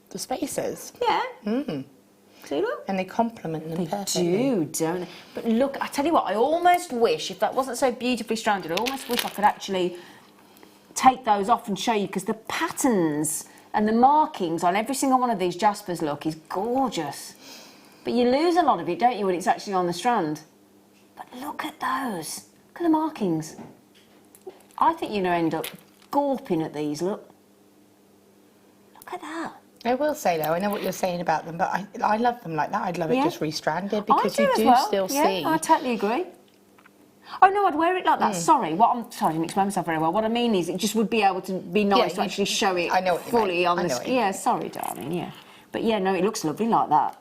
The spacers? Yeah. Mm. See, look. And they complement them perfectly. Do, don't they? But look, I tell you what, I almost wish, if that wasn't so beautifully stranded, I almost wish I could actually take those off and show you, because the patterns and the markings on every single one of these jaspers, look, is gorgeous. But you lose a lot of it, don't you, when it's actually on the strand? But look at those. Look at the markings. I think you're going to end up gawping at these, look. Look at that. I will say though, I know what you're saying about them, but I love them like that. I'd love it just restranded, because you do still see. I totally agree. Oh no, I'd wear it like that. Sorry, sorry, I didn't explain myself very well. What I mean is, it just would be able to be nice to actually show it fully on the screen. Yeah, sorry, darling. Yeah, but yeah, no, it looks lovely like that.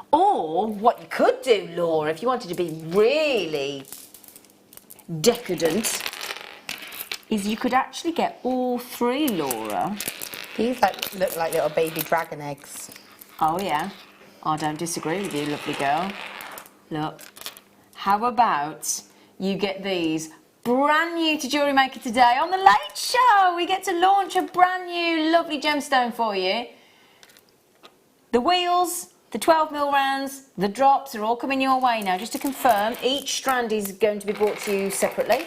Or what you could do, Laura, if you wanted to be really decadent, is you could actually get all three, Laura. These look like little baby dragon eggs. Oh yeah, I don't disagree with you, lovely girl. Look, how about you get these brand new to Jewellery Maker today on the Late Show? We get to launch a brand new lovely gemstone for you. The wheels, the 12mm rounds, the drops are all coming your way now. Just to confirm, each strand is going to be brought to you separately.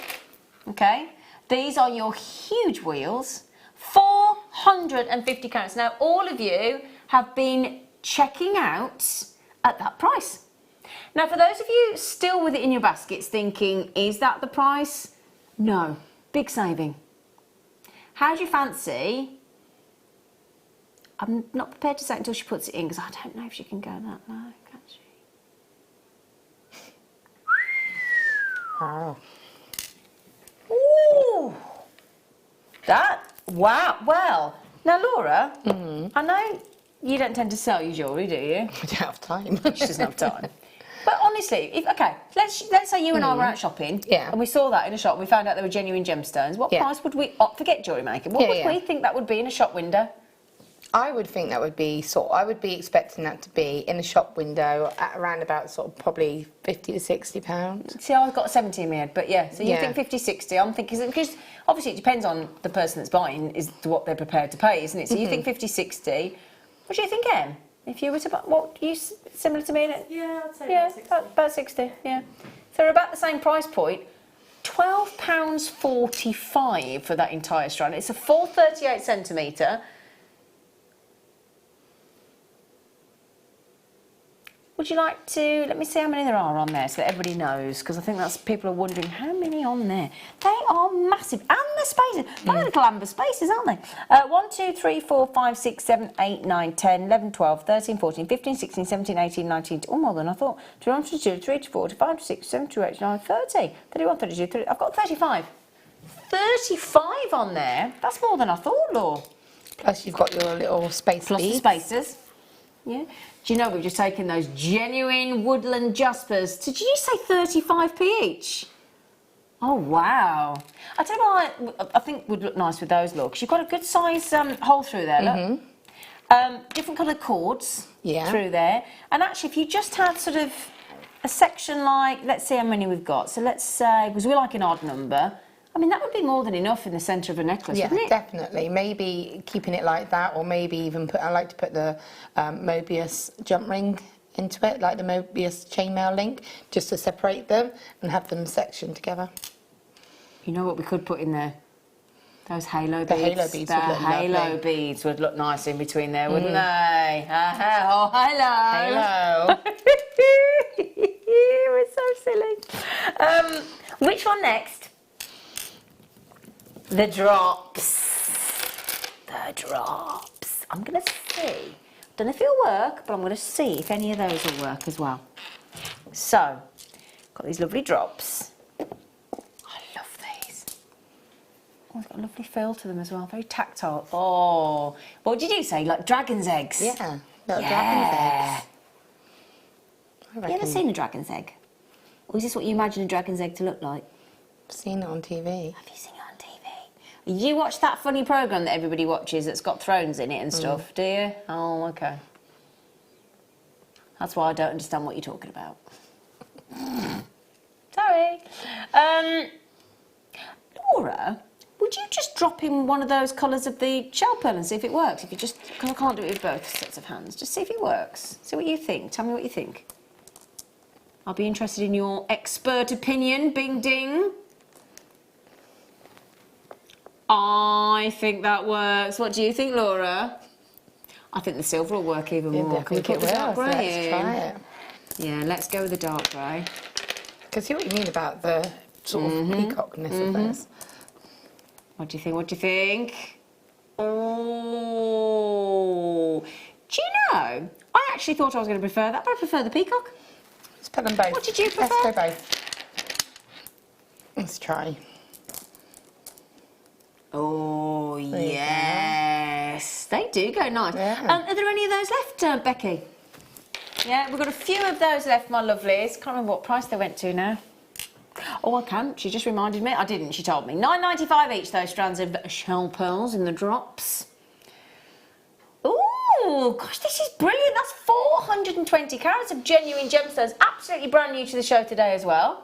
Okay, these are your huge wheels. 450 carats. Now, all of you have been checking out at that price. Now, for those of you still with it in your baskets thinking, is that the price? No, big saving. How do you fancy? I'm not prepared to say it until she puts it in, because I don't know if she can go that low, can she? Wow. Ooh! Wow. Well, now Laura, I know you don't tend to sell your jewellery, do you? I don't have time. She doesn't have time. But honestly, let's say you and I were out shopping, and we saw that in a shop, we found out they were genuine gemstones. What price would we, forget Jewellery Maker, what would we think that would be in a shop window? I would think that would be I would be expecting that to be in a shop window at around about sort of probably £50 to £60. See, I've got 70 in my head, but yeah, so you think 50, 60, I'm thinking, because obviously it depends on the person that's buying, is what they're prepared to pay, isn't it? So you think 50, 60. What do you think, Em? If you were to buy, what, you similar to me? Yeah, I'd say about 60. About 60, yeah. So they're about the same price point. £12.45 for that entire strand. It's a full 38 centimetre. Would you like to, let me see how many there are on there so that everybody knows, because I think that's, people are wondering how many on there. They are massive, and the spaces, they're little amber spaces, aren't they? 1, 2, 3, 4, 5, 6, 7, 8, 9, 10, 11, 12, 13, 14, 15, 16, 17, 18, 19, oh, more than I thought. 21, 22, 23, 24, 25, 26, 27, 28, 29, 30, 31, 32, 30, I've got 35. 35 on there, that's more than I thought, Law. Plus you've got your little space Plus beads. the spacers. Yeah. Do you know we've just taken those genuine woodland jaspers? Did you say 35p each? Oh wow! I tell you what, I think would look nice with those. Look, 'cause you've got a good size hole through there. Look, different coloured cords through there. And actually, if you just had sort of a section like, let's see how many we've got. So let's say, because we like an odd number, I mean, that would be more than enough in the centre of a necklace, Yeah, wouldn't it? definitely. Maybe keeping it like that, or maybe even I like to put the Mobius jump ring into it, like the Mobius chainmail link, just to separate them and have them sectioned together. You know what we could put in there? Those halo beads. The halo beads would look halo lovely. beads would look nice in between there, wouldn't they? Oh, hello. Hello. We're so silly. Which one next? The drops. The drops. I'm going to see. Don't know if it'll work, but I'm going to see if any of those will work as well. So, got these lovely drops. I love these. Oh, they've got a lovely feel to them as well. Very tactile. Oh, what did you say? Like dragon's eggs? Yeah, little dragon's eggs. Have you ever seen a dragon's egg? Or is this what you imagine a dragon's egg to look like? I've seen it on TV. Have you seen it on TV? You watch that funny programme that everybody watches that's got thrones in it and stuff, do you? Oh, okay. That's why I don't understand what you're talking about. Sorry. Laura, would you just drop in one of those colours of the shell pearl and see if it works? If you just, because I can't do it with both sets of hands. Just see if it works. See what you think. Tell me what you think. I'll be interested in your expert opinion. Bing ding. I think that works. What do you think, Laura? I think the silver will work even more. I think it will. So let's try it. Yeah, let's go with the dark grey. Because see what you mean about the sort of peacockness of this. What do you think? What do you think? Oh, do you know? I actually thought I was going to prefer that, but I prefer the peacock. Let's put them both. What did you prefer? Let's go both. Let's try. Oh, yes. They do go nice. Yeah. Are there any of those left, Becky? Yeah, we've got a few of those left, my lovelies. Can't remember what price they went to now. Oh, I can. She just reminded me. I didn't. She told me. $9.95 each, those strands of shell pearls in the drops. Oh, gosh, this is brilliant. That's 420 carats of genuine gemstones. Absolutely brand new to the show today as well.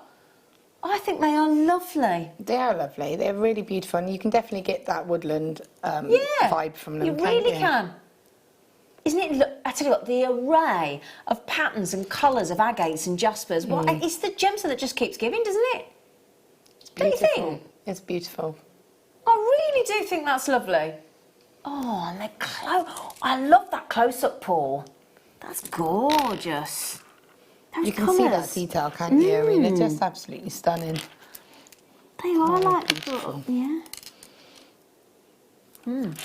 I think they are lovely. They are lovely. They're really beautiful, and you can definitely get that woodland vibe from them. You really can. Isn't it? Look, I tell you what, the array of patterns and colours of agates and jaspers. Well, it's the gemstone that just keeps giving, doesn't it? Don't you think? It's beautiful. I really do think that's lovely. Oh, and they're I love that close-up, Paul. That's gorgeous. Those You can colours. see that detail, can't you? I mean, they're just absolutely stunning. They are yeah.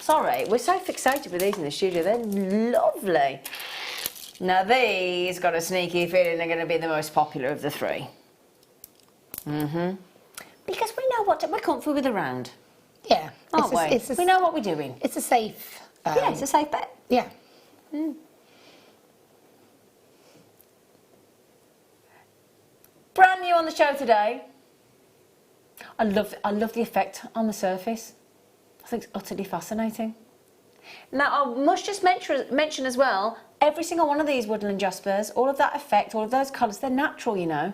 Sorry, we're so fixated with these in the studio. They're lovely. Now these got a sneaky feeling they're going to be the most popular of the three. Because we know we're comfortable with the round, Yeah. aren't we? We know what we're doing. It's a safe... Yeah, it's a safe bet. Yeah. Brand new on the show today. I love the effect on the surface. I think it's utterly fascinating. Now, I must just mention as well, every single one of these woodland jaspers, all of that effect, all of those colours, they're natural, you know.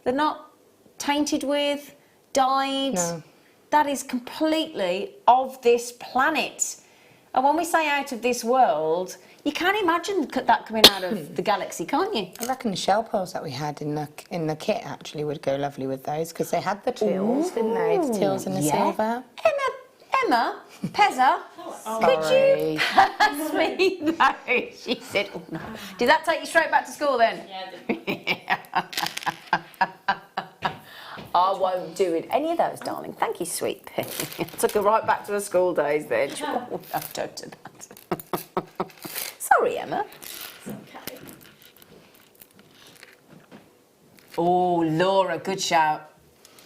They're not tainted with, dyed. No. That is completely of this planet. And when we say out of this world, you can't imagine that coming out of the galaxy, can't you? I reckon the shell pearls that we had in the kit actually would go lovely with those, because they had the tills, didn't they? The tills and the silver. Emma, Pezza, could Sorry. you pass me those? She said, oh no. Did that take you straight back to school then? Yeah, I did. I won't do it. Any of those, darling. Thank you, sweet pea. Took her right back to her school days then. Oh, no, don't do that. Sorry, Emma. Okay. Oh, Laura, good shout.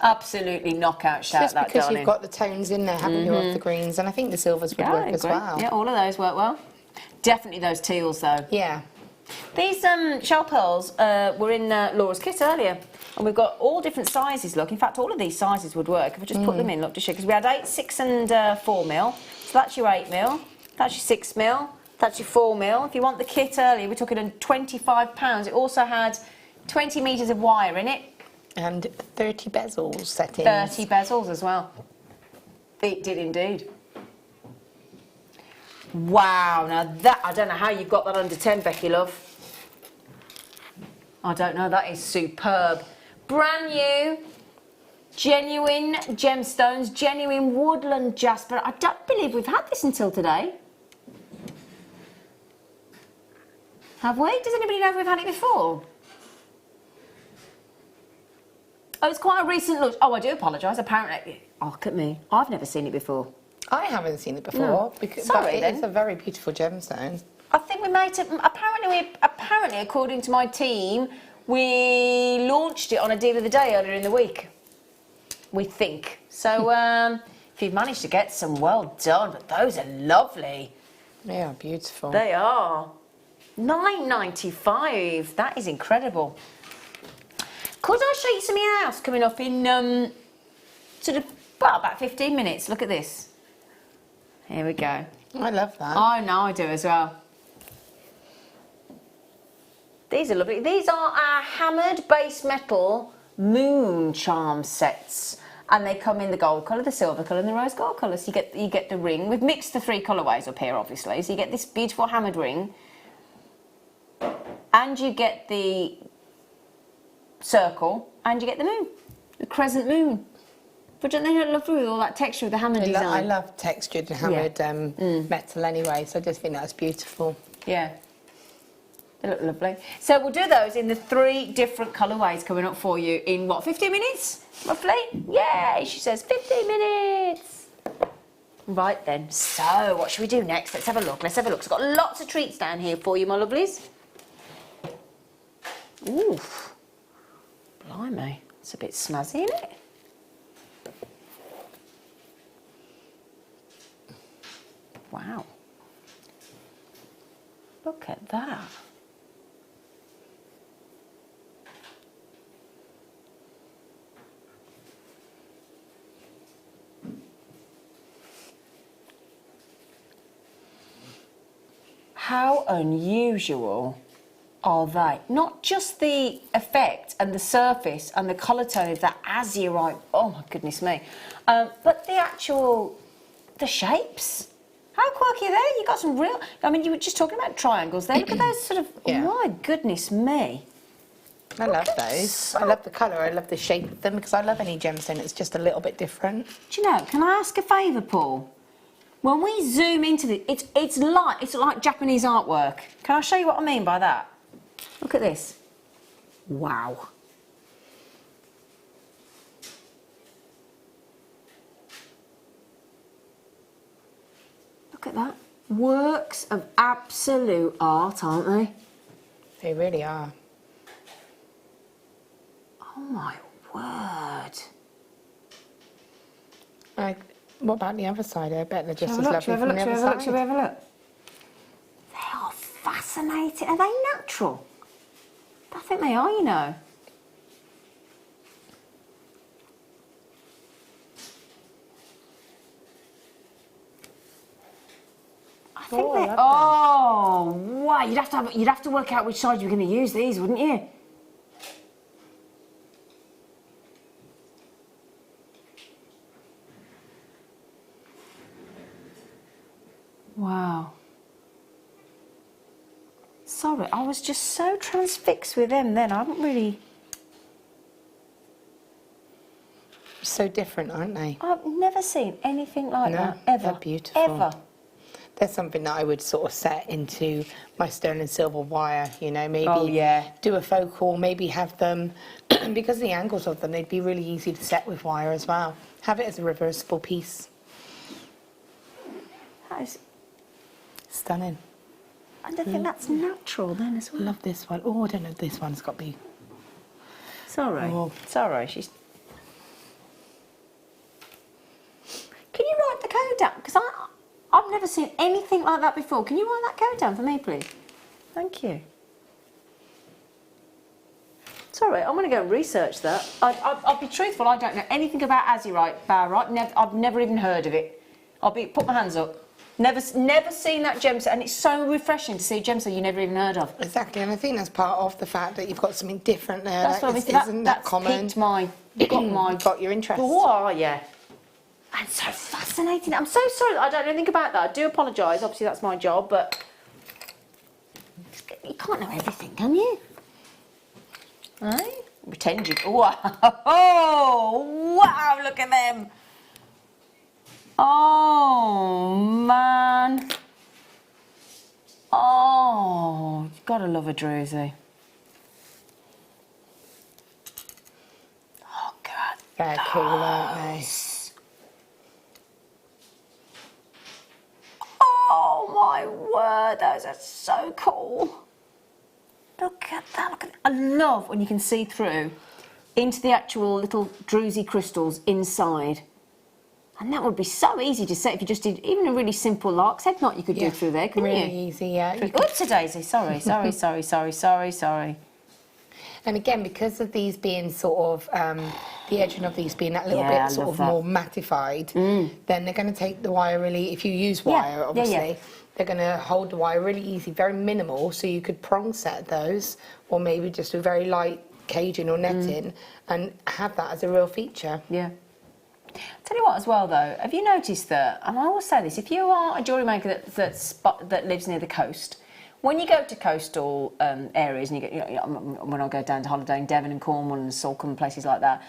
Absolutely knockout shout, Just that, because darling. you've got the tones in there, haven't you, of the greens, and I think the silvers would work as well. Yeah, all of those work well. Definitely those teals, though. Yeah. These shell pearls were in Laura's kit earlier, and we've got all different sizes. Look, in fact, all of these sizes would work if I just put them in. Look to show, because we had 8, 6, and 4 mil. So that's your 8 mil. That's your 6 mil. That's your 4 mil. If you want the kit earlier, we took it in £25. It also had 20 metres of wire in it. And 30 bezels settings. 30 bezels as well. It did indeed. Wow, now that, I don't know how you've got that under 10, Becky, love. I don't know, that is superb. Brand new, genuine gemstones, genuine woodland jasper. I don't believe we've had this until today. Have we? Does anybody know if we've had it before? Oh, it's quite a recent launch. Oh, I do apologise. Apparently, oh, look at me. I've never seen it before. I haven't seen it before. No. Because, Sorry, but it's then. a very beautiful gemstone. I think we made it. Apparently, according to my team, we launched it on a deal of the day earlier in the week. We think so. If you've managed to get some, well done. But those are lovely. They are beautiful. They are. $9.95. That is incredible. Could I show you something else coming up in sort of about 15 minutes? Look at this. Here we go. I love that. I know I do as well. These are lovely. These are our hammered base metal moon charm sets, and they come in the gold colour, the silver colour, and the rose gold colour. So you get the ring. We've mixed the 3 colourways up here, obviously. So you get this beautiful hammered ring, and you get the circle, and you get the moon, the crescent moon. But don't they look lovely with all that texture of the hammered design? I love textured and hammered metal anyway, so I just think that's beautiful. Yeah. They look lovely. So we'll do those in the 3 different colourways coming up for you in, what, 15 minutes, roughly? Yay, she says 15 minutes. Right then, so what should we do next? Let's have a look, let's have a look. So I've got lots of treats down here for you, my lovelies. Ooh, blimey, it's a bit snazzy, isn't it? Wow. Look at that. How unusual are they? Not just the effect and the surface and the colour tone of that azurite, oh my goodness me, but the shapes. How quirky are they? You got some real, I mean, you were just talking about triangles there. Look at those sort of, my goodness me. I love those. I love the colour, I love the shape of them, because I love any gemstone that's just a little bit different. Do you know, can I ask a favour, Paul? When we zoom into this, it's like Japanese artwork. Can I show you what I mean by that? Look at this. Wow. Look at that. Works of absolute art, aren't they? They really are. Oh my word. What about the other side? I bet they're just as Shall lovely from the other side. Shall we have a look? They are fascinating. Are they natural? I think they are, you know. I think they. Oh, wow! You'd have to work out which side you're going to use these, wouldn't you? Wow. Sorry, I was just so transfixed with them then. I haven't really... So different, aren't they? I've never seen anything like that, ever. They're beautiful. Ever. There's something that I would sort of set into my sterling and silver wire, you know, maybe do a focal, maybe have them, because of the angles of them, they'd be really easy to set with wire as well. Have it as a reversible piece. That is... Stunning. I don't think that's natural then as well. Love this one. Oh, I don't know if this one's got to be... Sorry. Oh. Sorry, she's... Can you write the code down? Because I've never seen anything like that before. Can you write that code down for me, please? Thank you. Sorry, I'm going to go and research that. I'll be truthful, I don't know anything about azurite, barite. I've never even heard of it. Put my hands up. Never seen that gemstone, and it's so refreshing to see a gemstone you never even heard of. Exactly, and I think that's part of the fact that you've got something different there. That's what isn't that common? Piqued my, got your interest. Oh, yeah. And so fascinating. I'm so sorry that I don't know anything about that. I do apologise. Obviously, that's my job, but you can't know everything, can you? Right? Pretend you. Wow! Oh, wow! Look at them. Oh man. Oh, you've got to love a druzy. Oh God. They're cool, aren't they? Oh my word, those are so cool. Look at that, look at that. I love when you can see through into the actual little druzy crystals inside. And that would be so easy to set if you just did even a really simple lark's head knot you could do through there, couldn't you? Really easy, yeah. Oops, a daisy, sorry. And again, because of these being sort of, the edging of these being that little Yeah, I bit sort love of that. more mattified, then they're going to take the wire really, if you use wire, obviously, they're going to hold the wire really easy, very minimal, so you could prong set those, or maybe just a very light caging or netting, and have that as a real feature. Yeah. Tell you what as well though, have you noticed that, and I always say this, if you are a jewellery maker that lives near the coast, when you go to coastal areas, and you get, when I go down to holiday in Devon and Cornwall and Salcombe and places like that,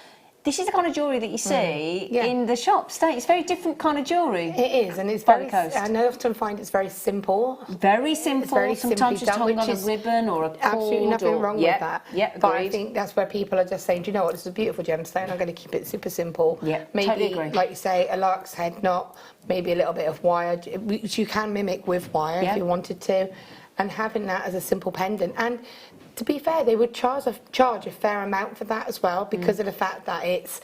this is the kind of jewellery that you see in the shops. It's very different kind of jewellery. It is, and it's by very, the coast. and I often find it's very simple. Very simple, It's very sometimes simply just done, hung on which a is ribbon or a cord. Absolutely nothing wrong with that. Yeah, but I agreed. think that's where people are just saying, do you know what, this is a beautiful gemstone, I'm going to keep it super simple. Yeah, maybe, totally agree. like you say, a lark's head knot, maybe a little bit of wire, which you can mimic with wire if you wanted to, and having that as a simple pendant. And to be fair, they would charge a fair amount for that as well, because of the fact that it's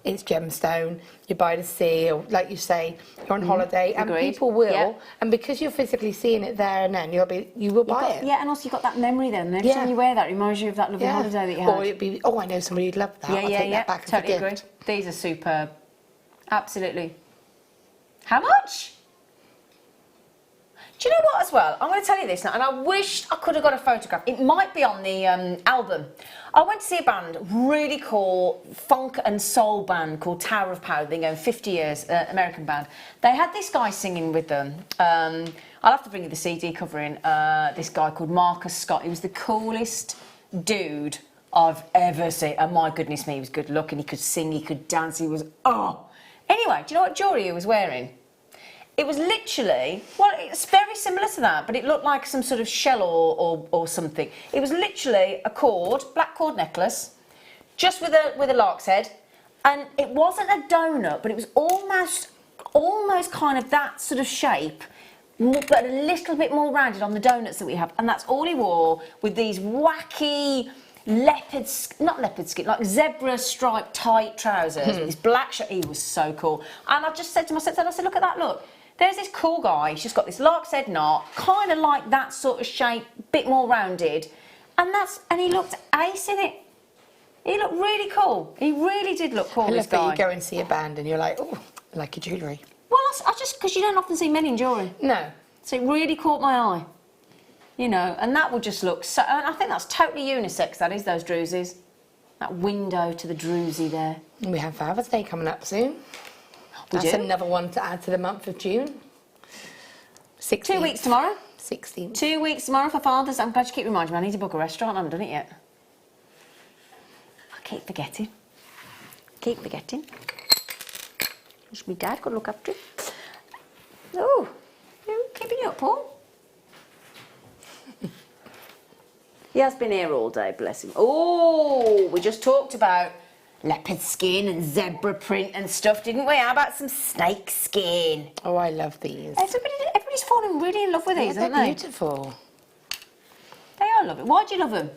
gemstone, you're by the sea, or like you say, you're on holiday, and Agreed. people will, Yeah. and because you're physically seeing it there and then, you will buy it. Yeah, and also you've got that memory then. Every time you wear that, it reminds you of that lovely holiday that you had. Or it'd be, oh, I know somebody who'd love that. I'll take that back as a Totally gift. agree. These are superb. Absolutely. How much? Do you know what as well? I'm going to tell you this now, and I wish I could have got a photograph. It might be on the album. I went to see a band, really cool funk and soul band called Tower of Power. They've been going 50 years, American band. They had this guy singing with them. I'll have to bring you the CD covering. This guy called Marcus Scott. He was the coolest dude I've ever seen. And my goodness me, he was good looking. He could sing, he could dance. He was, oh. Anyway, do you know what jewellery he was wearing? It was literally, well, it's very similar to that, but it looked like some sort of shell or something. It was literally a black cord necklace, just with a lark's head, and it wasn't a donut, but it was almost kind of that sort of shape, but a little bit more rounded on the donuts that we have, and that's all he wore with these wacky not leopard skin, like zebra striped tight trousers with this black shirt. He was so cool, and I just said to myself, I said, look at that, look. There's this cool guy, he's just got this lark's head knot, kind of like that sort of shape, bit more rounded, and he looked ace in it. He looked really cool. He really did look cool, I this love that guy. you go and see a band and you're like, oh, I like your jewellery. Well, I just, because you don't often see men in jewellery. No. So it really caught my eye. You know, and that would just look so, and I think that's totally unisex, that is, those druzies. That window to the druzy there. We have Father's Day coming up soon. That's do? another one to add to the month of June. 16th. 2 weeks tomorrow. 16th. 2 weeks tomorrow for Father's. I'm glad you keep reminding me. I need to book a restaurant. I haven't done it yet. I keep forgetting. Wish my dad could look after it. Oh, you're keeping you up, Paul. He has been here all day, bless him. Oh, we just talked about leopard skin and zebra print and stuff, didn't we? How about some snake skin? Oh, I love these. Everybody's fallen really in love with these, aren't they're they? beautiful. They are lovely. Why do you love them?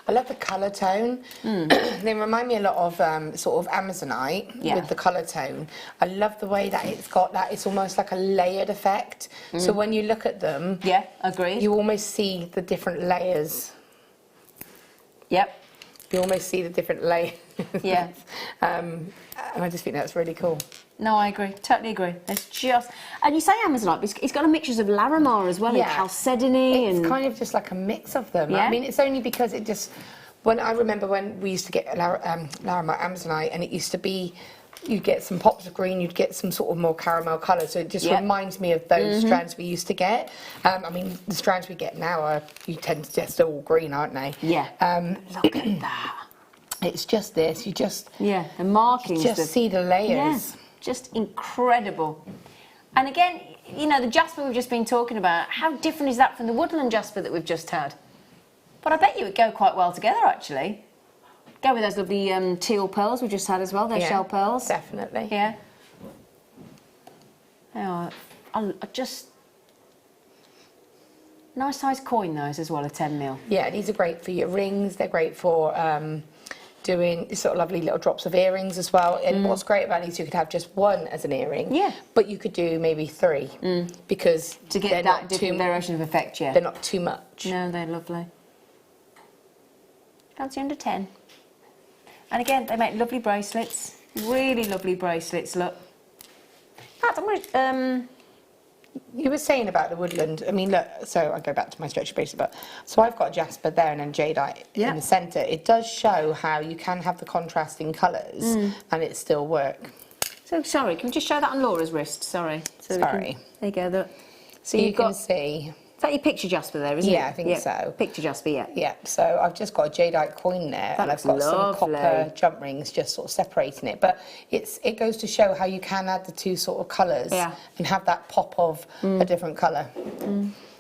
I love the colour tone. They remind me a lot of sort of Amazonite with the colour tone. I love the way that it's got that, it's almost like a layered effect. So when you look at them, agreed. You almost see the different layers. Yep. You almost see the different layers. Yeah. And I just think that's really cool. No, I agree. Totally agree. It's just... And you say Amazonite, but it's got a mixture of Larimar as well, and Chalcedony, and... It's kind of just like a mix of them. Yeah. I mean, it's only because it just... When I remember when we used to get Larimar Amazonite, and it used to be... You'd get some pops of green, you'd get some sort of more caramel colour, so it just reminds me of those strands we used to get. I mean, the strands we get now you tend to just all green, aren't they? Yeah. Look at that. It's just this, you just... Yeah, the markings. You just see the layers. Yeah, just incredible. And again, you know, the jasper we've just been talking about, how different is that from the woodland jasper that we've just had? But I bet you it would go quite well together, actually. Go with those lovely teal pearls we just had as well, those shell pearls. Definitely. Yeah. Oh, I just... Nice size coin, those, as well, a 10mm. Yeah, these are great for your rings, they're great for... doing sort of lovely little drops of earrings as well. And what's great about these, you could have just one as an earring. Yeah. But you could do maybe 3 because to get that different variation of effect, they're not too much. No, they're lovely. Fancy under 10. And again, they make lovely bracelets. Really lovely bracelets. Look. In fact, I'm going to. You were saying about the woodland. I mean, look, so I go back to my stretchy bracelet, but so I've got a jasper there and then jadeite in the centre. It does show how you can have the contrasting colours and it still work. So, sorry, can we just show that on Laura's wrist? Sorry. So Sorry. There you go. So you can see... Is that your picture jasper there, isn't it? Yeah, I think so. Picture jasper, yeah. Yeah, so I've just got a jadeite coin there and I've got some copper jump rings just sort of separating it. But it goes to show how you can add the two sort of colours and have that pop of a different colour.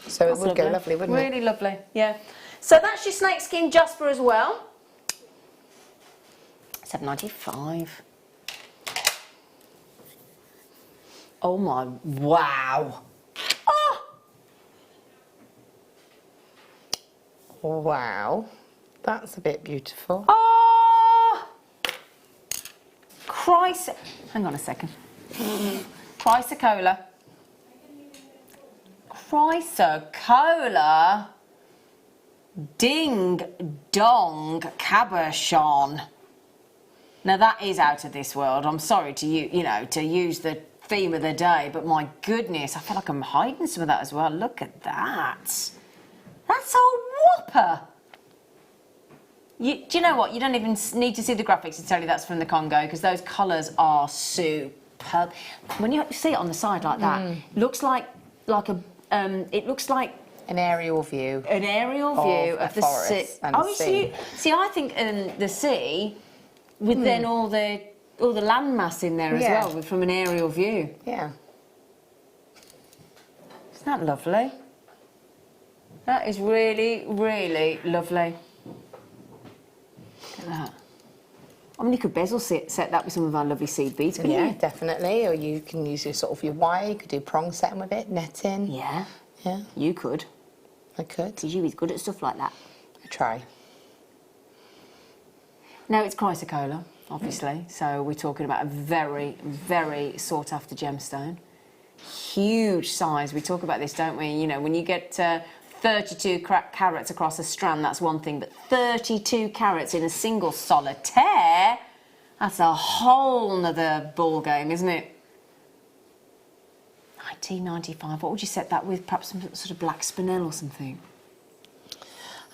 So it would go lovely, wouldn't it? Really lovely, yeah. So that's your snakeskin jasper as well. £7.95. Oh my, wow. Wow, that's a bit beautiful. Oh! Hang on a second. Chrysocolla. Chrysocolla. Ding dong cabochon. Now that is out of this world. I'm sorry to use the theme of the day, but my goodness, I feel like I'm hiding some of that as well. Look at that. That's a whopper. Do you know what? You don't even need to see the graphics to tell you that's from the Congo, because those colours are superb. When you see it on the side like that, looks like it looks like an aerial view. An aerial view of the sea. And the sea. See, I think the sea with then all the landmass in there as well, from an aerial view. Yeah. Isn't that lovely? That is really, really lovely. Look at that. I mean, you could bezel set that with some of our lovely seed beads, couldn't you? Definitely. Or you can use your wire. You could do prong setting with it, netting. Yeah. Yeah. You could. I could. Because you is good at stuff like that. I try. Now, it's chrysocolla, obviously. So we're talking about a very, very sought-after gemstone. Huge size. We talk about this, don't we? You know, when you get 32 carats across a strand, that's one thing, but 32 carats in a single solitaire, that's a whole nother ball game, isn't it? 1995, what would you set that with? Perhaps some sort of black spinel or something?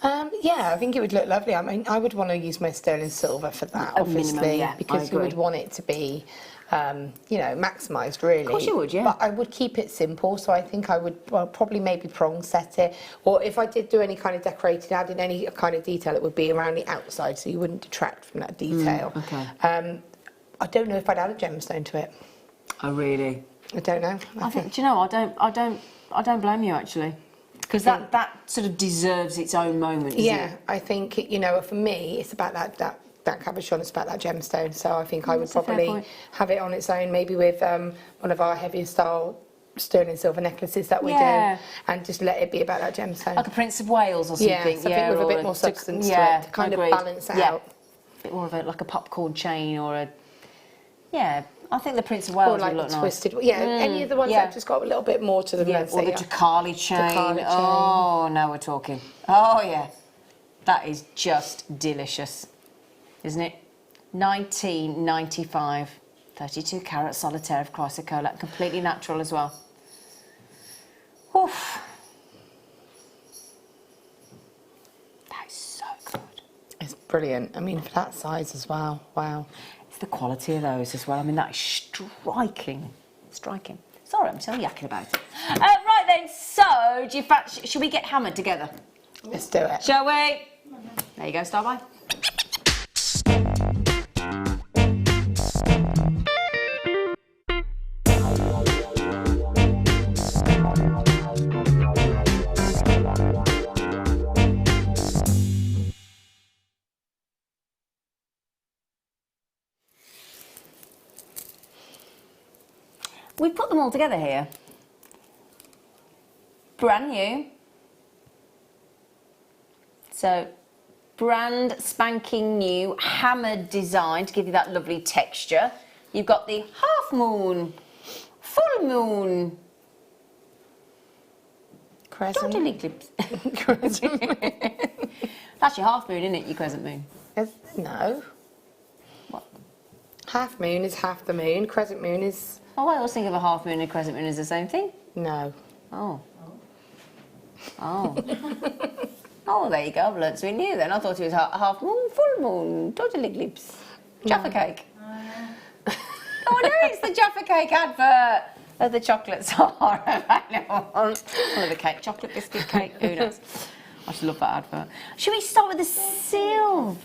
Yeah, I think it would look lovely. I mean, I would want to use my sterling silver for that, obviously, minimum, yeah, because you would want it to be, maximised, really. Of course you would, yeah. But I would keep it simple, so I think I would probably maybe prong set it, or if I did do any kind of decorating, adding any kind of detail, it would be around the outside, so you wouldn't detract from that detail. Okay. I don't know if I'd add a gemstone to it. Oh, really? I don't know. I think. Do you know? I don't blame you, actually. Because that sort of deserves its own moment. Yeah, I think for me, it's about that cabochon, it's about that gemstone. So I think I would probably have it on its own, maybe with one of our heavier style sterling silver necklaces that we do, and just let it be about that gemstone. Like a Prince of Wales or something. Yeah, something with a bit more substance to it, to kind of balance it out. A bit more of like a popcorn chain or a... Yeah, I think the Prince of Wales or like would look the twisted, nice. Any of the ones that have just got a little bit more to them. Yeah, or the Takali chain. Oh, now we're talking. Oh, yeah. That is just delicious, isn't it? 1995. 32 carat solitaire of chrysocolla, completely natural as well. Oof. That is so good. It's brilliant. I mean, for that size as well. Wow. It's the quality of those as well. I mean, that is striking. Striking. Sorry, I'm still yakking about it. Right then, so do you should we get hammered together? Let's do it. Shall we? There you go, Starboy. We put them all together here. Brand new. So, brand spanking new, hammered design to give you that lovely texture. You've got the half moon, full moon, Crescent. total eclipse. That's your half moon, isn't it? Your crescent moon. No. What? Half moon is half the moon. Crescent moon is... Oh, I always think of a half moon and a crescent moon as the same thing. No. Oh. Oh. Oh, there you go. I've learnt something new then. I thought it was half moon, full moon, total eclipse. Jaffa cake. Oh, no, it's the Jaffa cake advert. Oh, the chocolates are available. One of the cake, chocolate biscuit cake. Who knows? I just love that advert. Should we start with the silver?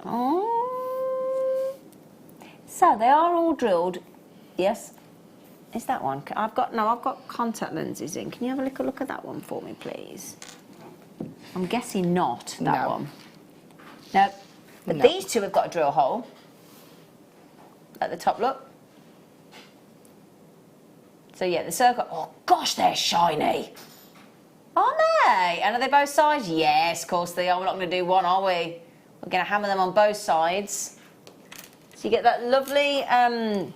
Oh. So they are all drilled. Yes. Is that one? I've got contact lenses in. Can you have a little look at that one for me, please? I'm guessing not that one. No. But these two have got a drill hole at the top. Look. So yeah, the circle. Oh gosh, they're shiny, aren't they? And are they both sides? Yes, of course they are. We're not going to do one, are we? We're going to hammer them on both sides. So you get that lovely. I don't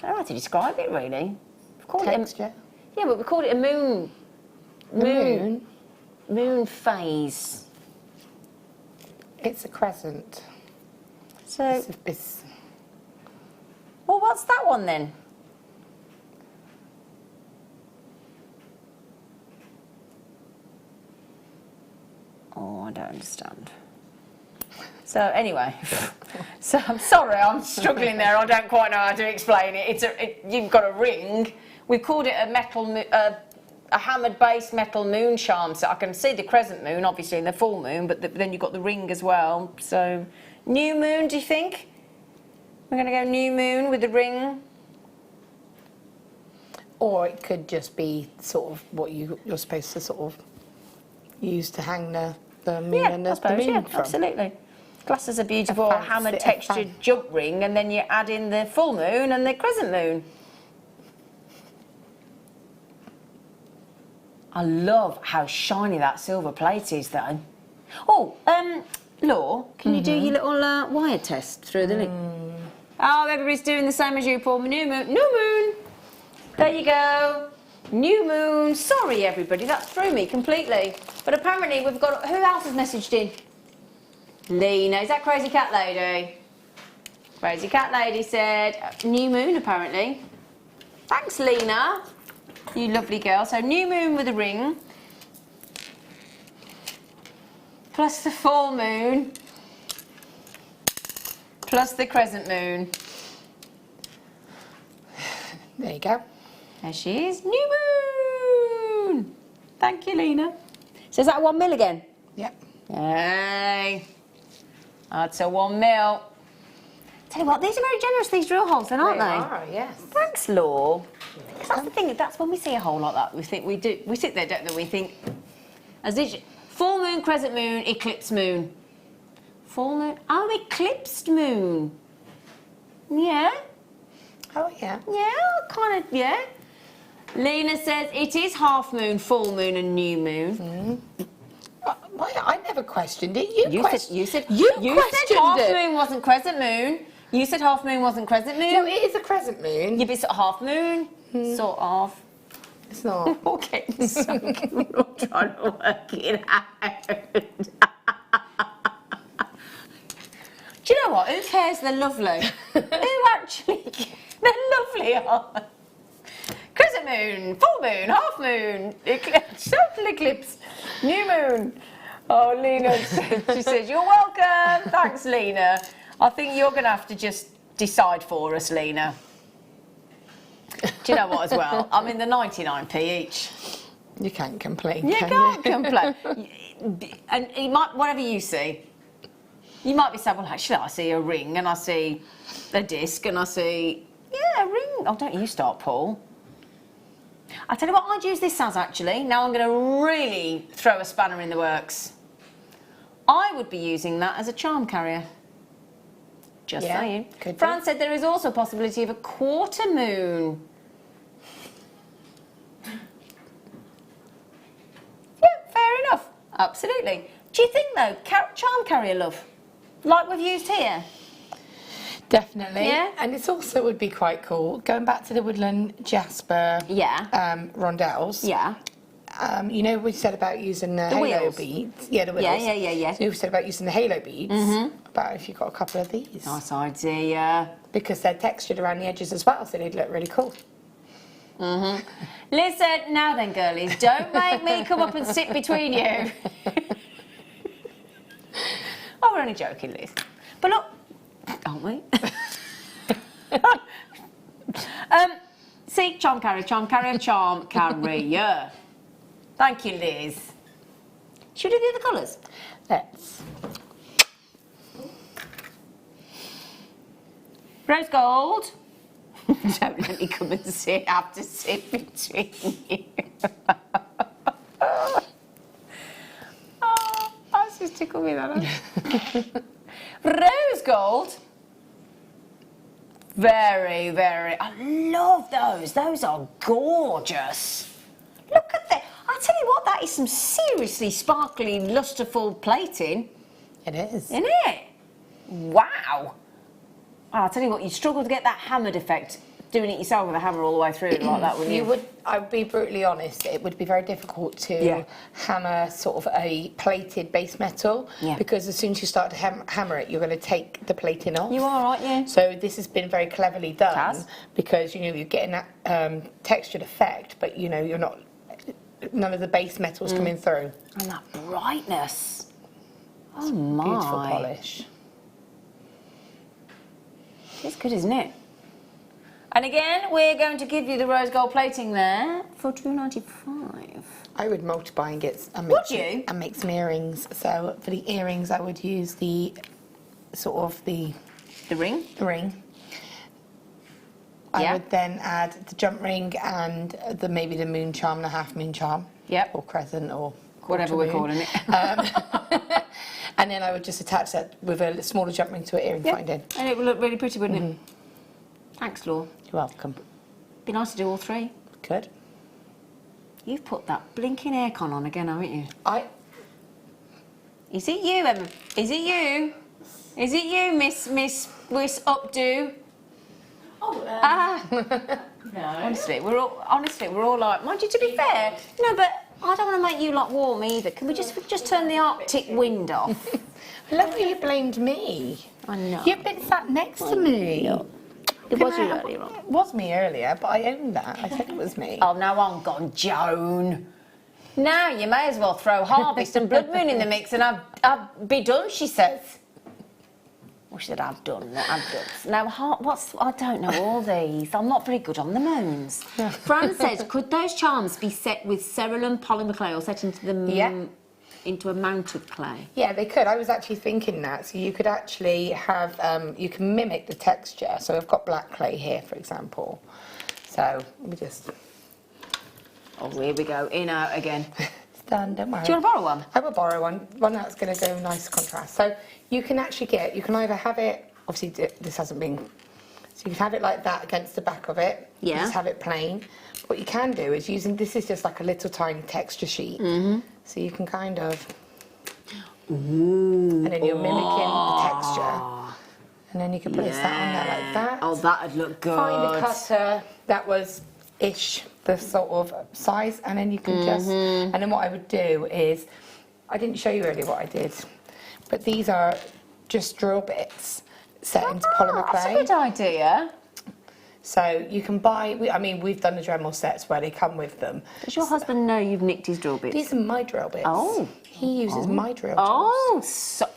know how to describe it really. We've called texture. Yeah, but we called it a moon phase. It's a crescent. So. Well, what's that one then? Oh, I don't understand. So anyway, so I'm sorry, I'm struggling there. I don't quite know how to explain it. You've got a ring. We called it a hammered base metal moon charm. So I can see the crescent moon, obviously, and the full moon, but then you've got the ring as well. So new moon, do you think? We're going to go new moon with the ring. Or it could just be sort of what you're supposed to sort of use to hang the moon and the moon from. Absolutely. Glasses are beautiful, hammered textured jump ring, and then you add in the full moon and the crescent moon. I love how shiny that silver plate is, though. Oh, Law, can you do your little wire test through the link? Oh, everybody's doing the same as you, Paul. New moon. New moon. There you go. New moon. Sorry, everybody, that threw me completely. But apparently we've got... Who else has messaged in? Lena. Is that Crazy Cat Lady? Crazy Cat Lady said new moon, apparently. Thanks, Lena. You lovely girl. So new moon with a ring. Plus the full moon. Plus the crescent moon. There you go. There she is. New moon. Thank you, Lena. So is that 1 mil again? Yep. Hey. That's a 1 mil. Tell you what, these are very generous, these drill holes, then, aren't they? They are, yes. Thanks, Law. Because that's the thing, that's when we see a hole like that, we sit there, don't we, we think, as this, full moon, crescent moon, eclipse moon. Full moon, oh, eclipsed moon. Yeah. Oh, yeah. Yeah, kind of, yeah. Lena says it is half moon, full moon and new moon. I never questioned it. You said half moon wasn't crescent moon. You said half moon wasn't crescent moon. No, it is a crescent moon. You'd be sort of half moon, sort of. It's not. Okay, so we're all trying to work it out. Do you know what? are. Who cares? They're lovely. Who actually? They're lovely, aren't they? Crescent moon, full moon, half moon, eclipse, total eclipse, new moon. Oh, Lena, she says, you're welcome. Thanks, Lena. I think you're going to have to just decide for us, Lena. Do you know what, as well? I mean, the 99p each. You can't complain. You can can't complain. And you might, whatever you see, you might be saying, well, actually, I see a ring and I see a disc and I see, yeah, a ring. Oh, don't you start, Paul. I'll tell you what, I'd use this as actually. Now I'm going to really throw a spanner in the works. I would be using that as a charm carrier. Just saying. Fran said there is also a possibility of a quarter moon. Yeah, fair enough. Absolutely. Do you think, though, charm carrier, love, like we've used here? Definitely. Yeah. And it's also would be quite cool, going back to the woodland jasper rondelles. Yeah. You know, we said about using the halo wheels. beads. Yeah, the wheels. Yeah. So we said about using the halo beads. About if you've got a couple of these. Nice idea. Because they're textured around the edges as well, so they'd look really cool. Listen, now then, girlies, don't make me come up and sit between you. Oh, we're only joking, Liz. But look, aren't we? See, charm carrier, charm carrier, charm carrier. Thank you, Liz. Should we do the other colours? Let's. Rose gold. Don't let me come and sit. I have to sit between you. Oh, that's just tickled me, that. Rose gold. Very, very. I love those. Those are gorgeous. Look at that. I'll tell you what, that is some seriously sparkly, lustreful plating. It is. Isn't it? Wow. I'll tell you what, you'd struggle to get that hammered effect doing it yourself with a hammer all the way through like that, wouldn't you? You would, I would be brutally honest, it would be very difficult to hammer sort of a plated base metal because as soon as you start to hammer it, you're going to take the plating off. You are, aren't you? So this has been very cleverly done because, you know, you're getting that textured effect, but, you know, you're not, none of the base metal's coming through. And that brightness. Oh, my. Beautiful polish. It's good, isn't it? And again, we're going to give you the rose gold plating there for $2.95. I would multiply and get and Would you? And make some earrings. So for the earrings, I would use the sort of the ring. The ring. I would then add the jump ring and the maybe the moon charm and a half moon charm. Yep. Or crescent or whatever we're calling it. And then I would just attach that with a smaller jump ring to an earring finding. And it would look really pretty, wouldn't it? Thanks, Laura. You're welcome. Be nice to do all three. Good. You've put that blinking aircon on again, haven't you? Is it you, Emma? Is it you? Is it you, Miss Updo? Oh, no. Honestly, we're all like, mind you, to be fair, no, but I don't want to make you lot warm either. Can we just turn the Arctic wind off? I love how you blamed me. I know. You've been sat next to me. It was you earlier on. It was me earlier, but I own that. I said it was me. Oh, now I'm gone, Joan. Now you may as well throw Harvest and Blood Moon in the mix and I've be done, she says. Well, she said, I've done. Now, I don't know all these. I'm not very good on the moons. Fran says, could those charms be set with cerulean polymer clay or set into the into a mount of clay? Yeah, they could. I was actually thinking that. So you could actually have, you can mimic the texture. So I've got black clay here, for example. So let me just... Oh, here we go. In, out again. It's done, don't worry. Do you want to borrow one? I will borrow one that's going to go nice contrast. So you can actually you can either have it, obviously this hasn't been, so you can have it like that against the back of it. Yeah. Just have it plain. What you can do is this is just like a little tiny texture sheet. So you can kind of, and then you're mimicking the texture. And then you can place that on there like that. Oh, that'd look good. Find a cutter that was the sort of size, and then you can just, and then what I would do is, I didn't show you earlier what I did, but these are just drill bits. set into polymer clay. That's a good idea. So you can buy, we've done the Dremel sets where they come with them. Does your husband know you've nicked his drill bits? These are my drill bits. Oh. He uses my drill tools. Oh,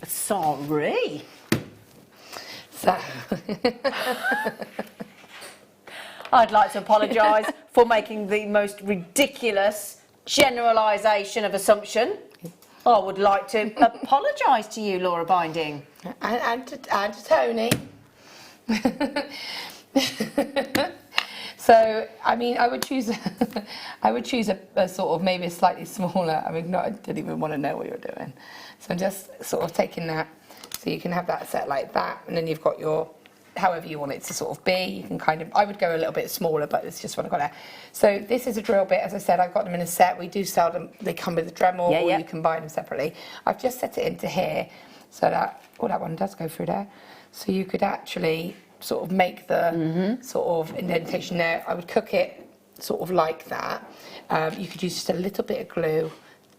sorry. So, I'd like to apologise for making the most ridiculous generalisation of assumption. I would like to apologise to you, Laura Binding. and to Tony. So, I would choose a sort of maybe a slightly smaller. I didn't even want to know what you're doing. So I'm just sort of taking that, so you can have that set like that, and then you've got your, however you want it to sort of be. You can kind of, I would go a little bit smaller, but it's just what I've got there. So this is a drill bit. As I said, I've got them in a set. We do sell them. They come with a Dremel, or you can buy them separately. I've just set it into here, so that, that one does go through there. So you could actually sort of make the sort of indentation there. I would cook it sort of like that. You could use just a little bit of glue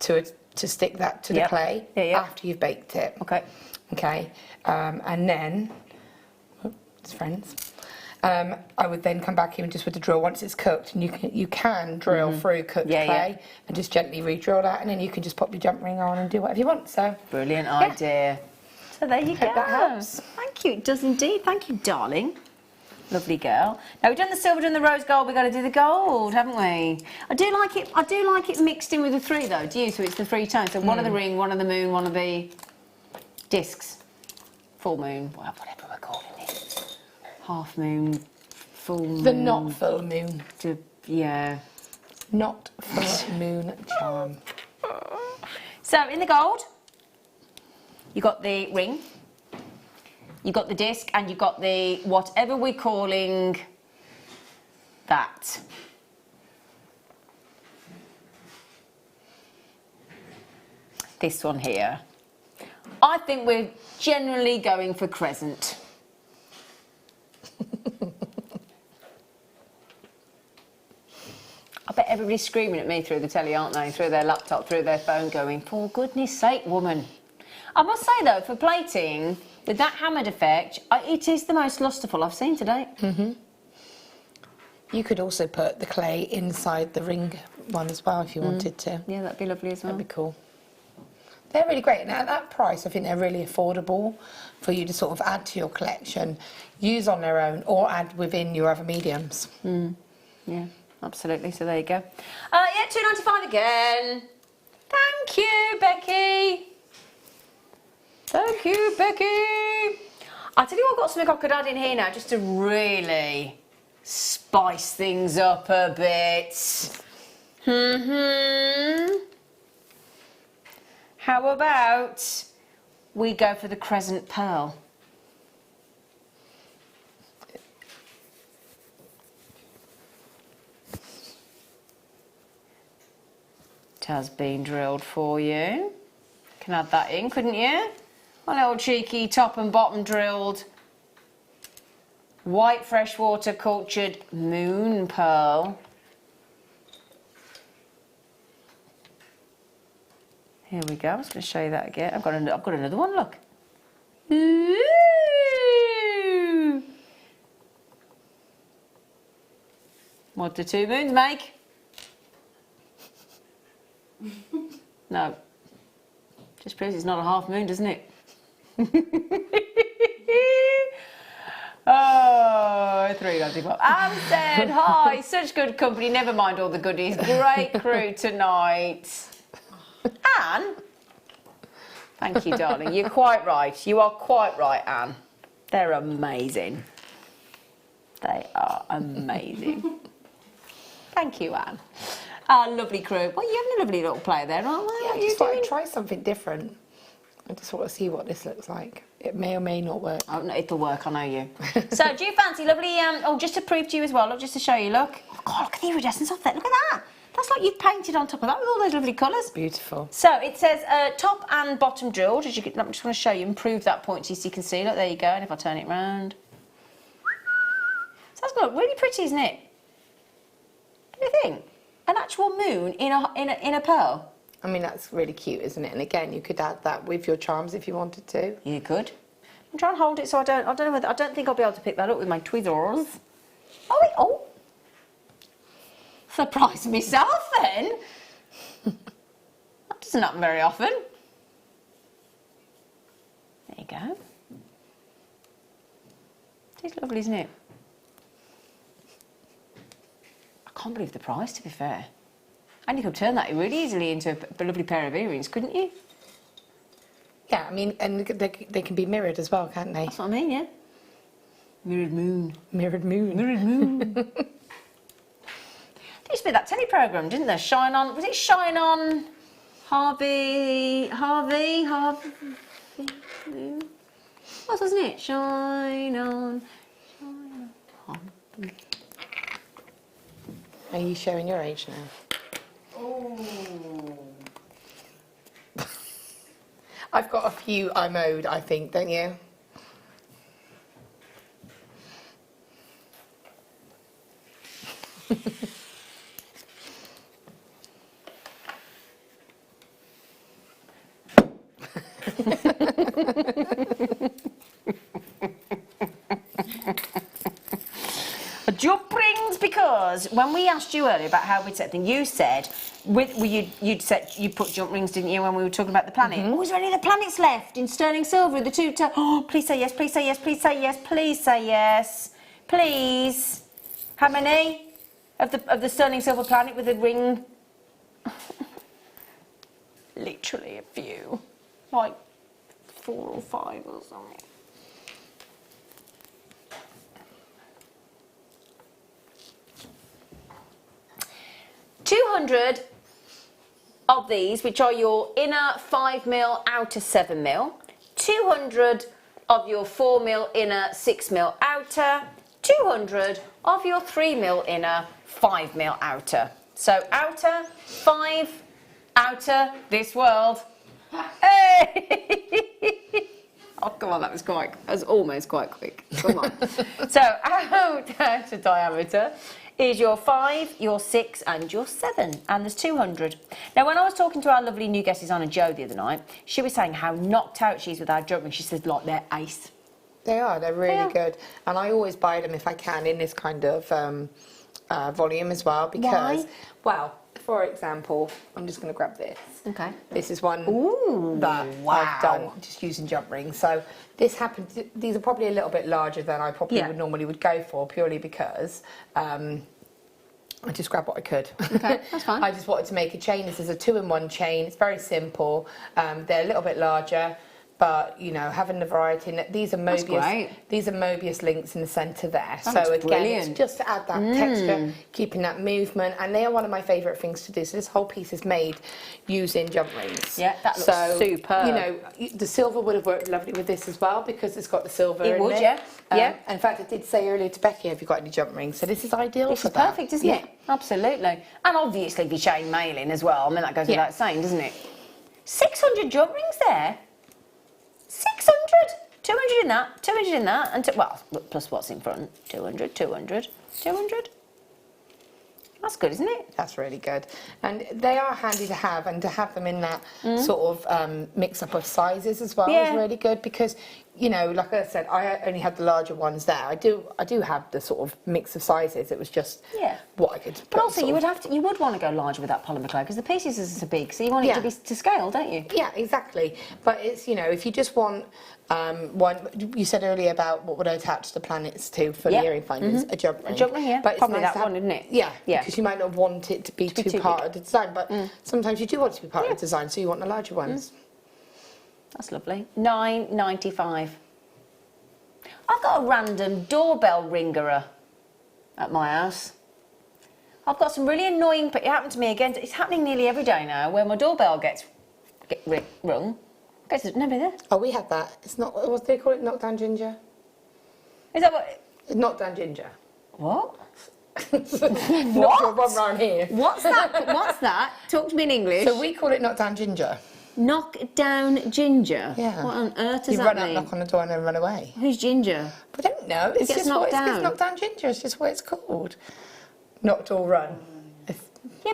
to stick that to the clay after you've baked it. Okay. And then, friends, I would then come back in just with the drill once it's cooked, and you can drill through cooked clay and just gently re-drill that, and then you can just pop your jump ring on and do whatever you want. So brilliant idea. So there you go. Hope that helps. Thank you. It does indeed. Thank you, darling. Lovely girl. Now we've done the silver and the rose gold. We've got to do the gold, haven't we? I do like it mixed in with the three though. Do you? So it's the three tones. So one of the ring, one of the moon, one of the discs. Full moon, whatever we're calling it. Half moon, full moon. The not full moon. Not full moon charm. So in the gold, you got the ring, you got the disc, and you got the whatever we're calling that. This one here. I think we're generally going for crescent. I bet everybody's screaming at me through the telly, aren't they? Through their laptop, through their phone, going, for goodness sake, woman. I must say, though, for plating, with that hammered effect, it is the most lustreful I've seen to date. You could also put the clay inside the ring one as well if you wanted to. Yeah, that'd be lovely as well. That'd be cool. They're really great, and at that price, I think they're really affordable for you to sort of add to your collection, use on their own, or add within your other mediums. Yeah, absolutely. So there you go. Yeah, £2.95 again. Thank you, Becky. Thank you, Becky. I tell you what, I've got something I could add in here now, just to really spice things up a bit. How about we go for the crescent pearl? It has been drilled for you. Can add that in, couldn't you? A little cheeky top and bottom drilled white freshwater cultured moon pearl. Here we go. I'm just going to show you that again. I've got another one. Look. Ooh. What do two moons make? No. Just proves it's not a half moon, doesn't it? Oh, £3.95. Anne said, hi, such good company, never mind all the goodies. Great crew tonight. Anne? Thank you, darling. You're quite right. You are quite right, Anne. They're amazing. They are amazing. Thank you, Anne. Our lovely crew. Well, you're having a lovely little play there, aren't they? Yeah, I just thought I'd try something different. I just want to see what this looks like. It may or may not work. Oh, no, it'll work, I know you. So, do you fancy lovely, just to prove to you as well, look, just to show you, look. Oh, God, look at the iridescence off that. Look at that. That's like you've painted on top of that with all those lovely colours. Beautiful. So, it says top and bottom drilled. I'm just going to show you and prove that point so you can see. Look, there you go. And if I turn it round. So, that's good. Really pretty, isn't it? What do you think? An actual moon in a pearl. I mean, that's really cute, isn't it? And again, you could add that with your charms if you wanted to. You could. I'm trying to hold it so I don't know whether, I don't think I'll be able to pick that up with my tweezers. Oh. Surprised myself then. That doesn't happen very often. There you go. It's lovely, isn't it? I can't believe the price, to be fair. And you could turn that really easily into a lovely pair of earrings, couldn't you? Yeah, I mean, and they can be mirrored as well, can't they? That's what I mean, yeah. Mirrored moon. Mirrored moon. Mirrored moon. There used to be that telly programme, didn't there? Shine On. Was it Shine On? Harvey. What wasn't it? Shine On. Harvey. Are you showing your age now? Oh. I've got a few I'm owed, I think, don't you? Jump rings, because when we asked you earlier about how we'd set things, you said you put jump rings, didn't you, when we were talking about the planet? Oh, is there any of the planets left in sterling silver? The two. Oh, please say yes. Please say yes. Please say yes. Please say yes. Please. How many of the sterling silver planet with a ring? Literally a few, like 4 or 5 or something. 200 of these, which are your inner 5mm, outer 7mm. 200 of your 4mm inner, 6mm outer. 200 of your 3mm inner, 5mm outer. So outer, 5, outer, this world. Hey! Oh, come on, that was almost quite quick. Come on. So outer diameter is your 5, your 6 and your 7, and there's 200. Now, when I was talking to our lovely new guest designer Jo the other night, she was saying how knocked out she is with our jump rings. She said, like, they're ace. They're really good, and I always buy them if I can in this kind of volume as well, because, well, for example, I'm just going to grab this. Okay. This is one that wow. I've done just using jump rings. So this happens. These are probably a little bit larger than I probably would normally go for, purely because I just grabbed what I could. Okay, that's fine. I just wanted to make a chain. This is a 2-in-1 chain. It's very simple. They're a little bit larger, but you know, having the variety. These are Mobius. These are Mobius links in the centre there. That's so again, brilliant. it's just to add that texture, keeping that movement, and they are one of my favourite things to do. So this whole piece is made using jump rings. Yeah, that looks superb. You know, the silver would have worked lovely with this as well, because it's got the silver in it. It would, yeah. Yeah. In fact, I did say earlier to Becky, have you got any jump rings? So this is ideal for that. This is perfect, isn't it? Absolutely. And obviously the chain mailing as well. I mean, that goes without saying, doesn't it? 600 jump rings there. 600? 200 in that, 200 in that, and well, plus what's in front. 200, 200, 200. That's good, isn't it? That's really good. And they are handy to have, and to have them in that sort of mix-up of sizes as well is really good, because, you know, like I said, I only had the larger ones there. I do have the sort of mix of sizes. It was just what I could. But also, you would want to go larger with that polymer clay, because the pieces are so big, so you want it to be to scale, don't you? Yeah, exactly. But it's, you know, if you just want one, you said earlier about what would I attach the planets to for the earring finders, a jump ring. A jump ring, yeah. But Probably nice that one, isn't it? Yeah, because you might not want it to be too part of the design, but sometimes you do want it to be part of the design, so you want the larger ones. That's lovely. £9.95. I've got a random doorbell ringer at my house. I've got some really annoying, but it happened to me again. It's happening nearly every day now, where my doorbell gets rung. There's nobody there. Oh, we had that. It's not, what do they call it? Knockdown ginger? Is that what? Knockdown ginger. What? Not for one round here. What's that? What's that? Talk to me in English. So we call it knockdown ginger. Knock down ginger? Yeah. What on earth does you that run mean? up, knock on the door and then run away. Who's Ginger? I don't know. It's gets just knocked down. It's knockdown ginger. It's just what it's called. Knocked or run. Yeah,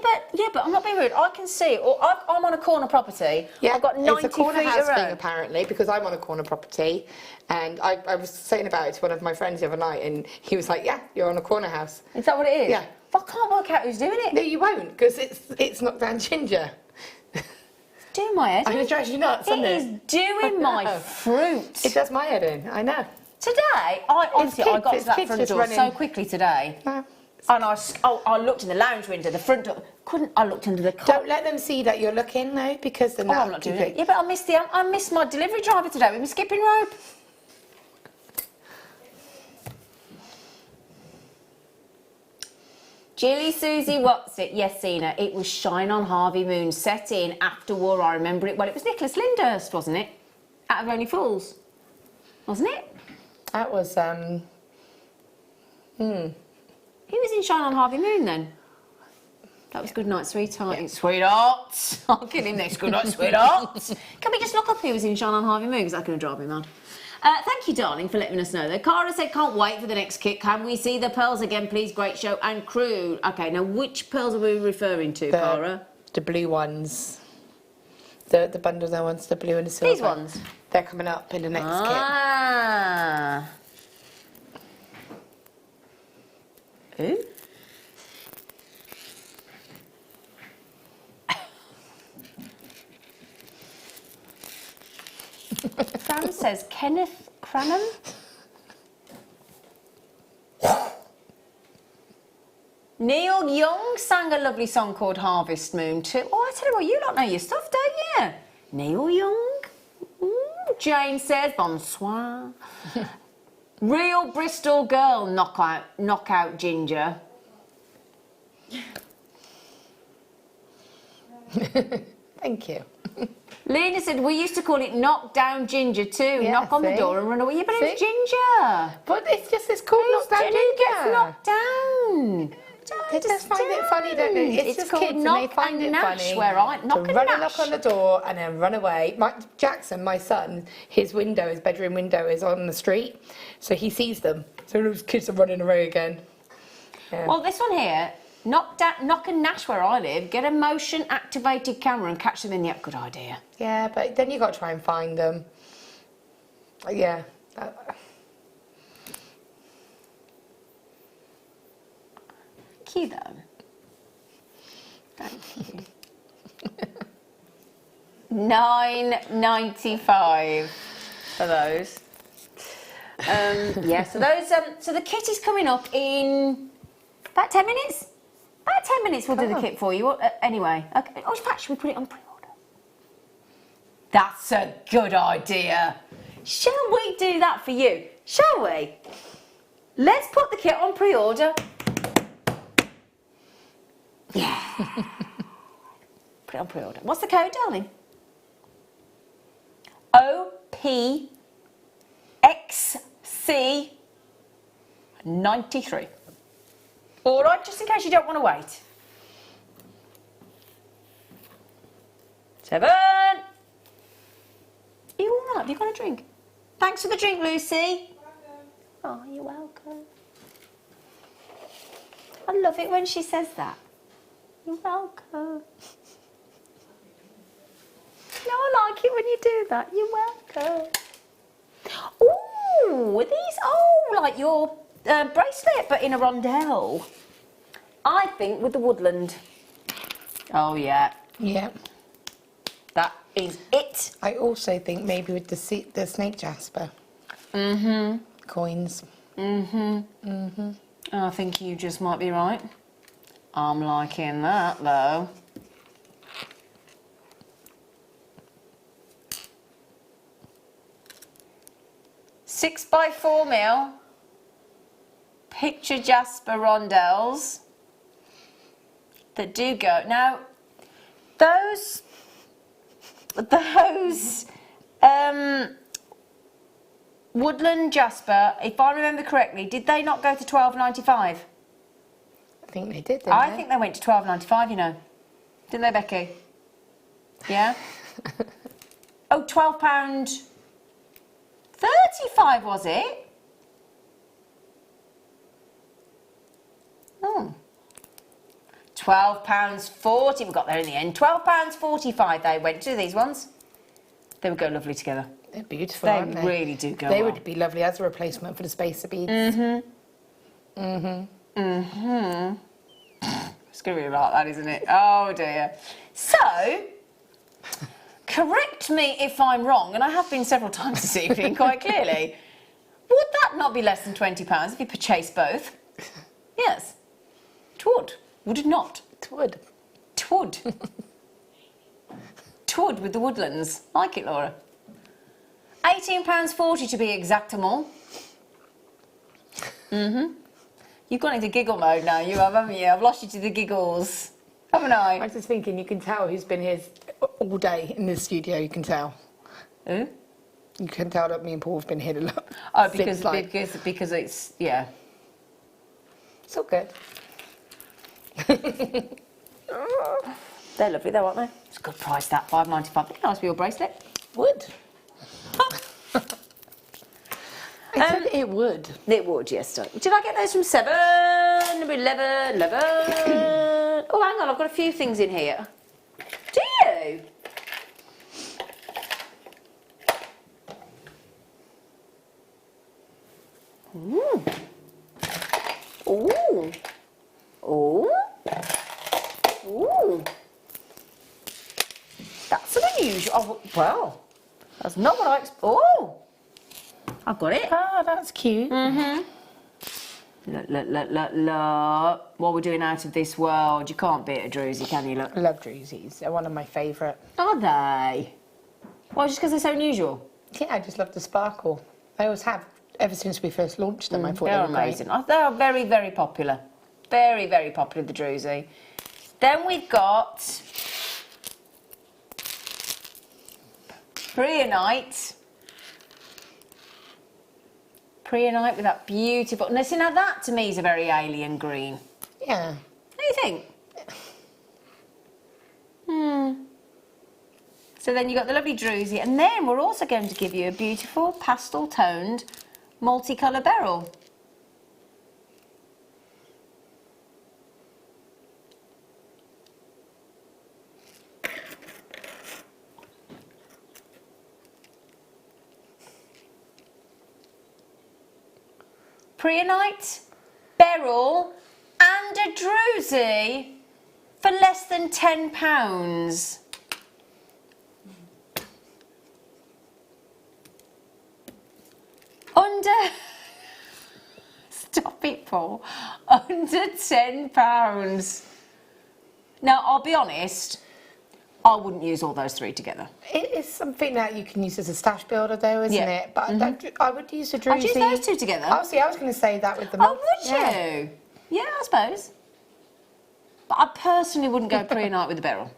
but I'm not being rude. I can see. Or I'm on a corner property. Yeah, I've got 90 it's a corner feet house of thing road. apparently, because I'm on a corner property, and I was saying about it to one of my friends the other night, and he was like, "Yeah, you're on a corner house." Is that what it is? Yeah. I can't work out who's doing it. No, you won't, because it's knocked down ginger. Doing my head. I'm gonna drive you nuts, isn't It it? is doing my fruit. It does my head in. I know. Today, honestly, I got to that kids front just door running. so quickly today. No. And I looked in the lounge window, the front door. I looked under the car. Don't let them see that you're looking though, because then I'm not doing it. Yeah, but I missed my delivery driver today with my skipping rope. Jilly Susie, what's it? Yes, Sina. It was Shine on Harvey Moon, set in after war. I remember it well. It was Nicholas Lyndhurst, wasn't it? Out of Only Fools, wasn't it? That was Who was in Shine on Harvey Moon then? That was Good Night, Sweetheart. Yeah. Sweetheart. I'll kill him next. Good Night, Sweetheart. Can we just look up who was in Shine on Harvey Moon? Because that's going to drive me mad. Thank you, darling, for letting us know. The Cara said, can't wait for the next kit. Can we see the pearls again, please? Great show and crew. Okay, now which pearls are we referring to, Cara? The blue ones. The bundles I ones, the blue and the silver. These ones? They're coming up in the next kit. Ooh. Fran says Kenneth Cranham. Neil Young sang a lovely song called Harvest Moon too. Oh, I tell you what, you lot know your stuff, don't you? Neil Young. Jane says bonsoir. Real Bristol girl, knockout ginger. Thank you. Lena said, we used to call it knock down ginger too. Yeah, knock on the see? door and run away. Yeah, but it's See? ginger. But it's called knock down Who gets ginger. knocked down? They just find it funny, don't they? It's just called kids and knock they find and it nash, funny. where I knock to and run nash. and knock on the door and then run away. Jackson, my son, his bedroom window is on the street, so he sees them. So those kids are running away again. Yeah. Well, this one here, knock and nash where I live. Get a motion activated camera and catch them in the app. Good idea. Yeah, but then you got to try and find them. Yeah. Thank you though. Thank you. $9.95 for those. Yeah, so those. So the kit is coming up in about 10 minutes. About 10 minutes, we'll do the kit for you. Anyway, okay. Oh, in fact, should we put it on pre-order? That's a good idea. Shall we do that for you? Shall we? Let's put the kit on pre-order. Yeah. Put it on pre-order. What's the code, darling? OPXC93. All right, just in case you don't want to wait. 7. Are you all right? Have you got a drink? Thanks for the drink, Lucy. Oh, you're welcome. I love it when she says that. You're welcome. No, I like it when you do that. You're welcome. Ooh, these, like your bracelet, but in a rondelle. I think with the woodland. Oh, yeah. Yeah. That is it. I also think maybe with the snake jasper. Mm-hmm. Coins. Mm-hmm. Mm-hmm. I think you just might be right. I'm liking that, though. Six by 4mm picture jasper rondelles that do go. Now, those woodland jasper, if I remember correctly, did they not go to $12.95? I think they did, I think they went to $12.95, you know. Didn't they, Becky? Yeah? Oh, £12.35 was it? Oh. £12.40. We got there in the end. £12.45 they went to, these ones. They would go lovely together. They're beautiful, They aren't they? really do go They well. would be lovely as a replacement for the spacer beads. It's going to be like that, isn't it? Oh dear. So, correct me if I'm wrong, and I have been several times this evening, quite clearly. Would that not be less than £20 if you purchased both? Yes. Twould. Would it not? Twould. Twould. Twould with the woodlands. Like it, Laura. £18.40 to be exactamo. You've gone into giggle mode now, you have, haven't you? I've lost you to the giggles, haven't I I? was just thinking, you can tell who's been here all day in the studio, you can tell. Who? You can tell that me and Paul have been here a lot. Oh, Since, because it's, yeah. It's all good. They're lovely though, aren't they? It's a good price, that, £5.95. Nice for your bracelet. Would. I said it would. It would, yes. Did I get those from 7, number 11? Oh, hang on, I've got a few things in here. Do you? Ooh. Ooh. Ooh. Ooh. That's an unusual. Oh, well, that's not what I expected. Oh. I've got it. Oh, that's cute. Look. What we're doing out of this world. You can't beat a druzy, can you? Look. I love drusies. They're one of my favourite. Are they? Why, just because they're so unusual? Yeah, I just love the sparkle. I always have. Ever since we first launched them, I thought They're they were great. amazing. They are very, very popular. Very, very popular, the druzy. Then we've got Preonite. Preonite with that beautiful... Now, see, now that to me is a very alien green. Yeah. What do you think? So then you've got the lovely druzy, and then we're also going to give you a beautiful pastel-toned multicolour beryl. Preonite, beryl and a druzy for less than £10. Under... Stop it, Paul. Under £10. Now, I'll be honest, I wouldn't use all those three together. It is something that you can use as a stash builder, though, isn't Yeah. it? But I would use a druzy. I'd use those two together. Oh, see, I was going to say that with the... Oh, would Yeah. you? Yeah, I suppose. But I personally wouldn't go Preonite with the beryl.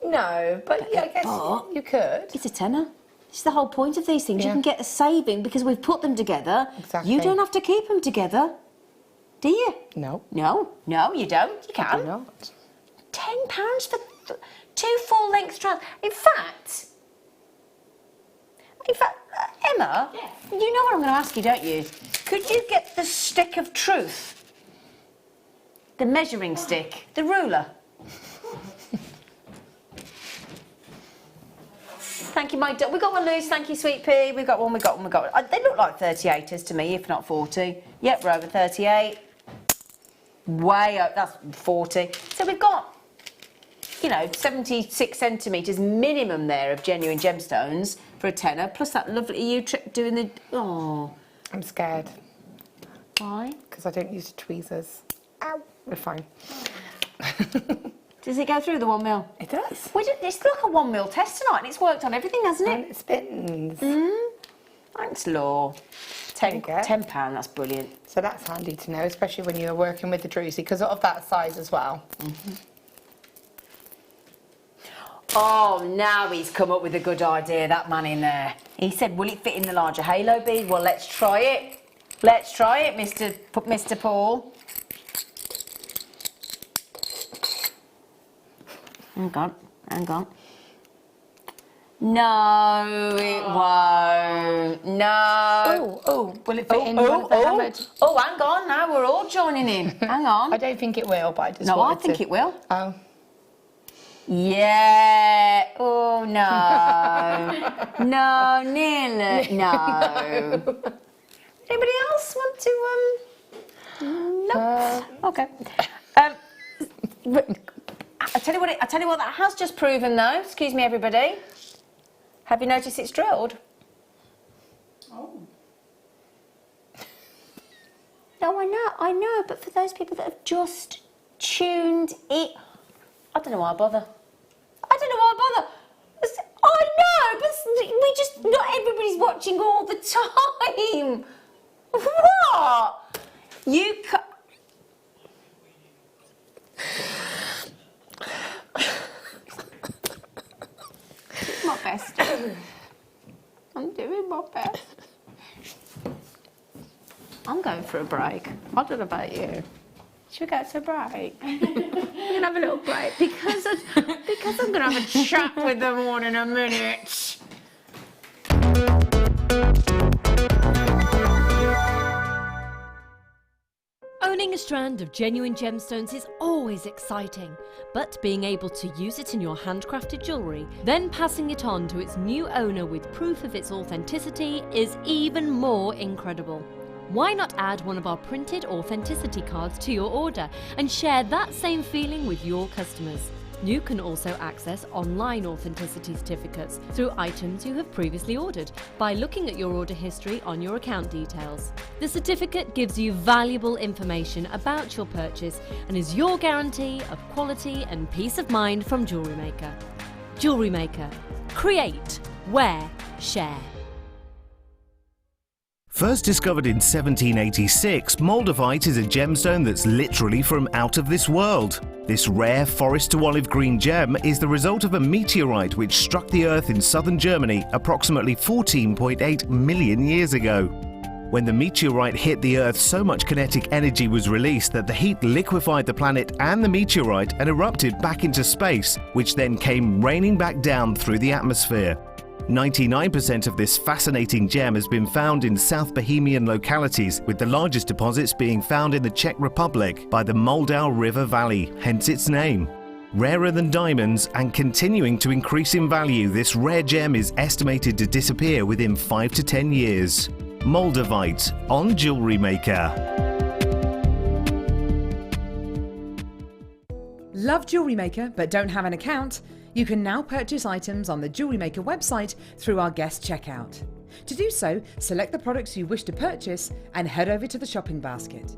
No, but yeah, I guess But- you could. It's a tenner. It's the whole point of these things. You Yeah. can get a saving because we've put them together. Exactly. You don't have to keep them together, do you? No. No, you don't. You I can. do not. £10 for two full-length strands. In fact, Emma, you know what I'm going to ask you, don't you? Could you get the stick of truth? The measuring stick, the ruler. Thank you, my dog. We got one loose. Thank you, sweet pea. We got one. They look like 38ers to me, if not 40. Yep, we're over 38. Way up. That's 40. So we've got, 76 centimetres minimum there of genuine gemstones for a tenner. Plus that lovely you trick doing the. Oh. I'm scared Why? because I don't use the tweezers. Ow. We're fine. Does it go through the 1 mil? It does. It's like a 1 mil test tonight, and it's worked on everything, hasn't And it? it spins. Thanks, Law. There you go. £10, that's brilliant. So that's handy to know, especially when you're working with the druzy, because of that size as well. Oh, now he's come up with a good idea, that man in there. He said, will it fit in the larger halo bead? Well, let's try it. Let's try it, Mr. Paul. Hang on. No, it won't. No. Oh, will it fit in one of the hammered? Oh, hang on, now we're all joining in. Hang on. I don't think it will, but I just No, I wanted think to. it will. Oh. Yeah. Oh, no. No, nearly. No. Anybody else want to, No. Okay. I tell you what that has just proven though. Excuse me, everybody. Have you noticed it's drilled? Oh. No, I know, but for those people that have just tuned in, I don't know why I bother. I know, but not everybody's watching all the time. What? You my best. I'm doing my best. I'm going for a break. I don't know about you. Should we go to a break? We're gonna have a little break because I'm gonna have a chat with them all in a minute. Owning a strand of genuine gemstones is always exciting, but being able to use it in your handcrafted jewellery, then passing it on to its new owner with proof of its authenticity is even more incredible. Why not add one of our printed authenticity cards to your order and share that same feeling with your customers? You can also access online authenticity certificates through items you have previously ordered by looking at your order history on your account details. The certificate gives you valuable information about your purchase and is your guarantee of quality and peace of mind from Jewellery Maker. Jewellery Maker. Create, wear, share. First discovered in 1786, moldavite is a gemstone that's literally from out of this world. This rare forest to olive green gem is the result of a meteorite which struck the Earth in southern Germany approximately 14.8 million years ago. When the meteorite hit the Earth, so much kinetic energy was released that the heat liquefied the planet and the meteorite and erupted back into space, which then came raining back down through the atmosphere. 99% of this fascinating gem has been found in South Bohemian localities, with the largest deposits being found in the Czech Republic by the Moldau River Valley, hence its name. Rarer than diamonds and continuing to increase in value, this rare gem is estimated to disappear within 5 to 10 years. Moldavite on Jewellery Maker. Love Jewellery Maker but don't have an account? You can now purchase items on the Jewellery Maker website through our guest checkout. To do so, select the products you wish to purchase and head over to the shopping basket.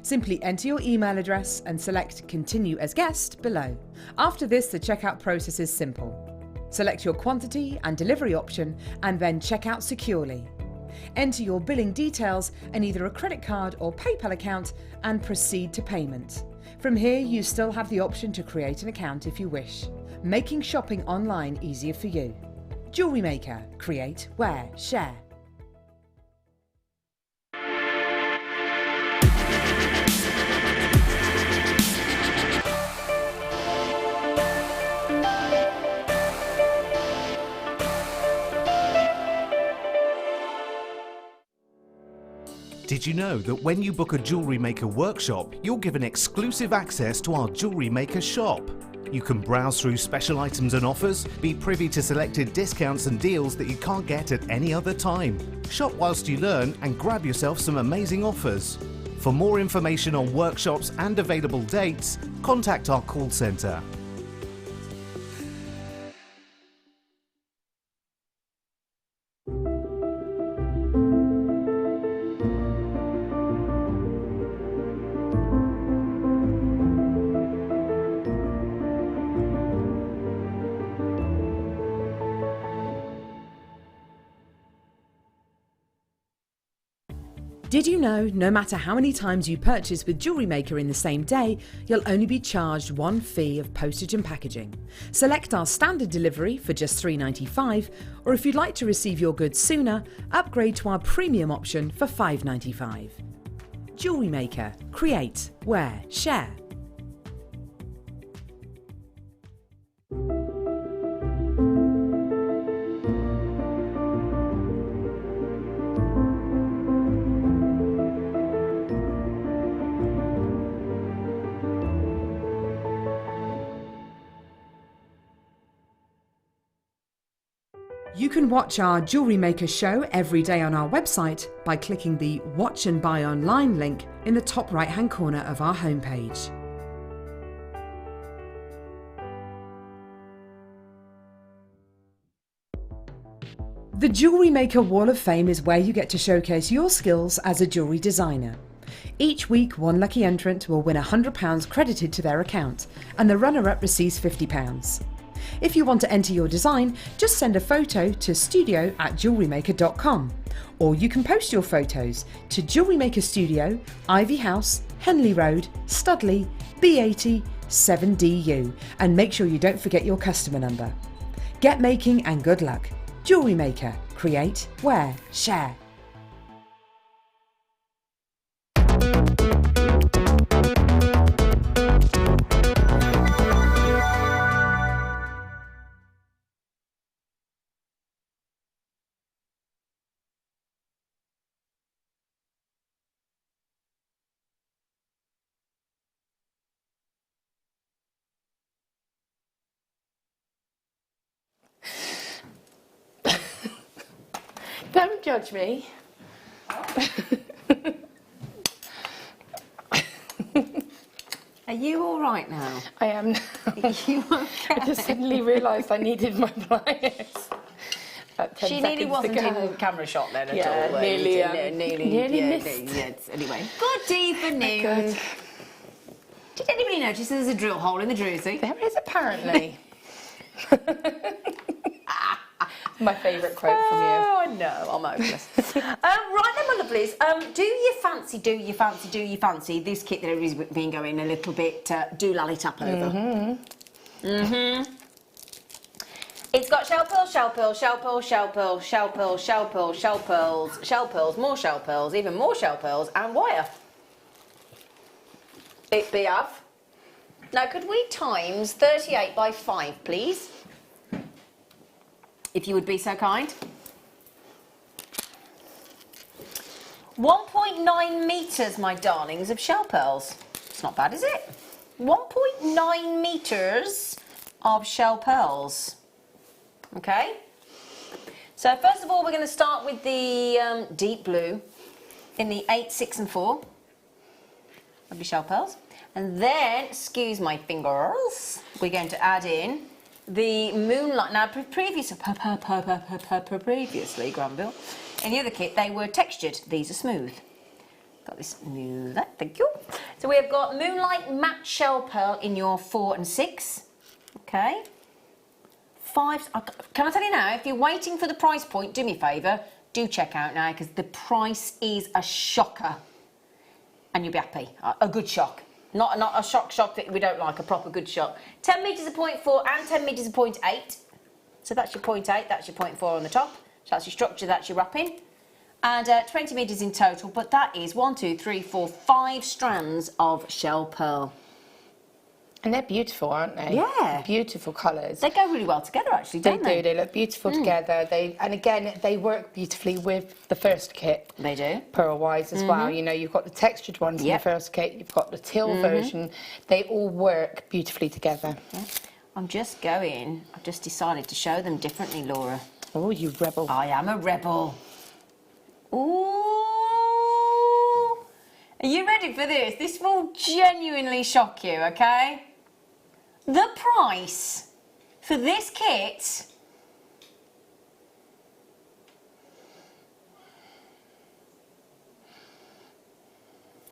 Simply enter your email address and select Continue as Guest below. After this, the checkout process is simple. Select your quantity and delivery option and then check out securely. Enter your billing details and either a credit card or PayPal account and proceed to payment. From here, you still have the option to create an account if you wish, making shopping online easier for you. Jewellery Maker. Create, wear, share. Did you know that when you book a Jewellery Maker workshop, you're given exclusive access to our Jewellery Maker shop? You can browse through special items and offers, be privy to selected discounts and deals that you can't get at any other time. Shop whilst you learn and grab yourself some amazing offers. For more information on workshops and available dates, contact our call centre. Did you know no matter how many times you purchase with Jewellery Maker in the same day, you'll only be charged one fee of postage and packaging? Select our standard delivery for just $3.95, or if you'd like to receive your goods sooner, upgrade to our premium option for $5.95. Jewellery Maker. Create, wear, share. You can watch our Jewellery Maker show every day on our website by clicking the Watch and Buy Online link in the top right-hand corner of our homepage. The Jewellery Maker Wall of Fame is where you get to showcase your skills as a jewellery designer. Each week, one lucky entrant will win £100 credited to their account, and the runner-up receives £50. If you want to enter your design, just send a photo to studio@jewellerymaker.com, or you can post your photos to Jewellery Maker Studio, Ivy House, Henley Road, Studley, B80 7DU, and make sure you don't forget your customer number. Get making and good luck. Jewellery Maker. Create, wear, share. Don't judge me. Are you all right now? I am now. You okay? I just suddenly realised I needed my pliers. She nearly wasn't in camera shot then at all. Nearly missed. Yes. Anyway, good evening. Good. Did anybody notice there's a drill hole in the druzy? There is apparently. My favourite quote from you. Oh, I know, I'm hopeless. Right then, my lovelies, do you fancy this kit that has been going a little bit do-lally-tap over? It's got shell pearls, shell pearls, shell pearls, shell pearls, shell pearls, shell pearls, shell pearls, shell pearls, more shell pearls, even more shell pearls, and wire. It be of. Now, could we times 38 by 5, please? If you would be so kind. 1.9 metres, my darlings, of shell pearls. It's not bad, is it? 1.9 metres of shell pearls. Okay. So first of all, we're going to start with the deep blue in the 8, 6 and 4. Lovely shell pearls. And then, excuse my fingers, we're going to add in the moonlight. Now, previously, Granville, in the other kit, they were textured. These are smooth. Got this moonlight, thank you. So we have got moonlight matte shell pearl in your 4 and 6. Okay. 5. Can I tell you now, if you're waiting for the price point, do me a favour, do check out now, because the price is a shocker. And you'll be happy. A good shock. Not a shock that we don't like, a proper good shock. 10 metres of 0.4 and 10 metres of 0.8. So that's your 0.8, that's your 0.4 on the top. So that's your structure, that's your wrapping. And 20 metres in total, but that is 1, 2, 3, 4, 5 strands of shell pearl. And they're beautiful, aren't they? Yeah. Beautiful colours. They go really well together, actually, don't they? They look beautiful together. And again, they work beautifully with the first kit. They do. Pearl-wise as well. You know, you've got the textured ones in the first kit. You've got the teal version. They all work beautifully together. I've just decided to show them differently, Laura. Oh, you rebel. I am a rebel. Ooh. Are you ready for this? This will genuinely shock you, okay? The price for this kit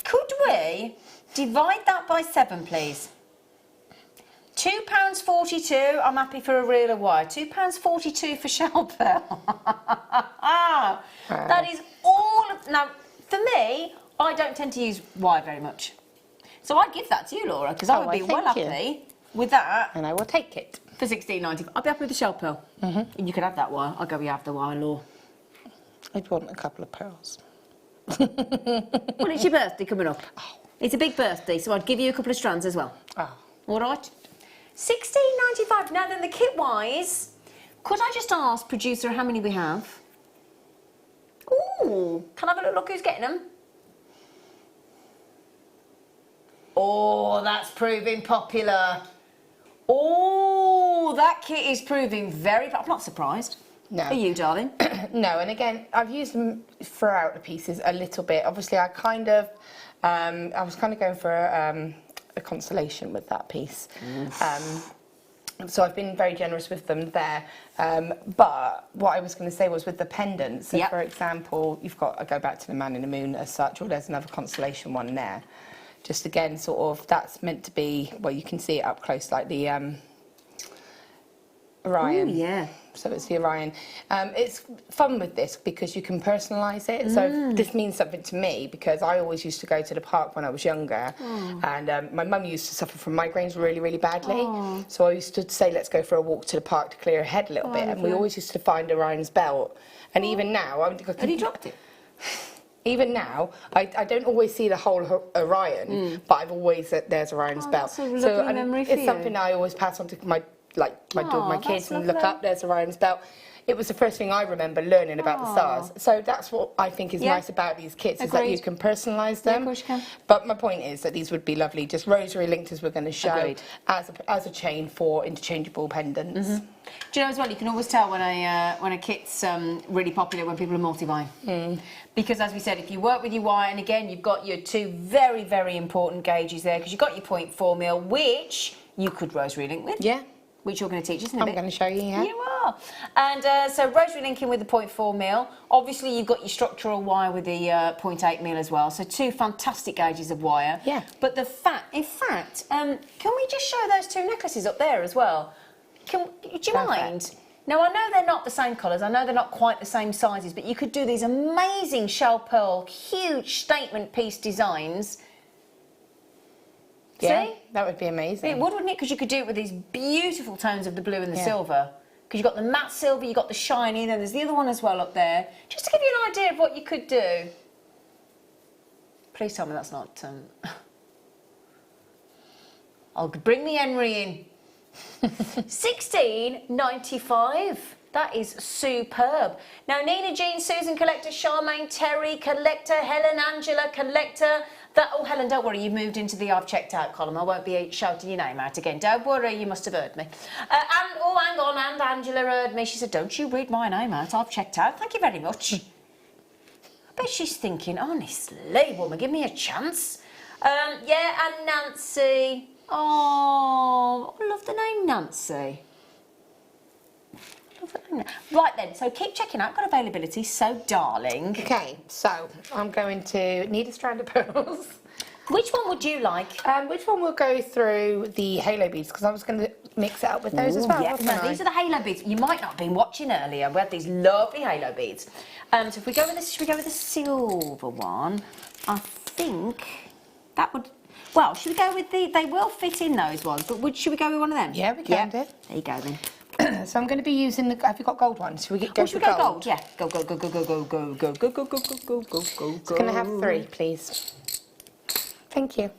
could we divide that by 7, please? £2.42. I'm happy for a reel of wire. £2.42 for shell pearl. That is all. Now, for me, I don't tend to use wire very much. So I'd give that to you, Laura, because I would be well happy with that. And I will take it. For £16.95. I'd be happy with the shell pearl. And you could have that wire. I'll go, you have the wire, Laura. I'd want a couple of pearls. Well, it's your birthday coming up. It's a big birthday, so I'd give you a couple of strands as well. All right? £16.95. Now then, the kit-wise, could I just ask, producer, how many we have? Ooh, can I have a look who's getting them? Oh, that's proving popular. Oh, that kit is proving very... I'm not surprised. No. Are you, darling? No, and again, I've used them throughout the pieces a little bit. Obviously, I kind of, I was kind of going for a constellation with that piece. So I've been very generous with them there. But what I was going to say was with the pendants. So for example, you've got, I go back to the Man in the Moon as such, or there's another constellation one there. Just again, sort of, that's meant to be, well, you can see it up close, like the Orion. Ooh, yeah. So it's the Orion. It's fun with this because you can personalise it. So this means something to me because I always used to go to the park when I was younger, and my mum used to suffer from migraines really, really badly. So I used to say, let's go for a walk to the park to clear her head a little bit, and we always used to find Orion's belt. And even now, Have you dropped it? Even now, I don't always see the whole Orion, but I've always said there's Orion's belt. That's a lovely memory for it's you. something I always pass on to my daughter, my kids, and look up. There's Orion's belt. It was the first thing I remember learning about the stars. So that's what I think is nice about these kits, is that you can personalise them. Yeah, of course you can. But my point is that these would be lovely, just rosary linked as we're going to show, Agreed. as a chain for interchangeable pendants. Do you know as well, you can always tell when a kit's really popular when people are multi-buying. Because as we said, if you work with your wire, and again, you've got your two very, very important gauges there, because you've got your 0.4 mil, which you could rosary link with. Yeah. Which you're going to teach us in a I'm bit. going to show you, yeah. You are. And so rosary linking with the 0.4 mil. Obviously, you've got your structural wire with the 0.8 mil as well. So two fantastic gauges of wire. Yeah. But in fact, can we just show those two necklaces up there as well? Do you mind? Now, I know they're not the same colours. I know they're not quite the same sizes, but you could do these amazing shell pearl, huge statement piece designs. Yeah, See? that would be amazing. It would, wouldn't it? Because you could do it with these beautiful tones of the blue and the silver. Because you've got the matte silver, you've got the shiny, then there's the other one as well up there. Just to give you an idea of what you could do. Please tell me that's not... I'll bring the Henry in. $16.95. That is superb. Now, Nina Jean, Susan Collector, Charmaine, Terry Collector, Helen, Angela Collector... Oh, Helen, don't worry, you've moved into the I've checked out column. I won't be shouting your name out again. Don't worry, you must have heard me. Oh, hang on, and Angela heard me. She said, don't you read my name out, I've checked out. Thank you very much. I bet she's thinking, honestly, woman, give me a chance. Yeah, and Nancy. Oh, I love the name Nancy. Right then, so keep checking out. Got availability, so darling. Okay, so I'm going to need a strand of pearls. Which one would you like? Which one will go through the halo beads? Because I was going to mix it up with those as well. Yeah, wasn't I? these are the halo beads. You might not have been watching earlier. We had these lovely halo beads. So if we go with this, should we go with the silver one? I think that would. Well, should we go with the? They will fit in those ones, but should we go with one of them? Yeah, we can do. There you go then. So I'm going to be using the. Have you got gold ones? Should we go Should for we go gold? gold? Yeah. Go, go, go, go, go, go, go, go, go, go, go, go, go, go, go. Can I have 3, please? Thank you.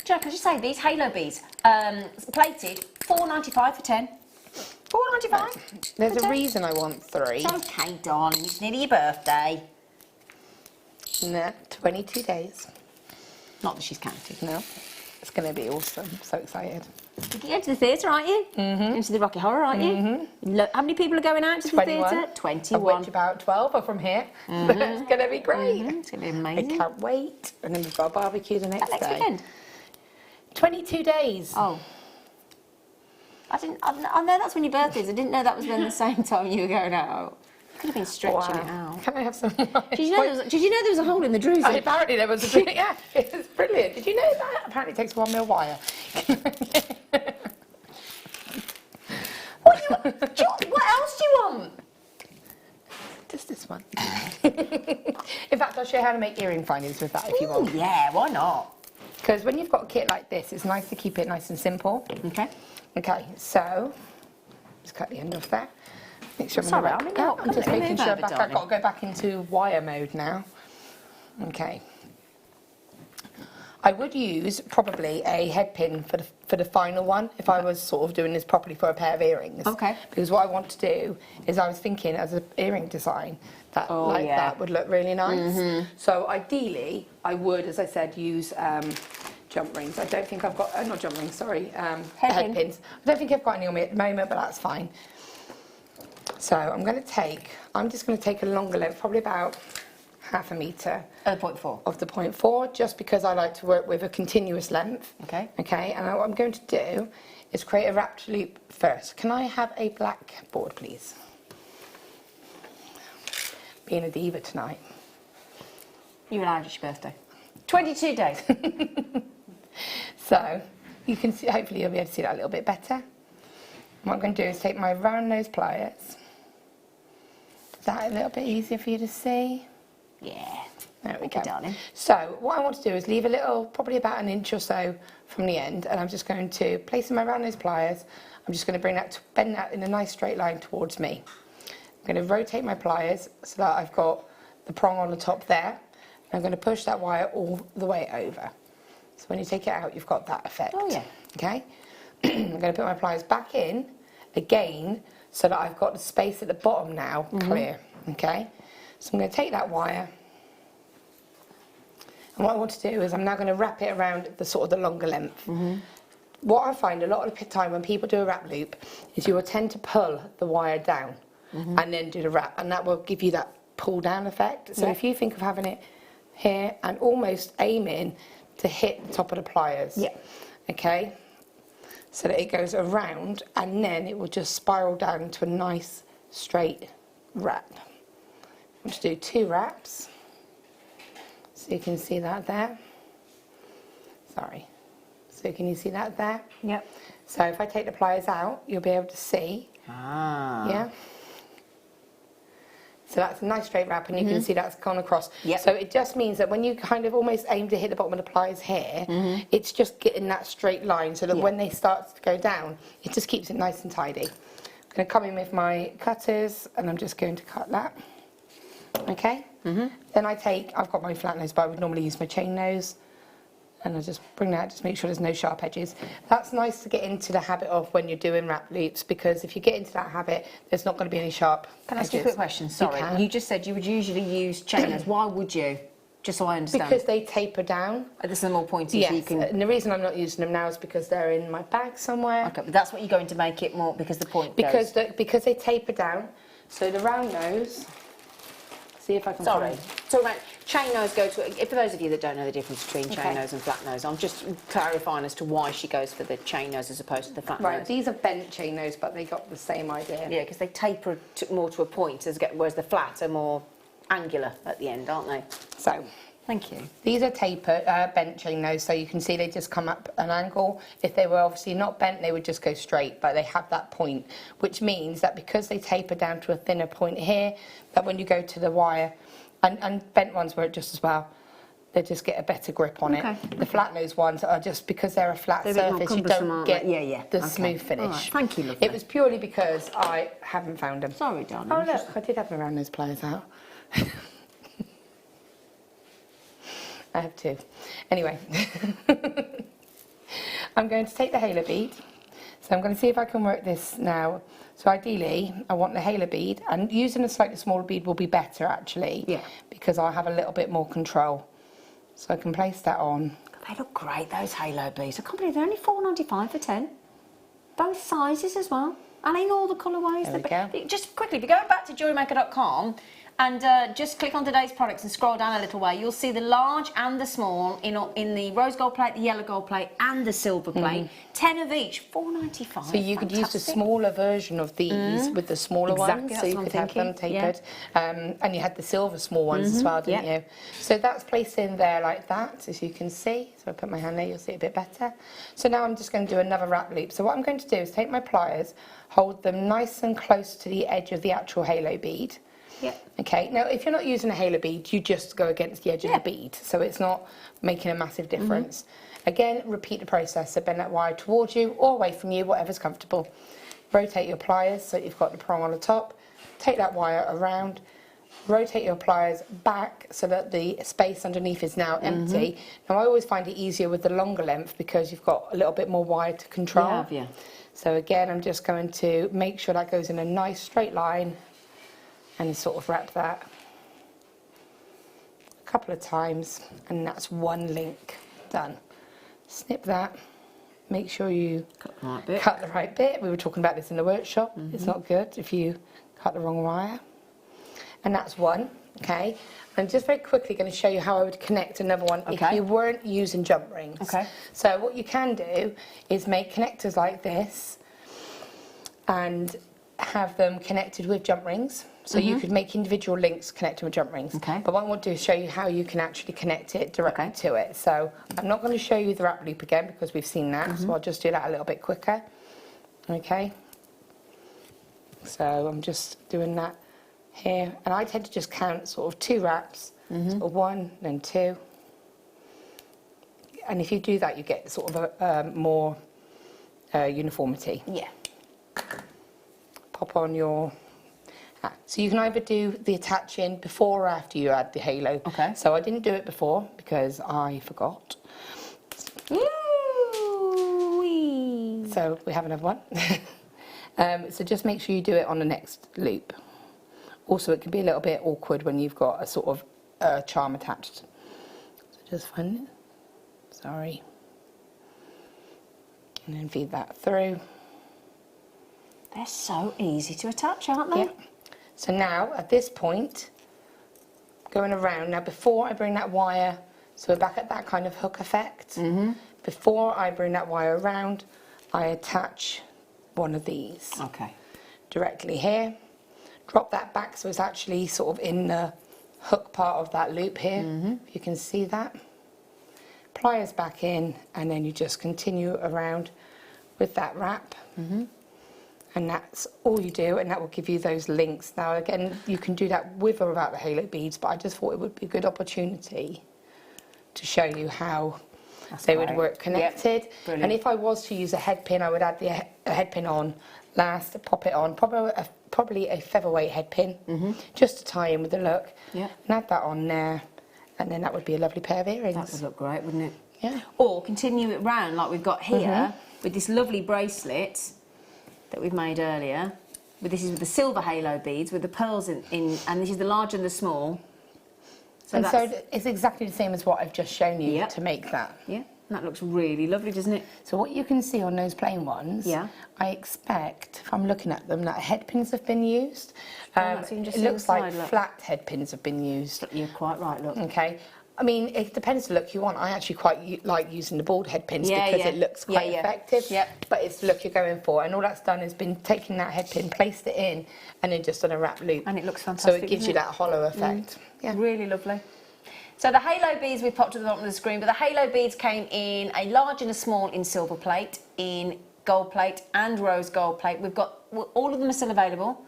Jack, I just say these halo beads, plated, $4.95 for 10. $4.95. There's a reason I want 3. It's okay, darling. It's nearly your birthday. No, 22 days. Not that she's counted. No. It's going to be awesome. So excited. You're going to the theatre, aren't you? Into the Rocky Horror, aren't you? How many people are going out to the theatre? 21. Of which about 12 are from here. It's going to be great. It's going to be amazing. I can't wait. And then we've got a barbecue the next day. weekend? 22 days. Oh. I know that's when your birthday is. I didn't know that was when the same time you were going out. You could have been stretching it out. Can I have some wine? Did you know there was a hole in the druzy? Apparently there was a bit, yeah, it was brilliant. Did you know that? Apparently it takes 1 mil wire. What else do you want? Just this one. In fact, I'll show you how to make earring findings with that if you want. Yeah, why not? Because when you've got a kit like this, it's nice to keep it nice and simple. Okay. Okay, so just cut the end off there. Make sure Sorry, I'm I'm in your- I'm just come making over, sure I've got darling. to go back into wire mode now. Okay. I would use probably a head pin for the final one if I was sort of doing this properly for a pair of earrings. Okay. Because what I want to do is I was thinking as an earring design that that would look really nice. So ideally I would, as I said, use jump rings. I don't think I've got, not jump rings, sorry, head Hairpin. pins. I don't think I've got any on me at the moment, but that's fine. So I'm just going to take a longer length, probably about ½ metre. Of the 0.4. Of the 0.4, just because I like to work with a continuous length. Okay. Okay, and what I'm going to do is create a wrapped loop first. Can I have a black board, please? Being a diva tonight. You're allowed, it's your birthday. 22 days. So, you can see, hopefully you'll be able to see that a little bit better. What I'm going to do is take my round nose pliers. Is that a little bit easier for you to see? Yeah. There we Thank go. you, darling. So, what I want to do is leave a little, probably about an inch or so from the end, and I'm just going to place in my round nose pliers. I'm just going to bend that in a nice straight line towards me. I'm going to rotate my pliers so that I've got the prong on the top there. And I'm going to push that wire all the way over. So when you take it out, you've got that effect. Oh, yeah. Okay? I'm going to put my pliers back in again so that I've got the space at the bottom now clear. Okay? So I'm going to take that wire, and what I want to do is I'm now going to wrap it around the sort of the longer length. What I find a lot of the time when people do a wrap loop is you will tend to pull the wire down and then do the wrap, and that will give you that pull down effect. So if you think of having it here and almost aiming to hit the top of the pliers, okay, so that it goes around and then it will just spiral down into a nice straight wrap. I'm going to do 2 wraps, so you can see that there. Sorry. So can you see that there? Yep. So if I take the pliers out, you'll be able to see. Yeah. So that's a nice straight wrap, and you can see that's gone across. So it just means that when you kind of almost aim to hit the bottom of the pliers here, it's just getting that straight line so that when they start to go down, it just keeps it nice and tidy. I'm going to come in with my cutters, and I'm just going to cut that. Okay? Then I've got my flat nose, but I would normally use my chain nose. And I just bring that, just make sure there's no sharp edges. That's nice to get into the habit of when you're doing wrap loops, because if you get into that habit, there's not going to be any sharp edges. Can I ask you a quick question? Sorry. You just said you would usually use chain nose. Why would you? Just so I understand. Because they taper down. This is more pointy, Yes, so you can... and the reason I'm not using them now is because they're in my bag somewhere. Okay, but that's what you're going to make it more, because the point because goes... because they taper down. So the round nose... See if I can Sorry. find... So right, chain nose go to... For those of you that don't know the difference between chain nose and flat nose, I'm just clarifying as to why she goes for the chain nose as opposed to the flat nose. Right, these are bent chain nose, but they got the same idea. Yeah, because they taper more to a point, whereas the flat are more angular at the end, aren't they? So... Thank you. These are bent chain nose, so you can see they just come up an angle. If they were obviously not bent, they would just go straight, but they have that point, which means that because they taper down to a thinner point here, that when you go to the wire, and bent ones work just as well, they just get a better grip on it. The flat nose ones are just because they're a flat surface, you don't get the smooth finish. All right. Thank you, lovely. It was purely because I haven't found them. Sorry, darling. Oh, look, I did have my round nose pliers out. I have 2. Anyway, I'm going to take the halo bead. So I'm going to see if I can work this now. So ideally, I want the halo bead, and using a slightly smaller bead will be better actually. Yeah. Because I'll have a little bit more control. So I can place that on. They look great, those halo beads. I can't believe they're only $4.95 for 10. Both sizes as well, and in all the colourways. There we go. Just quickly, if you go back to JewelleryMaker.com and just click on today's products and scroll down a little way, you'll see the large and the small in the rose gold plate, the yellow gold plate and the silver plate. 10 of each, $4.95. So you could use the smaller version of these with the smaller ones, so you could have them tapered. And you had the silver small ones as well, didn't you? So that's placed in there like that, as you can see. So I put my hand there, you'll see it a bit better. So now I'm just going to do another wrap loop. So what I'm going to do is take my pliers, hold them nice and close to the edge of the actual halo bead. Okay, now if you're not using a halo bead, you just go against the edge of the bead, so it's not making a massive difference. Again, repeat the process, so bend that wire towards you or away from you, whatever's comfortable. Rotate your pliers so you've got the prong on the top, take that wire around, rotate your pliers back so that the space underneath is now empty. Now I always find it easier with the longer length because you've got a little bit more wire to control. So again, I'm just going to make sure that goes in a nice straight line and sort of wrap that a couple of times, and that's one link done. snip that. Make sure you Cut the right bit. cut the right bit. We were talking about this in the workshop. It's not good if you cut the wrong wire. And that's one, okay? I'm just very quickly going to show you how I would connect another one if you weren't using jump rings. Okay. So what you can do is make connectors like this and have them connected with jump rings. So you could make individual links connected with jump rings. Okay. But what I want to do is show you how you can actually connect it directly to it. So I'm not going to show you the wrap loop again because we've seen that. So I'll just do that a little bit quicker. Okay. So I'm just doing that here. And I tend to just count sort of 2 wraps. Sort of 1, then 2. And if you do that, you get sort of a more uniformity. Yeah. Pop on your... So you can either do the attaching before or after you add the halo. Okay. So I didn't do it before because I forgot. Ooh-wee. So we have another one. So just make sure you do it on the next loop. Also, it can be a little bit awkward when you've got a sort of charm attached. So just find it. Sorry. And then feed that through. They're so easy to attach, aren't they? Yeah. So now, at this point, going around, now before I bring that wire, so we're back at that kind of hook effect. Before I bring that wire around, I attach one of these. Okay. Directly here. Drop that back so it's actually sort of in the hook part of that loop here. If you can see that. Pliers back in, and then you just continue around with that wrap. And that's all you do, and that will give you those links. Now again, you can do that with or without the halo beads, but I just thought it would be a good opportunity to show you how they would work connected. Brilliant. And if I was to use a head pin, I would add the head pin on last, pop it on, probably a featherweight head pin, just to tie in with the look. Yeah. And add that on there, and then that would be a lovely pair of earrings. That would look great, wouldn't it? Yeah. Or continue it round like we've got here with this lovely bracelet that we've made earlier. This is with the silver halo beads with the pearls in and this is the large and the small. So it's exactly the same as what I've just shown you to make that. Yeah, and that looks really lovely, doesn't it? So what you can see on those plain ones, I expect, if I'm looking at them, that head pins have been used. It looks like flat head pins have been used. You're quite right, look. Okay. I mean, it depends the look you want. I actually quite like using the bald head pins because it looks quite effective. But it's the look you're going for. And all that's done is been taking that head pin, placed it in, and then just done a wrap loop. And it looks fantastic. So it gives you that hollow effect. Yeah. Really lovely. So the halo beads we popped at the bottom of the screen, but the halo beads came in a large and a small in silver plate, in gold plate and rose gold plate. We've got, all of them are still available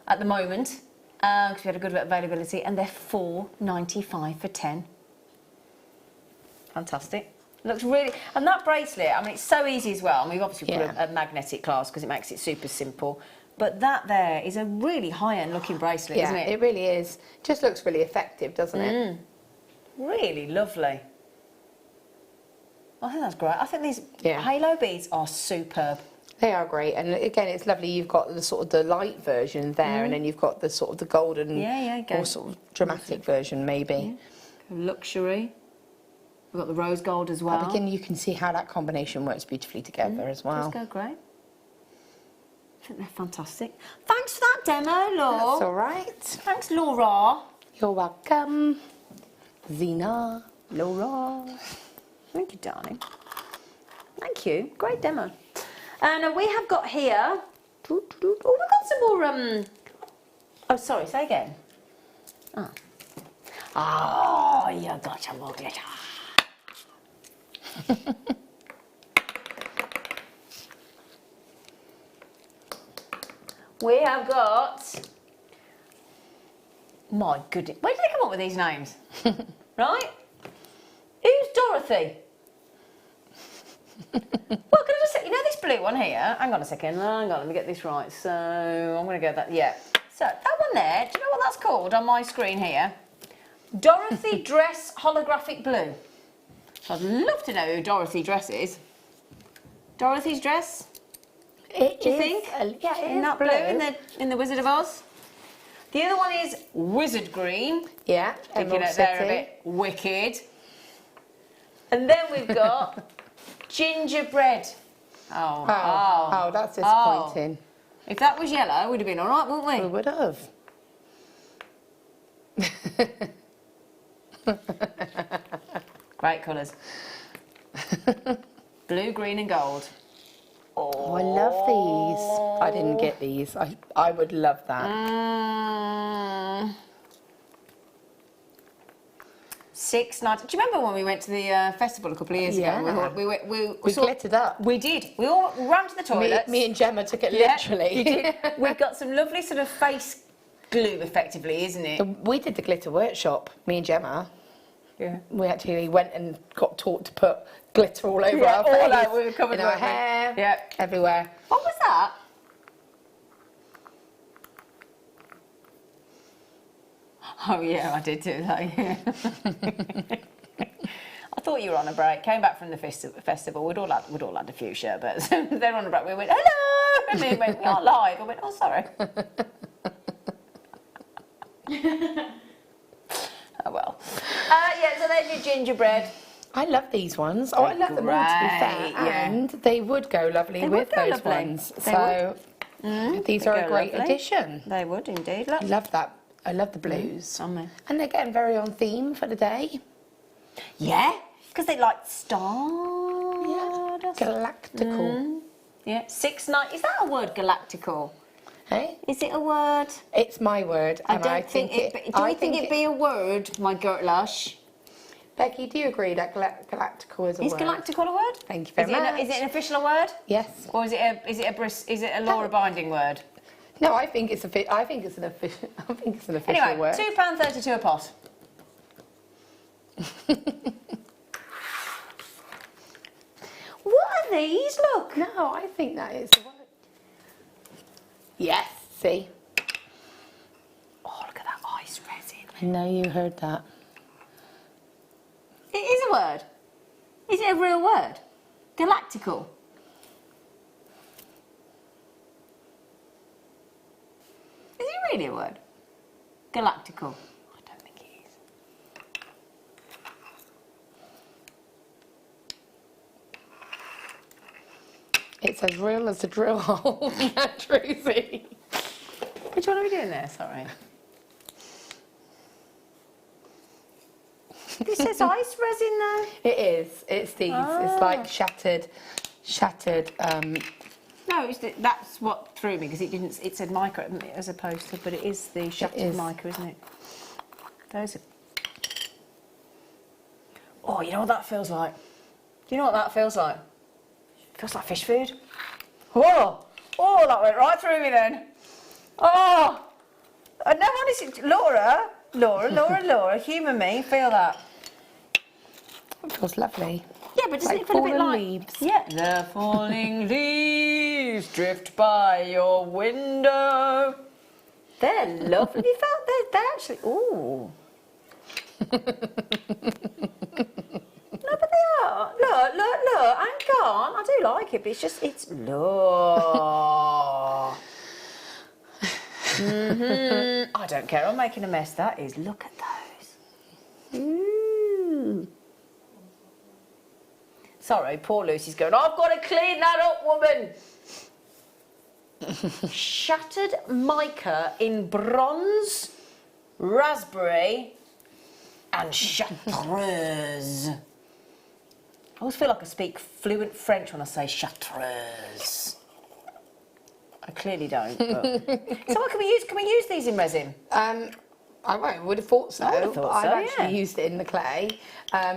at the moment because we had a good bit of availability, and they're $4.95 for 10. Fantastic. Looks really, and that bracelet, I mean, it's so easy as well. And we've obviously put a magnetic clasp because it makes it super simple. But that there is a really high-end looking bracelet, isn't it? It really is. Just looks really effective, doesn't it? Really lovely. I think that's great. I think these halo beads are superb. They are great, and again, it's lovely. You've got the sort of the light version there, and then you've got the sort of the golden, or sort of dramatic version, maybe. Luxury. We've got the rose gold as well. But again, you can see how that combination works beautifully together as well. Does go great. I think they're fantastic. Thanks for that demo, Laura. That's all right. Thanks, Laura. You're welcome, Zena. Laura. Thank you, darling. Thank you. Great demo. And we have got here. Oh, we've got some more. Oh, sorry. Say again. Oh, you got some more glitter. We have got. My goodness. Where did they come up with these names? Right? Who's Dorothy? Well, can I just say, you know this blue one here? Hang on a second. Hang on, let me get this right. So, I'm going to go that. Yeah. So, that one there, do you know what that's called on my screen here? Dorothy Dress Holographic Blue. So I'd love to know who Dorothy Dress is. Dorothy's Dress? Do you think? Yeah, it in is that blue in the Wizard of Oz. The other one is Wizard Green. Yeah, Sticking it there a bit. Wicked. And then we've got Gingerbread. Oh, that's disappointing. If that was yellow, we'd have been all right, wouldn't we? We would have. Great colours. Blue, green and gold. Oh, I love these. I didn't get these. I would love that. $6.90. Do you remember when we went to the festival a couple of years ago? We glittered up. We did. We all ran to the toilets. Me and Gemma took it Yeah, literally. you did. We got some lovely sort of face glue, effectively, isn't it? We did the glitter workshop, me and Gemma. Yeah. We actually went and got taught to put glitter all over our face. All over. We were covered in our with hair. Yeah. Everywhere. What was that? Oh yeah, I did do that, yeah. I thought you were on a break. Came back from the festival. We'd all had a few sherbets. They're on a break. We went, hello! And they went, we are live. I went, oh, sorry. Oh, well. Yeah, so there's your gingerbread. I love these ones. Oh, I love them all, to be fair. Yeah. And they would go lovely with those ones. So these are a great addition. They would indeed. Look. I love that. I love the blues. And they're getting very on theme for the day. Yeah, because they like stars. Yeah. Galactical. Yeah, $6.90. Is that a word, galactical? Hey? Is it a word? It's my word. I don't think it. Do you think it be a word, my girtlush? Becky, do you agree that galactical is a word? Is galactical a word? Thank you very much. Is it an official word? Yes. Or is it a law-abiding word? No, I think it's an official Anyway, word. £2.32 a pot. What are these? Look. No, I think that is a word. Yes. See. Oh, look at that ice resin. I know you heard that. It is a word. Is it a real word? Galactical. Is it really a word? Galactical. I don't think it is. It's as real as a drill hole, Tracy. Which one are we doing there? Sorry. This says ice resin though. It is. It's these. It's like shattered. No, that's what threw me because it didn't. It said mica as opposed to, but it is the shattered mica, isn't it? Those are. Oh, you know what that feels like? Do you know what that feels like? Feels like fish food. Oh, that went right through me then. Oh, no, honestly, Laura, humour me. Feel that. It feels lovely. Yeah, but doesn't Like it feel a bit fallen like leaves. Yeah, the falling leaves drift by your window. They're lovely. You felt they're actually. Ooh. No, but they are. Look. Hang on. I do like it, but it's look. I don't care. I'm making a mess. That is. Look at those. Ooh. Sorry, poor Lucy's going, I've got to clean that up, woman. Shattered mica in bronze, raspberry and chartreuse. I always feel like I speak fluent French when I say chartreuse. I clearly don't. But. So what can we use these in resin? I would have thought so. I would have thought I've so, actually used it in the clay.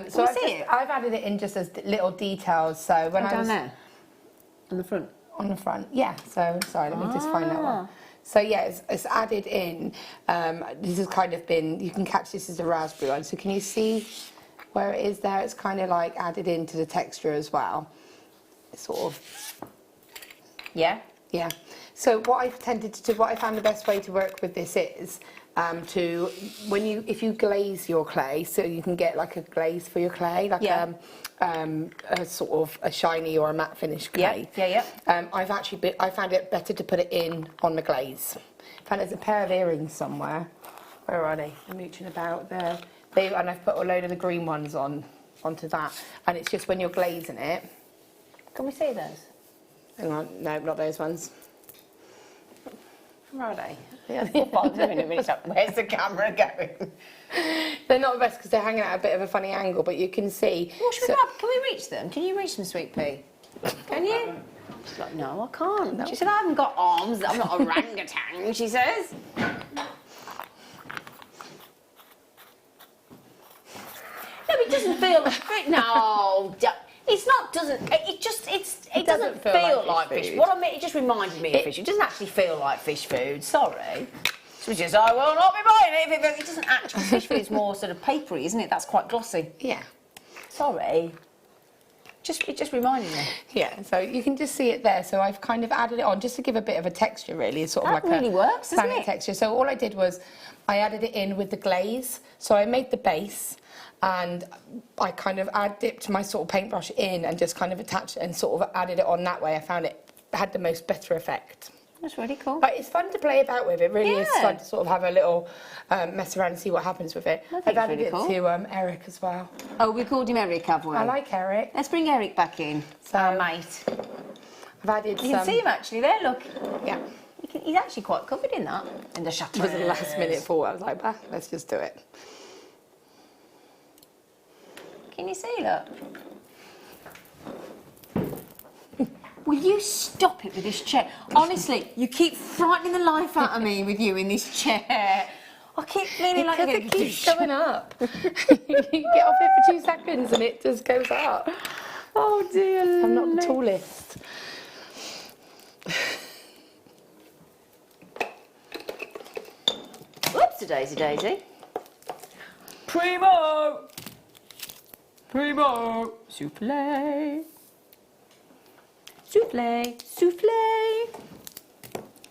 So I've added it in just as little details. So when I was there, on the front. On the front, yeah. So sorry, let me just find that one. So yeah, it's added in. This has kind of been. You can catch this as a raspberry one. So can you see where it is there? It's kind of like added into the texture as well. It's sort of. Yeah. Yeah. So what I've tended to do, what I found the best way to work with this is. If you glaze your clay, so you can get like a glaze for your clay, like a sort of a shiny or a matte finish clay. Yeah. I found it better to put it in on the glaze. I found there's a pair of earrings somewhere. Where are they? They're mooching about there. And I've put a load of the green ones onto that, and it's just when you're glazing it, Can we see those? Hang on, no, not those ones. Where are they? Yeah. Where's the camera going? They're not the best because they're hanging at a bit of a funny angle, but you can see. Well, should we grab? Can we reach them? Can you reach them, Sweet Pea? Can you? She's like, no, I can't. No. She said, I haven't got arms. I'm not a orangutan, she says. No, it doesn't feel like no. It's not. It doesn't feel like fish. What I mean, it just reminded me of fish. It doesn't actually feel like fish food. Sorry. Which is, I will not be buying it. It doesn't actually. Fish food is more sort of papery, isn't it? That's quite glossy. Yeah. Sorry. It just reminded me. Yeah, so you can just see it there. So I've kind of added it on just to give a bit of a texture, really. It's sort of That like really works, doesn't planet it? texture. So all I did was I added it in with the glaze. So I made the base and I kind of dipped my sort of paintbrush in and just kind of attached it and sort of added it on that way. I found it had the most better effect. That's really cool. But it's fun to play about with. It really is Yeah. fun to sort of have a little mess around and see what happens with it. I think I've it's added really it cool. to Eric as well. Oh, we called him Eric, have we? I like Eric. Let's bring Eric back in. So- Our mate. I've added You can see him actually there, look. Yeah. He's actually quite covered in that, in the It chateau. was a last minute thought. I was like, bah, let's just do it. Can you see, look? Will you stop it with this chair? Honestly, you keep frightening the life out of me with you in this chair. I keep feeling like Because you're it going keeps going up. You get off it for 2 seconds and it just goes up. Oh dear. I'm not the tallest. Whoops, a daisy daisy. Primo! Primo! Souffle! Souffle! Souffle!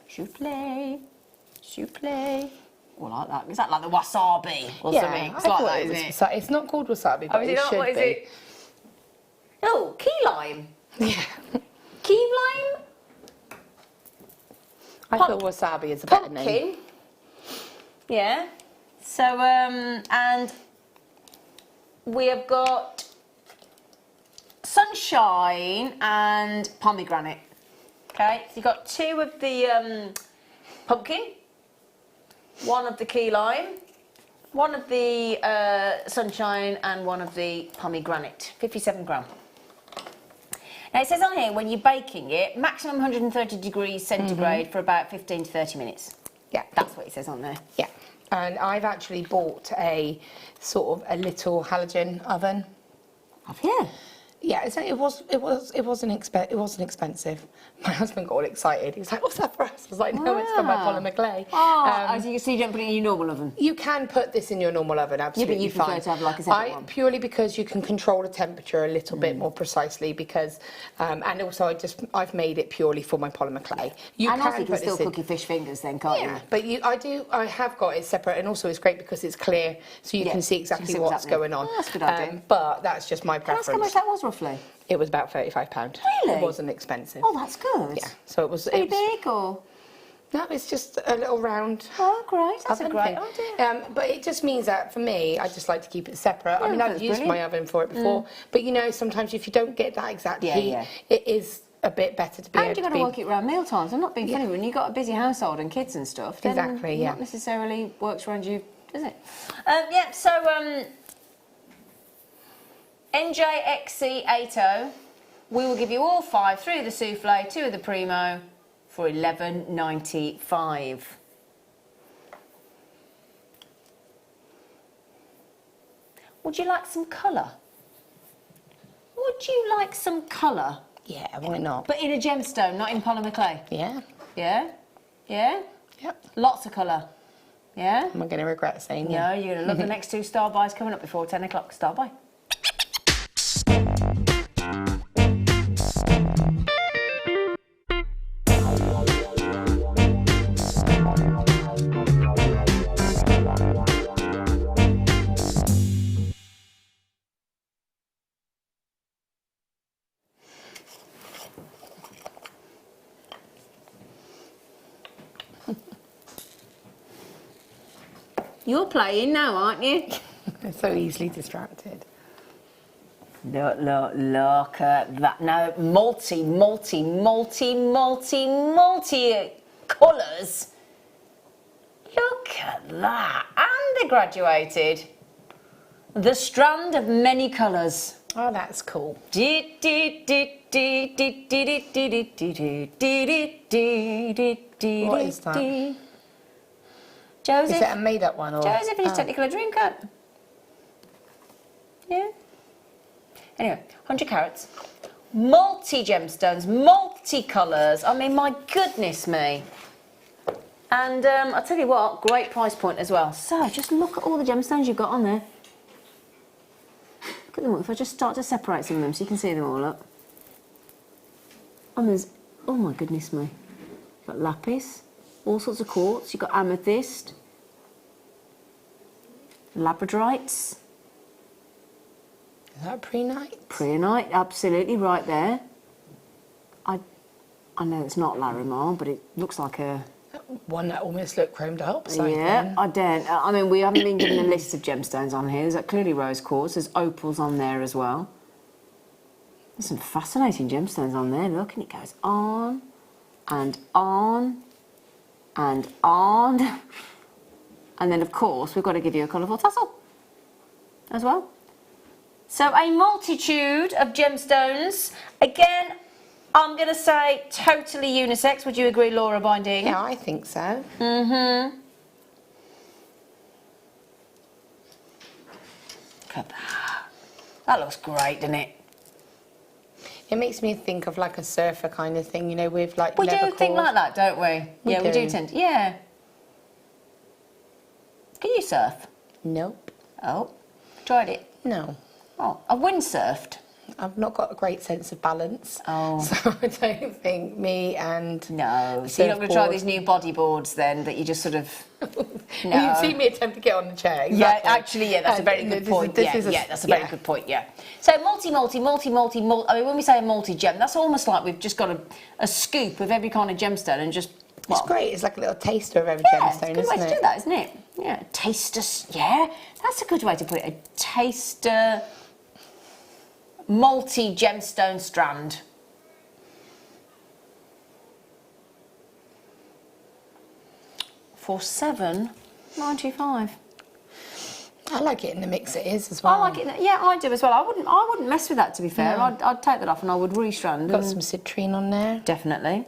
Souffle! Souffle! Oh, I like that. Is that like the wasabi or something? It's like that, isn't it? It's not called wasabi, but Oh, is it it not? should What is be. it? Oh, key lime. Yeah. Key lime? I thought wasabi is a better name. Pumpkin. Yeah. So, and we have got sunshine and pomegranate. Okay, so you've got 2 of the pumpkin, 1 of the key lime, 1 of the sunshine, and 1 of the pomegranate. 57 gram. Now it says on here when you're baking it, maximum 130 degrees centigrade for about 15 to 30 minutes. Yeah. That's what it says on there. Yeah. And I've actually bought a sort of a little halogen oven. Have you? Yeah, it wasn't expensive. My husband got all excited. He was like, "What's that for us?" I was like, "No, it's for my polymer clay." Oh, so you don't put it in your normal oven? You can put this in your normal oven, absolutely you prefer fine. to have like a separate one? Purely because you can control the temperature a little bit more precisely because, and also I've made it purely for my polymer clay. You and can also you can put still this in. cook your fish fingers then, can't Yeah, you? but I have got it separate, and also it's great because it's clear, so you Yeah, can see so you can exactly see what's what's happening. going on. Oh, that's a good idea. But that's just my Can I ask how preference. much that was roughly? It was about £35. Really? It wasn't expensive. Oh, that's good. Yeah, so it was. Pretty it was big or? No, it's just a little round. Oh, great. That's a oven great thing. idea. But it just means that for me, I just like to keep it separate. I Yeah, mean, I've that's used brilliant. my oven for it before, but you know, sometimes if you don't get that exact Yeah, heat, yeah. it is a bit better to be And able you've got to to be. work it around meal times. I'm not being funny. When you've got a busy household and kids and stuff, then Exactly, yeah. not necessarily works around you, does it? Yeah, so NJXC80, we will give you all 5, 3 of the souffle, 2 of the primo for $11.95. Would you like some colour? Would you like some colour? Yeah, why not? But in a gemstone, not in polymer clay. Yeah. Yeah? Yeah? Yep. Lots of colour. Yeah? Am I going to regret saying No, yeah? you're going to love the next 2 star buys coming up before 10 o'clock. Star buy. You're playing now, aren't you? I'm so easily distracted. Look at that. No, multi colours. Look at that. And they graduated. The strand of many colours. Oh, that's cool. What is that? Joseph. Is it a made-up one? Or? Joseph and his Technicolor dream cut. Yeah. Anyway, 100 carats, multi gemstones, multi colours. I mean, my goodness me. And I'll tell you what, great price point as well. So just look at all the gemstones you've got on there. Look at them all. If I just start to separate some of them so you can see them all up. And there's, oh my goodness me. You've got lapis, all sorts of quartz. You've got amethyst, labradorites. Is that prehnite? Prehnite, absolutely right there. I know it's not Larimar, but it looks like a... One that almost looked chromed up. Yeah, I don't. I mean, we haven't been given a list of gemstones on here. There's clearly rose quartz. There's opals on there as well. There's some fascinating gemstones on there. Look, and it goes on and on and on. And then, of course, we've got to give you a colourful tassel as well. So a multitude of gemstones. Again, I'm going to say totally unisex. Would you agree, Laura Binding? Yeah, I think so. Mm-hmm. Look at that. That looks great, doesn't it? It makes me think of like a surfer kind of thing, you know, with like We do leather think cord. like that, don't we? Yeah, we do do. tend to. Yeah. Can you surf? Nope. Oh, tried it. No. Oh, I've windsurfed. I've not got a great sense of balance. Oh. So I don't think me and... No. So you're not going to try these new bodyboards then, that you just sort of... No. You've seen me attempt to get on the chair. Exactly. Yeah, actually, yeah, that's a very good point. Yeah, that's a very good point, yeah. So multi. I mean, when we say a multi-gem, that's almost like we've just got a scoop of every kind of gemstone and just... It's great. It's like a little taster of every Yeah, gemstone, it's a good way isn't to it? do that, isn't it? Yeah, taster... Yeah, that's a good way to put it. A taster... multi-gemstone strand. For $7.95. I like it in the mix it is as well. I like it. Yeah, I do as well. I wouldn't mess with that, to be fair. No. I'd take that off and I would restrand. Got some citrine on there. Definitely.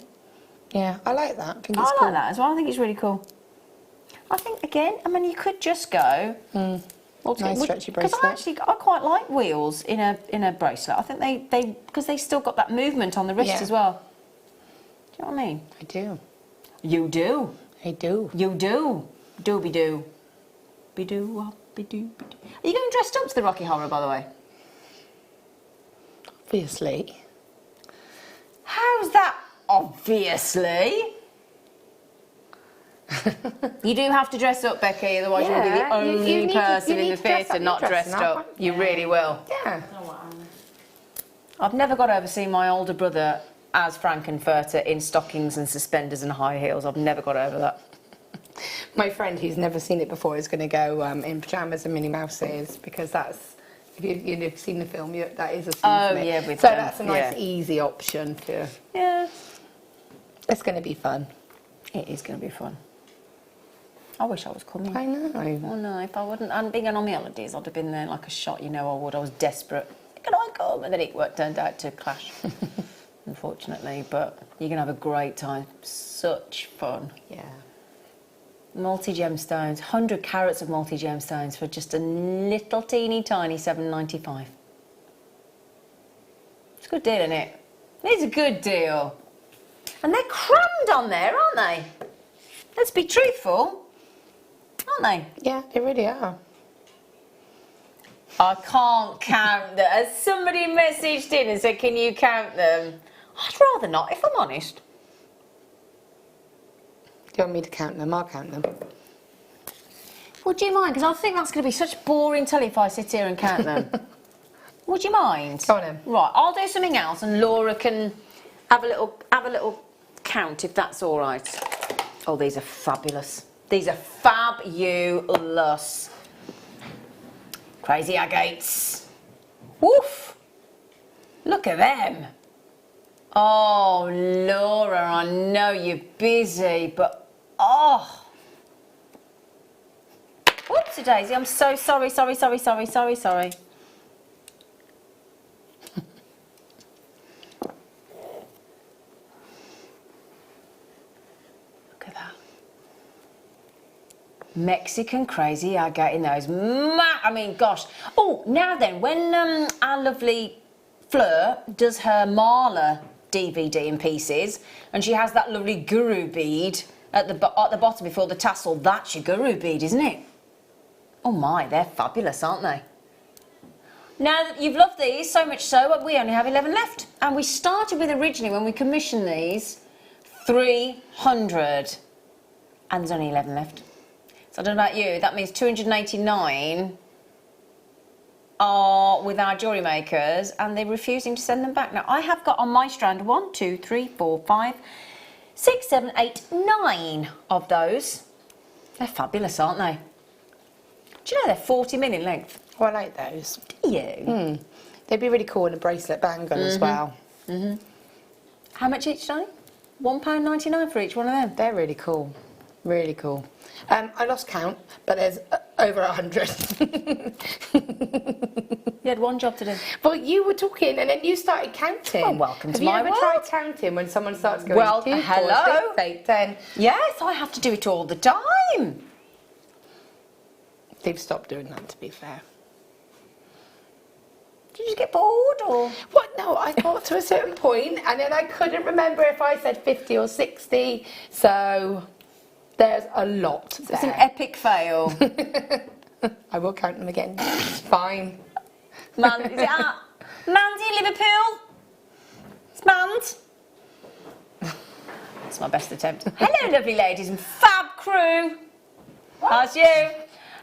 Yeah, I like that. I think I it's like cool. that as well. I think it's really cool. I think again, I mean, you could just go. Nice stretchy Because bracelet. I quite like wheels in a bracelet. I think they because they still got that movement on the wrist Yeah. as well. Do you know what I mean? I do. You do. I do. You do. Dooby-doo. Be-doo, be-doo, be-doo. Are you going dressed up to the Rocky Horror, by the way? Obviously. How's that? Obviously. You do have to dress up, Becky, otherwise you'll be the Yeah, you only need to- person you in need the to dress theatre up. not You're dressed dressing up, up. You really will. Yeah. I've never got over seeing my older brother as Frankenfurter in stockings and suspenders and high heels. I've never got over that. My friend who's never seen it before is going to go in pyjamas and Minnie Mouse ears because that's, if you've seen the film, that is a scene from it. yeah, with so them, that's a nice, yeah. easy option to... Yeah. It's going to be fun. It is going to be fun. I wish I was coming. I know. Oh no, if I hadn't been on my holidays, I'd have been there like a shot, you know I would. I was desperate. Can I come? And then it turned out to clash, unfortunately. But you're going to have a great time. Such fun. Yeah. Multi-gemstones, 100 carats of multi-gemstones for just a little teeny tiny $7.95. It's a good deal, isn't it? It's a good deal. And they're crammed on there, aren't they? Let's be truthful, aren't they? Yeah, they really are. I can't count them. As somebody messaged in and said, can you count them? I'd rather not, if I'm honest. Do you want me to count them? I'll count them. Would you mind? Because I think that's going to be such boring telly if I sit here and count them. Would you mind? Go on then. Right, I'll do something else and Laura can have a little count if that's all right. Oh, these are fabulous. These are fabulous. Crazy agates. Woof. Look at them. Oh, Laura, I know you're busy, but oh. Whoopsie daisy, I'm so sorry. Look at that. Mexican crazy Agate in those. I mean, gosh. Oh, now then, when our lovely Fleur does her Marla DVD in pieces, and she has that lovely guru bead at the bottom before the tassel, that's your guru bead, isn't it? Oh my, they're fabulous, aren't they? Now that you've loved these so much so, we only have 11 left. And we started with originally, when we commissioned these, 300. And there's only 11 left. So I don't know about you, that means 289 are with our jewellery makers, and they're refusing to send them back. Now, I have got on my strand 1, 2, 3, 4, 5, 6, 7, 8, 9 of those. They're fabulous, aren't they? Do you know they're 40 mil in length? Oh, I like those. Do you? They'd be really cool in a bracelet bangle as well. How much each, Johnny? £1.99 for each one of them. They're really cool. Really cool. I lost count, but there's over 100. You had one job to do. Well, you were talking and then you started counting. Well, welcome to my Have you ever world. tried counting when someone starts going, Well, 2, 4, hello. 6, 8, 10? Yes, I have to do it all the time. They've stopped doing that, to be fair. Did you just get bored, or? What? No, I got to a certain point and then I couldn't remember if I said 50 or 60. So there's a lot there. It's an epic fail. I will count them again. It's fine. Is it Mandy, Liverpool? It's Mand. That's my best attempt. Hello, lovely ladies and fab crew. How's you?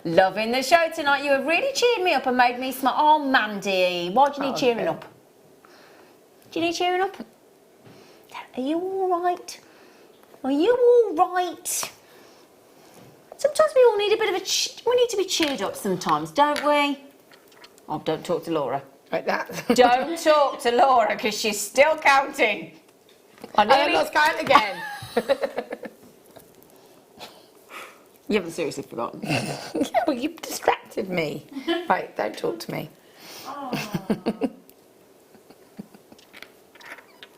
Loving the show tonight. You have really cheered me up and made me smile. Oh, Mandy, why do you need cheering up? Do you need cheering up? Are you all right? Are you all right? Sometimes we all need a bit of we need to be cheered up sometimes, don't we? Oh, don't talk to Laura. Like that. Don't talk to Laura, because she's still counting. I lost count again. You haven't seriously forgotten. Yeah, well, you distracted me. Right, don't talk to me.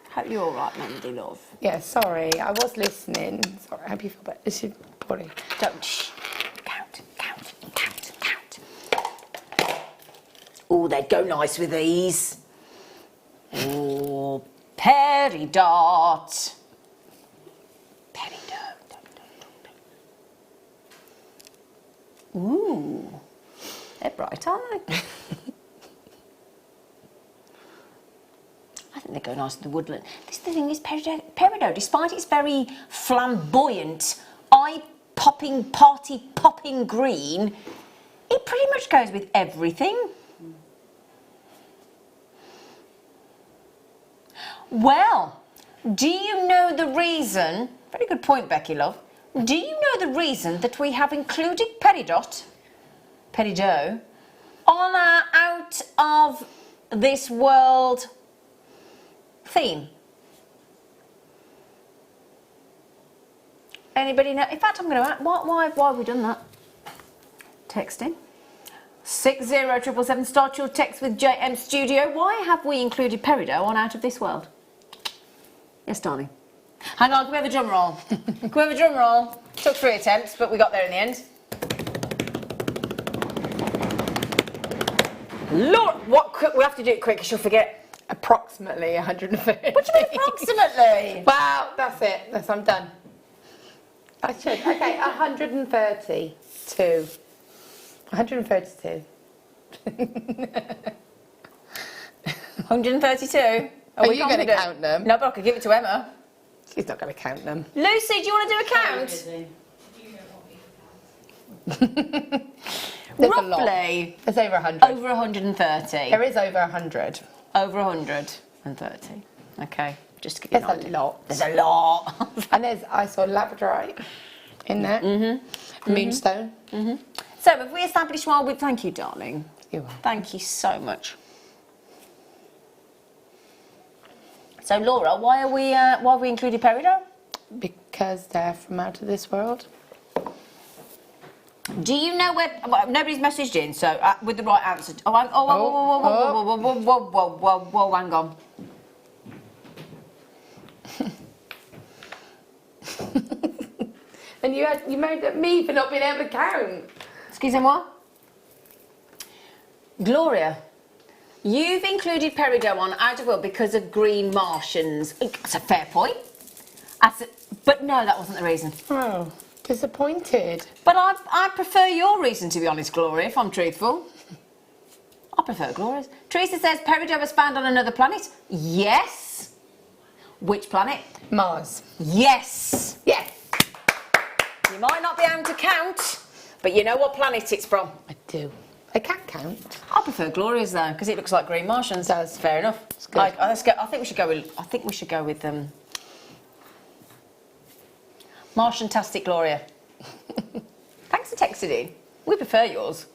Hope you're all right, Mandy, love. Yeah, sorry, I was listening. Sorry, I hope you feel better. This is body. Don't. Shh. Count. Oh, they'd go nice with these. Oh, peridot. Ooh, they're bright, aren't they? I think they go nice with the woodland. This thing is peridot, despite its very flamboyant, eye-popping, party-popping green, it pretty much goes with everything. Well, do you know the reason? Very good point, Becky, love. Do you know the reason that we have included peridot on our out of this world theme? Anybody know? In fact, I'm going to ask, why have we done that? Texting. 60777, start your text with JM Studio. Why have we included peridot on Out of This World? Yes, darling. Hang on, can we have a drum roll? Can we have a drum roll? Took 3 attempts, but we got there in the end. Lord, we have to do it quick, because you'll forget. Approximately 130. What do you mean approximately? Wow, that's it. I'm done. I should. Okay, 132. 132. 132? Are you going to count them? No, but I could give it to Emma. She's not going to count them. Lucy, do you want to do a count? There's Roughly. a lot. There's over 100. Over 130. There is over 100. Over 130. Okay, just to give you an There's idea. a lot. There's a lot. And I saw labradorite in there. Moonstone. So, have we established thank you, darling. You are. Thank you so much. So Laura, why have we included peridot? Because they're from out of this world. Do you know where? Well, nobody's messaged in, so with the right answer. Whoa, hang on. And you made at me for not being able to count. Excusez-moi. Gloria, you've included peridot on out of world because of green Martians. That's a fair point. But no, that wasn't the reason. Oh, disappointed. But I prefer your reason, to be honest, Gloria, if I'm truthful. I prefer Gloria's. Teresa says peridot was found on another planet. Yes. Which planet? Mars. Yes. Yes. You might not be able to count, but you know what planet it's from. I do. I can't count. I prefer Gloria's though, because it looks like green Martians. It does. Fair enough. It's good. I think we should go with. I think we should go with Martian-tastic Gloria. Thanks for texting in. We prefer yours.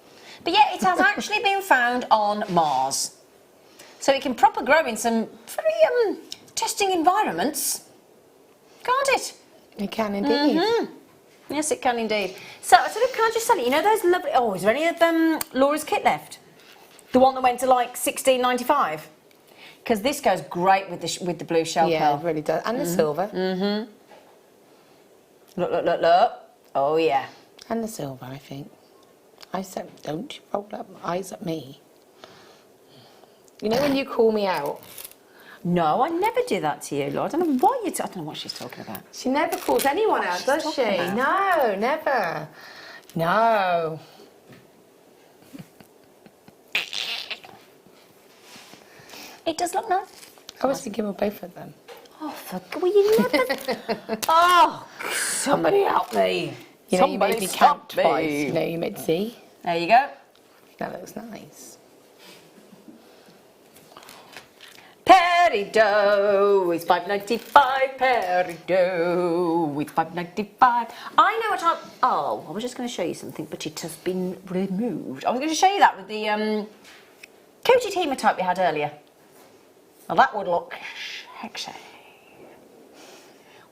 But yeah, it has actually been found on Mars. So it can proper grow in some very testing environments. Can't it? It can indeed. Mm-hmm. Yes, it can indeed. So, can I just tell you, you know those lovely... Oh, is there any of Laura's kit left? The one that went to like $16.95? Because this goes great with the blue shell Yeah, pearl. it really does. And the silver. Mm-hmm. Look. Oh, yeah. And the silver, I think. I said, don't you roll up eyes at me. You know when you call me out? No, I never do that to you, Lord. I don't know why I don't know what she's talking about. She never calls anyone out, does she? talking No, never. No. It does look nice. I was thinking of both of them. Oh, will you never... Oh, somebody help me. You know, you made me count twice. You know, you made see. There you go. That looks nice. Peridot is $5.95. Peridot is $5.95. I know what I... Oh, I was just going to show you something, but it has been removed. I was going to show you that with the coated hematite we had earlier. Now that would look sexy.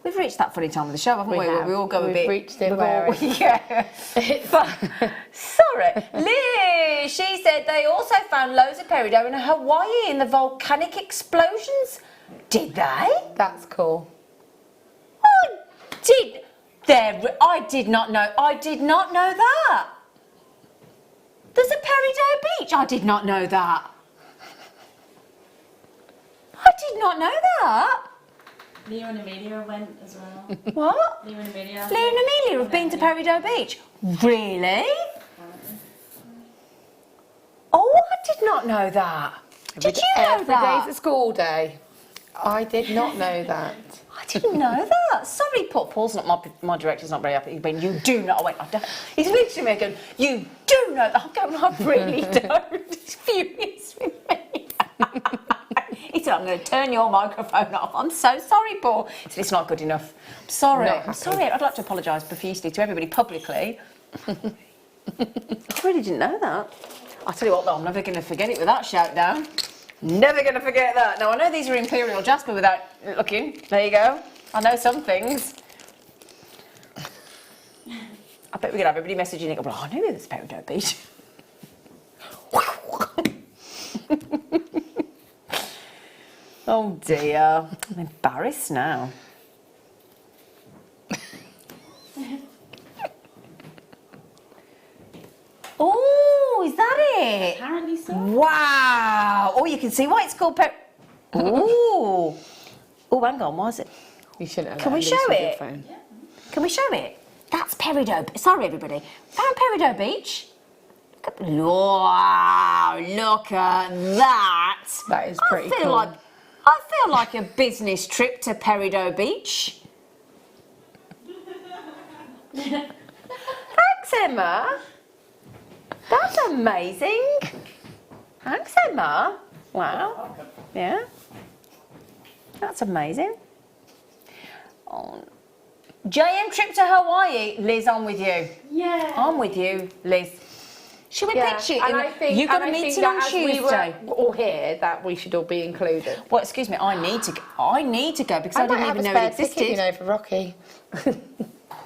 We've reached that funny time of the show, haven't we? Where we all go a bit... We've reached it where... Yeah. Sorry. Liz, she said they also found loads of peridot in Hawaii in the volcanic explosions. Did they? That's cool. I did not know. I did not know that. There's a peridot beach. I did not know that. I did not know that. Leo and Amelia went as well. What? Leo and Amelia. Leo and Amelia have been to Peridot Beach. Really? Oh, I did not know that. Did you know Every that? day's a school day. I did not know that. I didn't know that. Sorry, Paul's not my director's not very happy. But you do not. I went. He's literally making. You do know that. I'm going. I really don't. He's furious with me. He said, I'm going to turn your microphone off. I'm so sorry, Paul. He said, it's not good enough. I'm sorry. I'm sorry. I'd like to apologise profusely to everybody publicly. I really didn't know that. I'll tell you what, though, I'm never going to forget it with that shout down. Never going to forget that. Now, I know these are Imperial Jasper without looking. There you go. I know some things. I bet we're going to have everybody messaging and go, well, I knew this Peridot Beach. Oh dear, I'm embarrassed now. Oh, is that it? Apparently so. Wow. Oh, you can see why it's called Oh. Oh, hang on, what is it? You shouldn't have Can we let show loose with your it? phone. Yeah. Can we show it? That's Peridot. Sorry, everybody. Found Peridot Beach. Wow, look at that. That is pretty cool. I feel like a business trip to Peridot Beach. Thanks, Emma. That's amazing. Thanks, Emma. Wow. Yeah. That's amazing. Oh. JM trip to Hawaii. Liz, I'm with you. Yeah. I'm with you, Liz. Should we pitch it? And I think, You've got a and I think meeting on that as Tuesday. we were all here, that we should all be included. Well, excuse me, I need to go because I didn't even know it existed. Ticket, you know, for Rocky.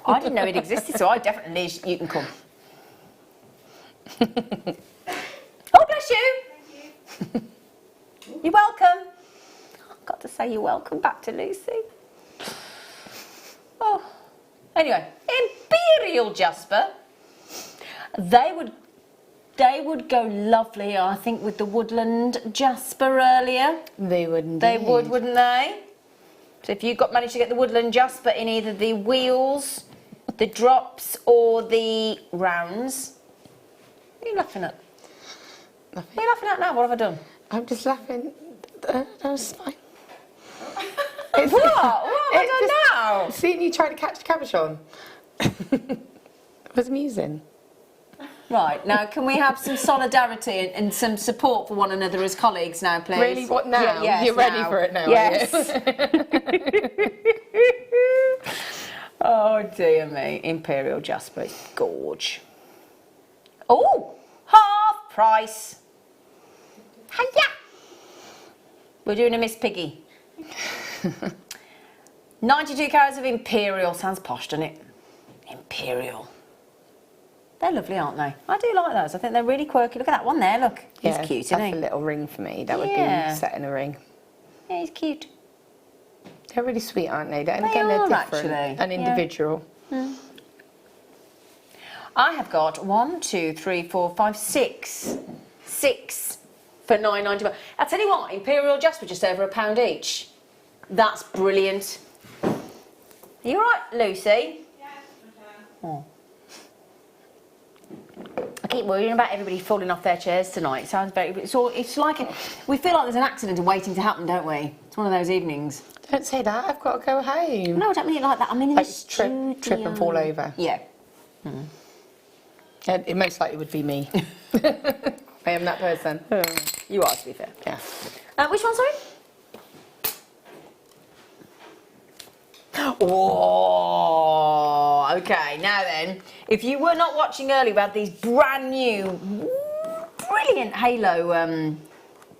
I didn't know it existed, so I definitely need you can come. Oh, bless you. Thank you. You're welcome. I've got to say you're welcome back to Lucy. Oh, anyway, Imperial Jasper. They would go lovely, I think, with the woodland jasper earlier. They would indeed. They would, wouldn't they? So if you managed to get the woodland jasper in either the wheels, the drops, or the rounds. What are you laughing at? Nothing. What are you laughing at now? What have I done? I'm just laughing. That was fine. What? What have I done now? Seeing you trying to catch the cabochon. It was amusing. Right, now can we have some solidarity and some support for one another as colleagues now, please? Really, what now? Yeah, yes, You're ready for it now, yes. are you? Oh, dear me. Imperial Jasper, it's gorge. Oh, half price. Hiya! We're doing a Miss Piggy. 92 carats of Imperial. Sounds posh, doesn't it? Imperial. They're lovely, aren't they? I do like those. I think they're really quirky. Look at that one there, look. He's cute, isn't he? That's a little ring for me. That would be set in a ring. Yeah, he's cute. They're really sweet, aren't they? And They again, they're are, different actually. and individual. Yeah. I have got 1, 2, 3, 4, 5, 6. 6 for £9.95. I'll tell you what, Imperial Jasper just over £1 each. That's brilliant. Are you all right, Lucy? Oh. I keep worrying about everybody falling off their chairs tonight. It sounds very. It's like we feel like there's an accident waiting to happen, don't we? It's one of those evenings. Don't say that. I've got to go home. No, I don't mean it like that. I mean in Like the studio. trip and fall over. Yeah. It most likely would be me. I am that person. You are, to be fair. Yeah. Which one, sorry? Oh, okay. Now then, if you were not watching earlier, we had these brand new, brilliant halo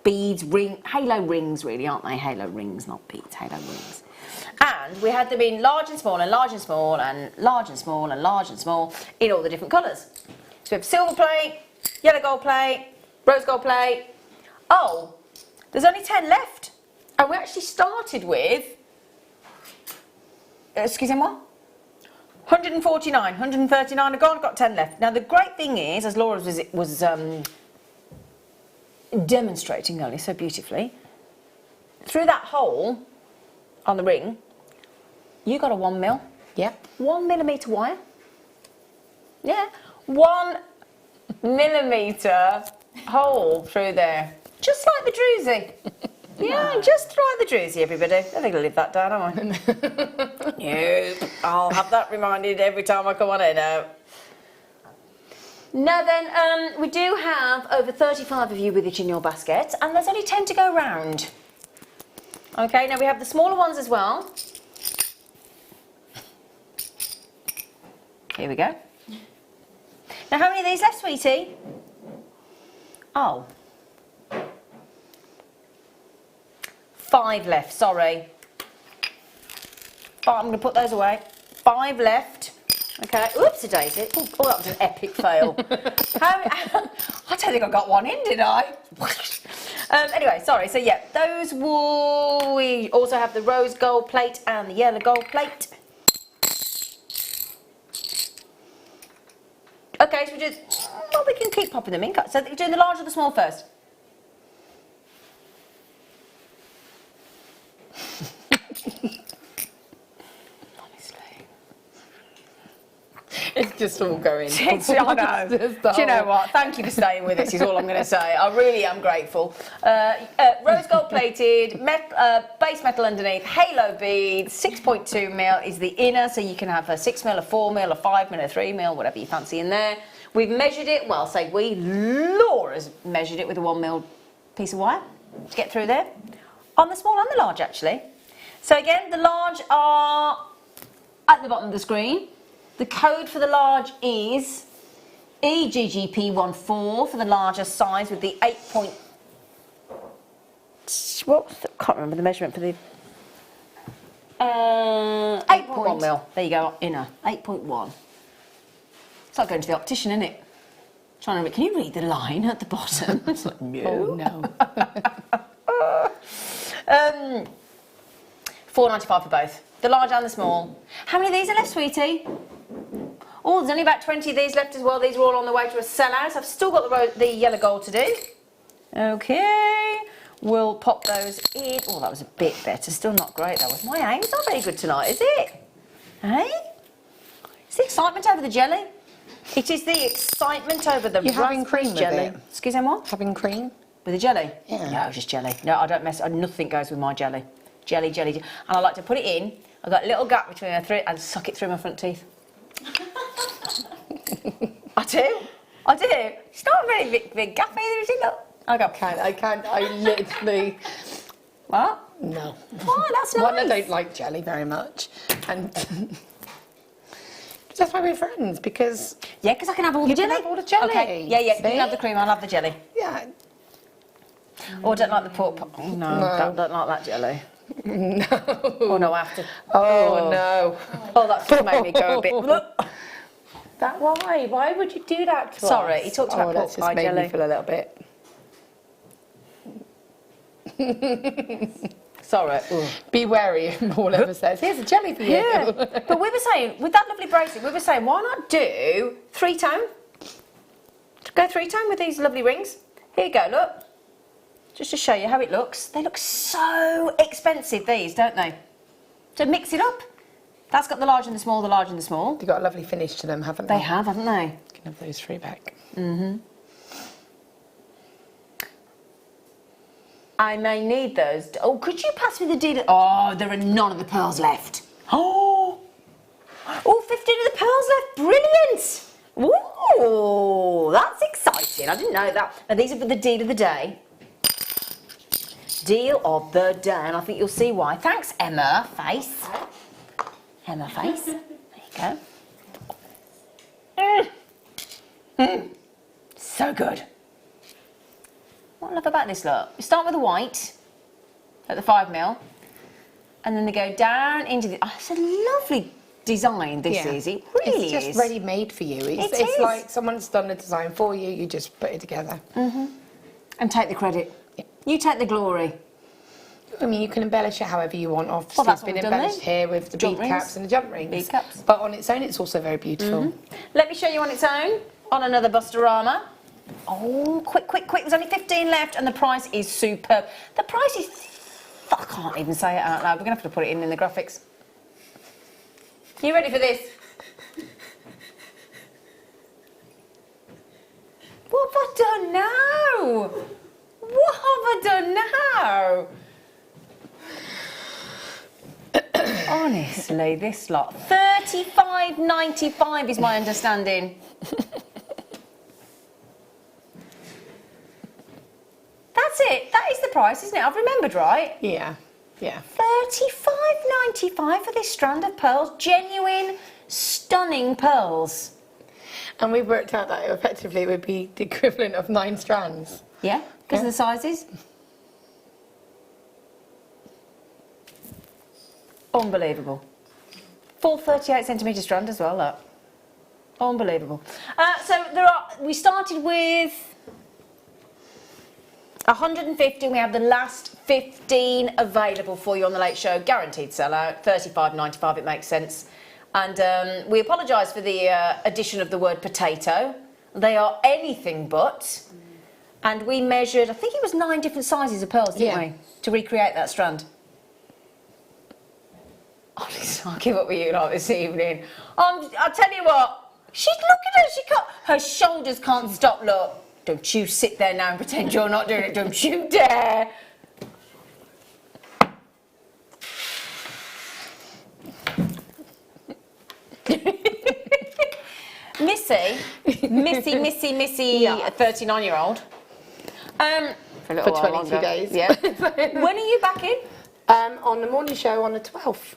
beads, halo rings, really, aren't they? Halo rings, not beads, halo rings. And we had them in large and small and large and small and large and small and large and small in all the different colours. So we have silver plate, yellow gold plate, rose gold plate. Oh, there's only 10 left. And we actually started with, excuse me, what? 149, 139 are gone, got 10 left. Now the great thing is, as Laura was demonstrating earlier so beautifully, through that hole on the ring, you got a 1 mil. Yep. 1 millimetre wire. Yeah. 1 millimetre hole through there. Just like the druzy. Yeah, just like the druzy, everybody. I think I'll leave that down, am I? Nope. I'll have that reminded every time I come on in now. Now then, we do have over 35 of you with it in your basket, and there's only 10 to go round. Okay, now we have the smaller ones as well. Here we go. Now, how many of these left, sweetie? Oh. 5 left, sorry. Oh, I'm going to put those away. 5 left. Okay. Oops-a-daisy. Oh, that was an epic fail. I don't think I got one in, did I? Anyway, sorry. So, yeah, those will... We also have the rose gold plate and the yellow gold plate. Okay, so we just... Well, we can keep popping them in. So you're doing the large or the small first? It's just all going. I know. Do you know what? Thank you for staying with us, is all I'm going to say. I really am grateful. Rose gold plated, base metal underneath, halo beads, 6.2 mil is the inner, so you can have a 6 mil, a 4 mil, a 5 mil, a 3 mil, whatever you fancy in there. We've measured it, well, say we, Laura's measured it with a 1 mil piece of wire to get through there. On the small and the large, actually. So again, the large are at the bottom of the screen. The code for the large is EGGP14 for the larger size with the 8 point... What? Can't remember the measurement for the... 8.1 mil. There you go, inner. 8.1. It's like going to the optician, isn't it? Trying to read. Can you read the line at the bottom? It's like, no. Oh, no. $4.95 for both. The large and the small. How many of these are left, sweetie? Oh, there's only about 20 of these left as well. These are all on the way to a sellout. I've still got the yellow gold to do. Okay. We'll pop those in. Oh, that was a bit better. Still not great, though. My aim's not very good tonight, is it? Hey? It's the excitement over the jelly. It is the excitement over the You're having cream jelly. with it? Excuse me, what? Having cream? With the jelly? Yeah. No, just jelly. No, I don't mess. Nothing goes with my jelly. Jelly. And I like to put it in. I've got a little gap between my throat and suck it through my front teeth. I do. It's not a very big gap either, is it? Look. I can't. I literally... What? No. Why? That's nice. One, I don't like jelly very much. And that's why we're friends, because... Yeah, because I can have all the jelly. Have all the jelly. Okay. Yeah. You See? can have the cream, I'll have the jelly. Yeah. Oh, I don't like the pork pie. Oh, no. Don't like that jelly. No. Oh, no, I have to... Oh, no. Oh, that's just made me go a bit... That why? Why would you do that to us? Sorry, he talked about pork that's pie just made jelly. me feel a little bit... Sorry. Be wary if Paul ever says, here's a jelly for you. Yeah. But we were saying, with that lovely bracelet, we were saying, why not do 3-tone? Go 3-tone with these lovely rings. Here you go, look. Just to show you how it looks. They look so expensive, these, don't they? So mix it up. That's got the large and the small, the large and the small. They've got a lovely finish to them, haven't they? They have, haven't they? You can have those 3 back. Mm-hmm. I may need those. Oh, could you pass me the deal? Oh, there are none of the pearls left. Oh, 15 of the pearls left. Brilliant. Ooh, that's exciting. I didn't know that. And these are for the deal of the day. Deal of the day. And I think you'll see why. Thanks, Emma Face. Emma Face. There you go. So good. What I love about this look, you start with the white at the 5 mil, and then they go down into the... Oh, it's a lovely design, this is. It really is. It's just ready-made for you. It's like someone's done the design for you, you just put it together. Mm-hmm. And take the credit. Yeah. You take the glory. I mean, you can embellish it however you want. Obviously, it's been embellished here with the bead caps and the jump rings. Bead caps. But on its own, it's also very beautiful. Mm-hmm. Let me show you on its own, on another Bustorama. Oh, quick, there's only 15 left and the price is superb. The price is... I can't even say it out loud. We're going to have to put it in the graphics. You ready for this? What have I done now? What have I done now? Honestly, this lot. $35.95 is my understanding. That's it. That is the price, isn't it? I've remembered right. Yeah. Yeah. $35.95 for this strand of pearls. Genuine, stunning pearls. And we worked out that effectively it would be the equivalent of 9 strands. Yeah, because of the sizes. Unbelievable. Full 38 centimetre strand as well, look. Unbelievable. So we started with 150 and we have the last 15 available for you on the Late Show. Guaranteed sellout, $35.95, it makes sense. And we apologise for the addition of the word potato. They are anything but. And we measured, I think it was 9 different sizes of pearls, didn't we? To recreate that strand. Honestly, I'll give up with you like this evening. I'll tell you what, she's looking at her, her shoulders can't stop, look. Don't you sit there now and pretend you're not doing it, don't you dare. Missy, 39-year-old. For a little For 22 days. Yeah. When are you back in? On the morning show on the 12th,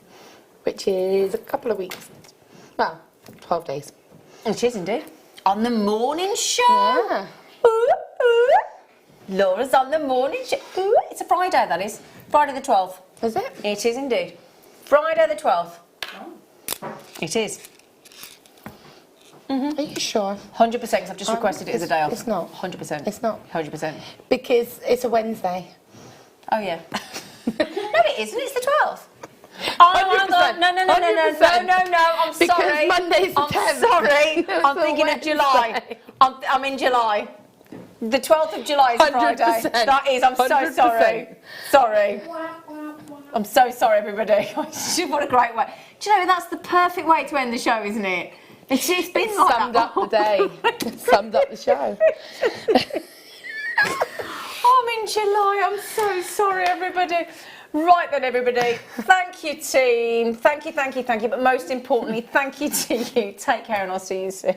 which is a couple of weeks. Well, 12 days. It is indeed. On the morning show. Yeah. Ooh, ooh. Laura's on the morning show. Ooh, it's a Friday, that is. Friday the 12th. Is it? It is indeed. Friday the 12th. It is. Are you sure? 100% because I've just requested it as a day off. It's not. 100%. It's not. 100%. Because it's a Wednesday. Oh, yeah. No, it isn't. It's the 12th. Oh, hang on. No. 100%. I'm Because sorry. Monday's the I'm 10th. sorry. It's I'm a thinking of July. Wednesday. I'm in July. The 12th of July is Friday. 100%. That is. I'm so 100%. sorry. Sorry. I'm so sorry, everybody. What a great way. Do you know, that's the perfect way to end the show, isn't it? It's just been like Summed that. up the day. Summed up the show. I'm in July. I'm so sorry, everybody. Right then, everybody. Thank you, team. Thank you. But most importantly, thank you to you. Take care and I'll see you soon.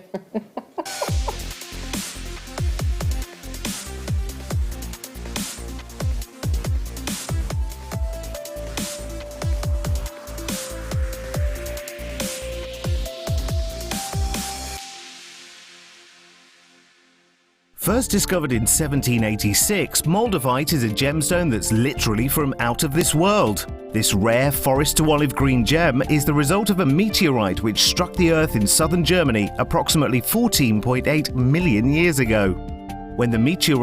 First discovered in 1786, moldavite is a gemstone that's literally from out of this world. This rare forest to olive green gem is the result of a meteorite which struck the Earth in southern Germany approximately 14.8 million years ago. When the meteorite